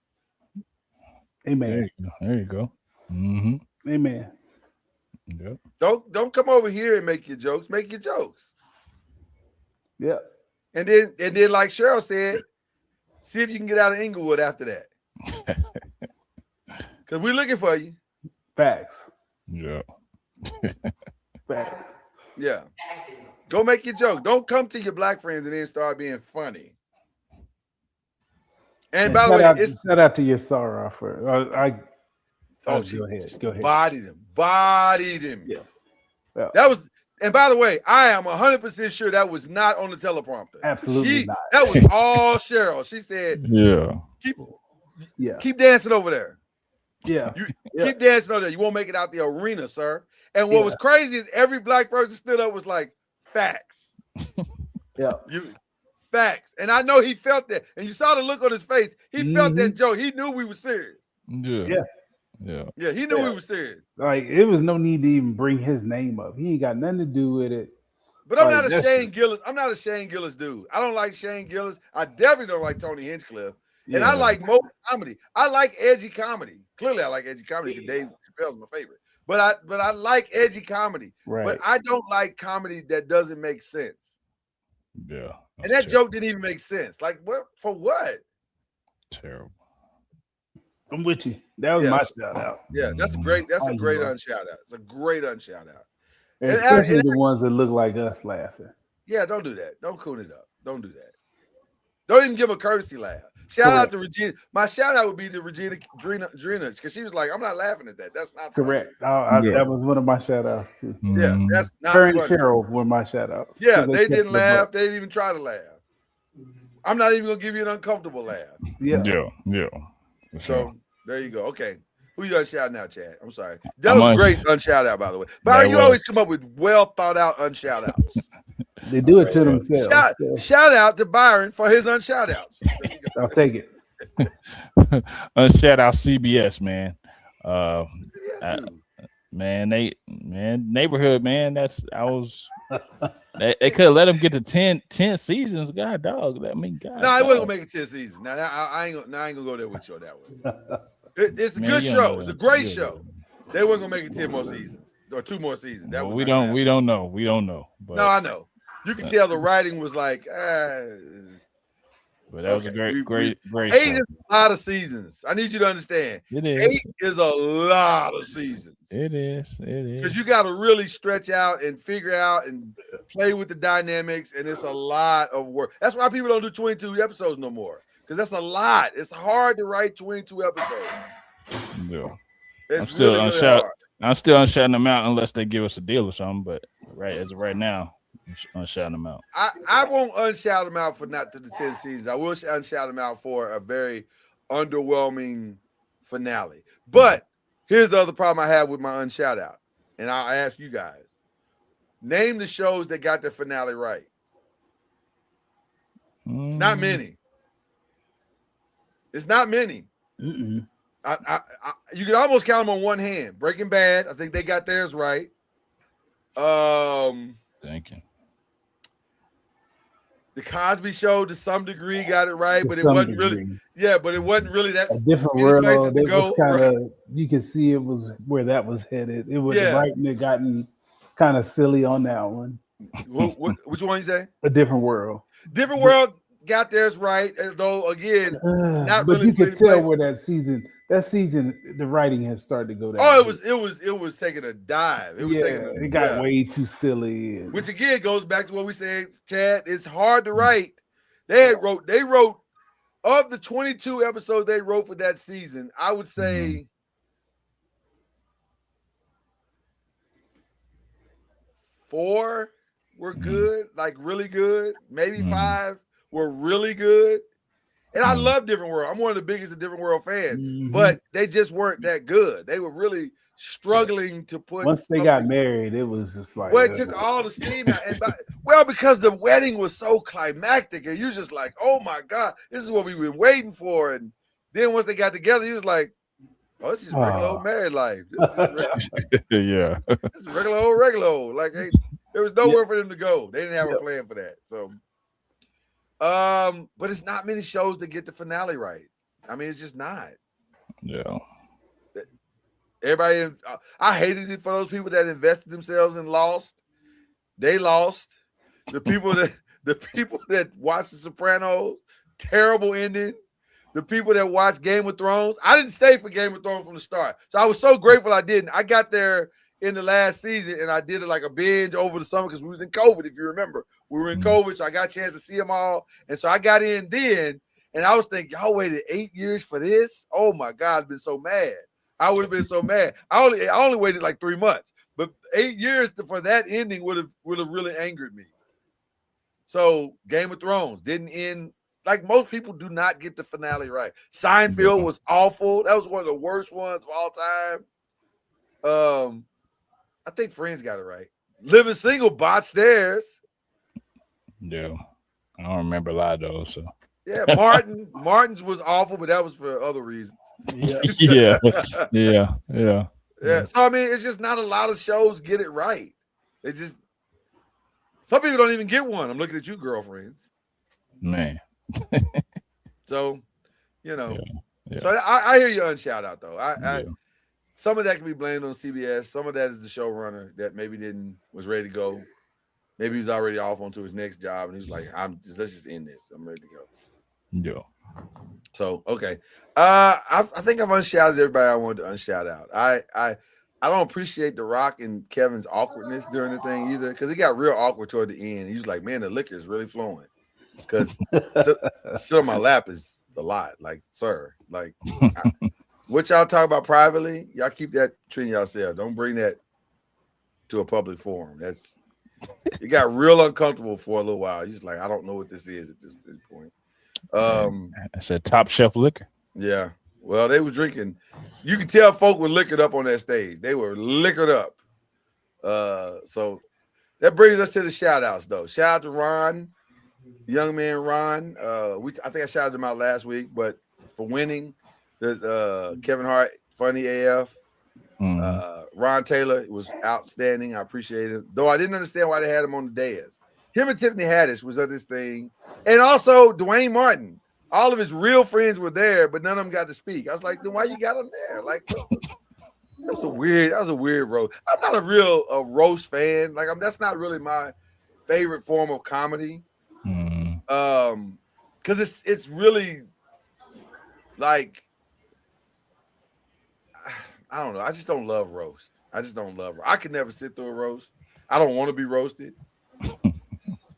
Amen. There you go. Mm-hmm. Amen. Yep. Don't come over here and make your jokes. Make your jokes. Yeah. And then like Cheryl said, see if you can get out of Inglewood after that. Because we're looking for you. Facts. Yeah. Facts. Yeah. Go make your joke. Don't come to your black friends and then start being funny. And by the way, shout out to your Sarah for go ahead. Go ahead. Bodied him. Yeah. That was, and by the way, I am 100% sure that was not on the teleprompter. Absolutely not. That was all Cheryl. She said, keep dancing over there. Yeah. Keep dancing over there. You won't make it out the arena, sir. And what was crazy is every black person stood up was like, facts. Yeah. Facts. And I know he felt that. And you saw the look on his face. He felt that joke. He knew we were serious. Yeah. Yeah, he knew we were serious. Like, it was no need to even bring his name up. He ain't got nothing to do with it. But I'm not a Shane Gillis. I'm not a Shane Gillis dude. I don't like Shane Gillis. I definitely don't like Tony Hinchcliffe. And I like most comedy. I like edgy comedy. Clearly, I like edgy comedy because Dave Chappelle's my favorite. But I like edgy comedy. Right. But I don't like comedy that doesn't make sense. Yeah. And that joke didn't even make sense. Like, what for what? Terrible. I'm with you. That was my shout out. Yeah, that's a great unshout out. It's a great unshout out. And especially the ones that look like us laughing. Yeah, don't do that. Don't coon it up. Don't do that. Don't even give a courtesy laugh. Shout out to Regina. My shout out would be to Regina Drina because she was like, I'm not laughing at that. That's not correct. That was one of my shout outs too. Yeah, that's not her and Cheryl were my shout outs. Yeah, they didn't laugh. They didn't even try to laugh. I'm not even gonna give you an uncomfortable laugh. Yeah. So there you go. Okay. Who you unshouting out, Chad? I'm sorry. That was a great unshout out, by the way. Byron, you always come up with well thought out unshout outs. They do it to themselves. Shout out to Byron for his unshout outs. I'll take it. Unshout out CBS, man. Neighborhood, man. They could have let him get to 10 seasons. God, dog. I mean, God. No, I wasn't gonna make it 10 seasons. Now I ain't gonna go there with you on that one. It's a good show. It's a great show. They weren't gonna make it 10 more seasons or 2 more seasons. That we don't know. But, no, I know. You can tell the writing was like, but that was a great 8 show. is a lot of seasons. I need you to understand. It is. 8 is a lot of seasons. It is. Because you got to really stretch out and figure out and play with the dynamics, and it's a lot of work. That's why people don't do 22 episodes no more. Because that's a lot. It's hard to write 22 episodes. Yeah. It's I'm still unshouting them out unless they give us a deal or something. But as of right now, I'm unshouting them out. I won't unshout them out for not to the 10 seasons. I will unshout them out for a very underwhelming finale. But here's the other problem I have with my unshout out. And I'll ask you guys. Name the shows that got their finale right. It's not many. It's not many. You can almost count them on one hand. Breaking Bad, I think they got theirs right. Thank you. The Cosby Show, to some degree, got it right, but it wasn't really. Yeah, but it wasn't really that. A different world. It was kind of. You can see it was where that was headed. It was right, and it gotten kind of silly on that one. Which one you say? A Different World. Different World got theirs right, though. Again, not but really. You could tell where that season, the writing has started to go down. Oh, it was taking a dive. It got way too silly. Which again goes back to what we said, Chad. It's hard to write. They wrote of the 22 episodes they wrote for that season. I would say 4 were good, like really good. Maybe 5 were really good. And I love Different World. I'm one of the biggest of Different World fans, but they just weren't that good. They were really struggling to put. Once they got married, it was just like. Well, it took all the steam out. Because the wedding was so climactic, and you just like, oh my God, this is what we've been waiting for. And then once they got together, he was like, oh, this is regular old married life. This Yeah. is regular old. Like, hey, there was nowhere for them to go. They didn't have a plan for that. So, but it's not many shows that get the finale right. I mean, it's just not. Yeah. Everybody, I hated it for those people that invested themselves and lost. They lost. The people that watched The Sopranos, terrible ending. The people that watched Game of Thrones, I didn't stay for Game of Thrones from the start. So I was so grateful I didn't. I got there in the last season and I did it like a binge over the summer because we was in COVID, if you remember. We were in COVID, so I got a chance to see them all. And so I got in then, and I was thinking, y'all waited 8 years for this? Oh my God, I've been so mad. I would have been so mad. I only waited like 3 months, but 8 years for that ending would have really angered me. So Game of Thrones didn't end like most people do not get the finale right. Seinfeld was awful. That was one of the worst ones of all time. I think Friends got it right. Living Single botched theirs. Yeah, I don't remember a lot of those. So yeah, Martin's was awful, but that was for other reasons. Yeah. So I mean, it's just not a lot of shows get it right. It's just some people don't even get one. I'm looking at you, girlfriends. Man. So, So I hear your unshout out though. Some of that can be blamed on CBS. Some of that is the showrunner that maybe was ready to go. Maybe he was already off onto his next job, and he's like, let's just end this. I'm ready to go. Yeah. So okay. I think I've unshouted everybody I wanted to unshout out. I don't appreciate The Rock and Kevin's awkwardness during the thing either, because it got real awkward toward the end. He was like, man, the liquor is really flowing. Because sit on my lap is a lot. Like, sir, like what y'all talk about privately, y'all keep that between yourselves. Don't bring that to a public forum. It got real uncomfortable for a little while. He's like, I don't know what this is at this point. I said top shelf liquor. Yeah. Well, they was drinking. You could tell folk were liquored up on that stage. They were liquored up. So that brings us to the shout outs though. Shout out to Ron, young man Ron. I think I shouted him out last week, but for winning the Kevin Hart, funny AF. Ron Taylor was outstanding. I appreciate it. Though I didn't understand why they had him on the dais. Him and Tiffany Haddish was at this thing. And also Dwayne Martin. All of his real friends were there, but none of them got to speak. I was like, then why you got him there? Like, that was a weird roast. I'm not a real roast fan. Like, that's not really my favorite form of comedy. Because it's really like, I don't know. I just don't love roast. I could never sit through a roast. I don't want to be roasted.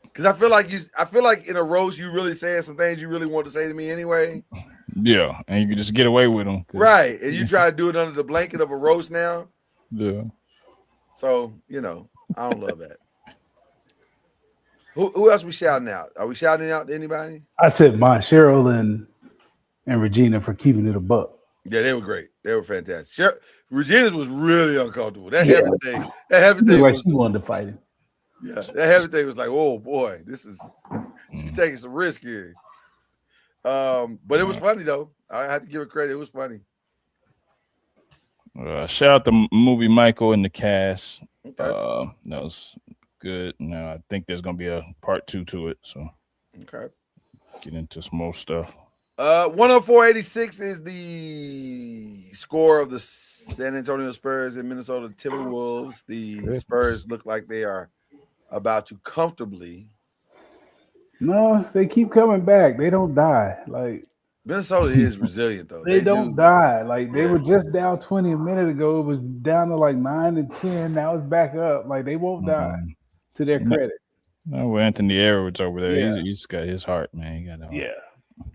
Because I feel like in a roast you really saying some things you really want to say to me anyway. Yeah, and you can just get away with them. Right, and you try to do it under the blanket of a roast now. Yeah. So, I don't love that. Who else we shouting out? Are we shouting out to anybody? I said Cheryl and Regina for keeping it a buck. Yeah, they were great. They were fantastic. Regina's was really uncomfortable. That heavy thing like she wanted to fight him. Yeah, that heavy thing was like, oh boy, she's taking some risk here. But it was funny though. I had to give her credit. It was funny. Shout out the movie Michael and the cast. Okay. That was good. Now I think there's gonna be a part 2 to it. So okay, get into some more stuff. 104.86 is the score of the San Antonio Spurs and Minnesota Timberwolves. The Spurs look like they are about to comfortably. No, they keep coming back. They don't die. Like Minnesota is resilient though. They don't die. Like they were just down 20 a minute ago. It was down to like 9 and 10. Now it's back up. Like they won't die. To their credit. No, well, Anthony Edwards over there. Yeah. He's got his heart, man. He got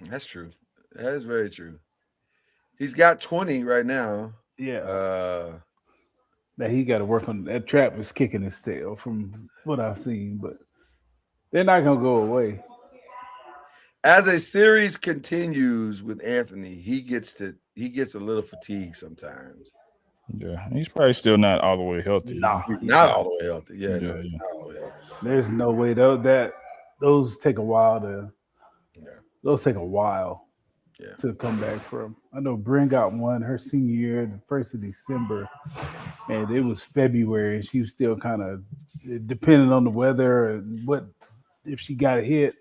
that's true. That is very true. He's got 20 right now. Yeah. That he got to work on. That trap is kicking his tail from what I've seen, but they're not gonna go away. As a series continues with Anthony, he gets a little fatigued sometimes. Yeah, he's probably still not all the way healthy. No, Not all the way healthy. Yeah, Yeah, no, he's yeah. not all the way healthy. there's no way those take a while to. Yeah. Those take a while Yeah. to come back from. I know Bryn got one her senior year, the 1st of December, and it was February, and she was still kind of depending on the weather and what if she got hit.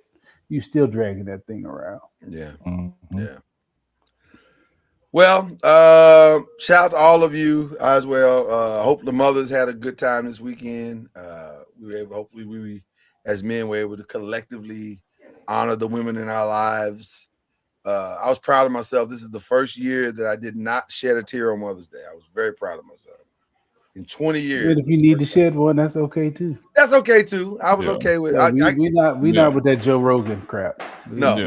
You still dragging that thing around. Yeah. Mhm. Yeah. Well, shout out to all of you as well. Hope the mothers had a good time this weekend. Hopefully we as men were able to collectively honor the women in our lives. I was proud of myself. This is the first year that I did not shed a tear on Mother's Day. I was very proud of myself. In 20 years. And if you need to shed one, that's okay too. That's okay too. I was Yeah. okay with Yeah, it. we not with that Joe Rogan crap. No, Yeah.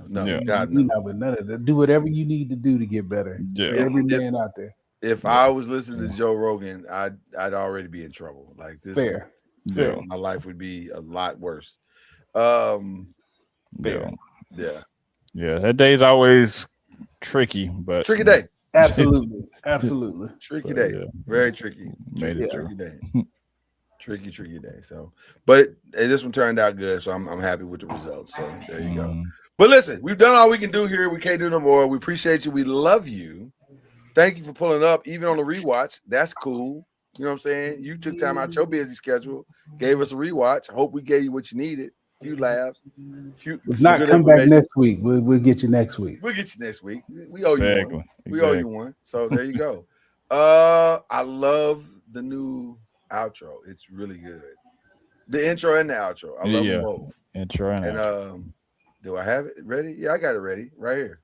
no. Yeah. God, We no. not with none of that. Do whatever you need to do to get better. Yeah. Every man out there. If I was listening to Joe Rogan, I'd already be in trouble. Like this, Fair. Yeah. my life would be a lot worse. Yeah. Yeah. Yeah. That day's always tricky, but Tricky day. Absolutely. Tricky But, day. yeah. Very tricky. Made it Tricky day. Tricky day. So, but this one turned out good. So I'm happy with the results. So there you go. But listen, we've done all we can do here. We can't do no more. We appreciate you. We love you. Thank you for pulling up, even on the rewatch. That's cool. You know what I'm saying? You took time out your busy schedule, gave us a rewatch. Hope we gave you what you needed. A few laughs. If not, come back next week. We'll get you next week. We'll get you next week. We owe you one. We owe you one. So there you go. I love the new outro. It's really good. The intro and the outro. I love them both. Intro and outro. Do I have it ready? Yeah, I got it ready right here.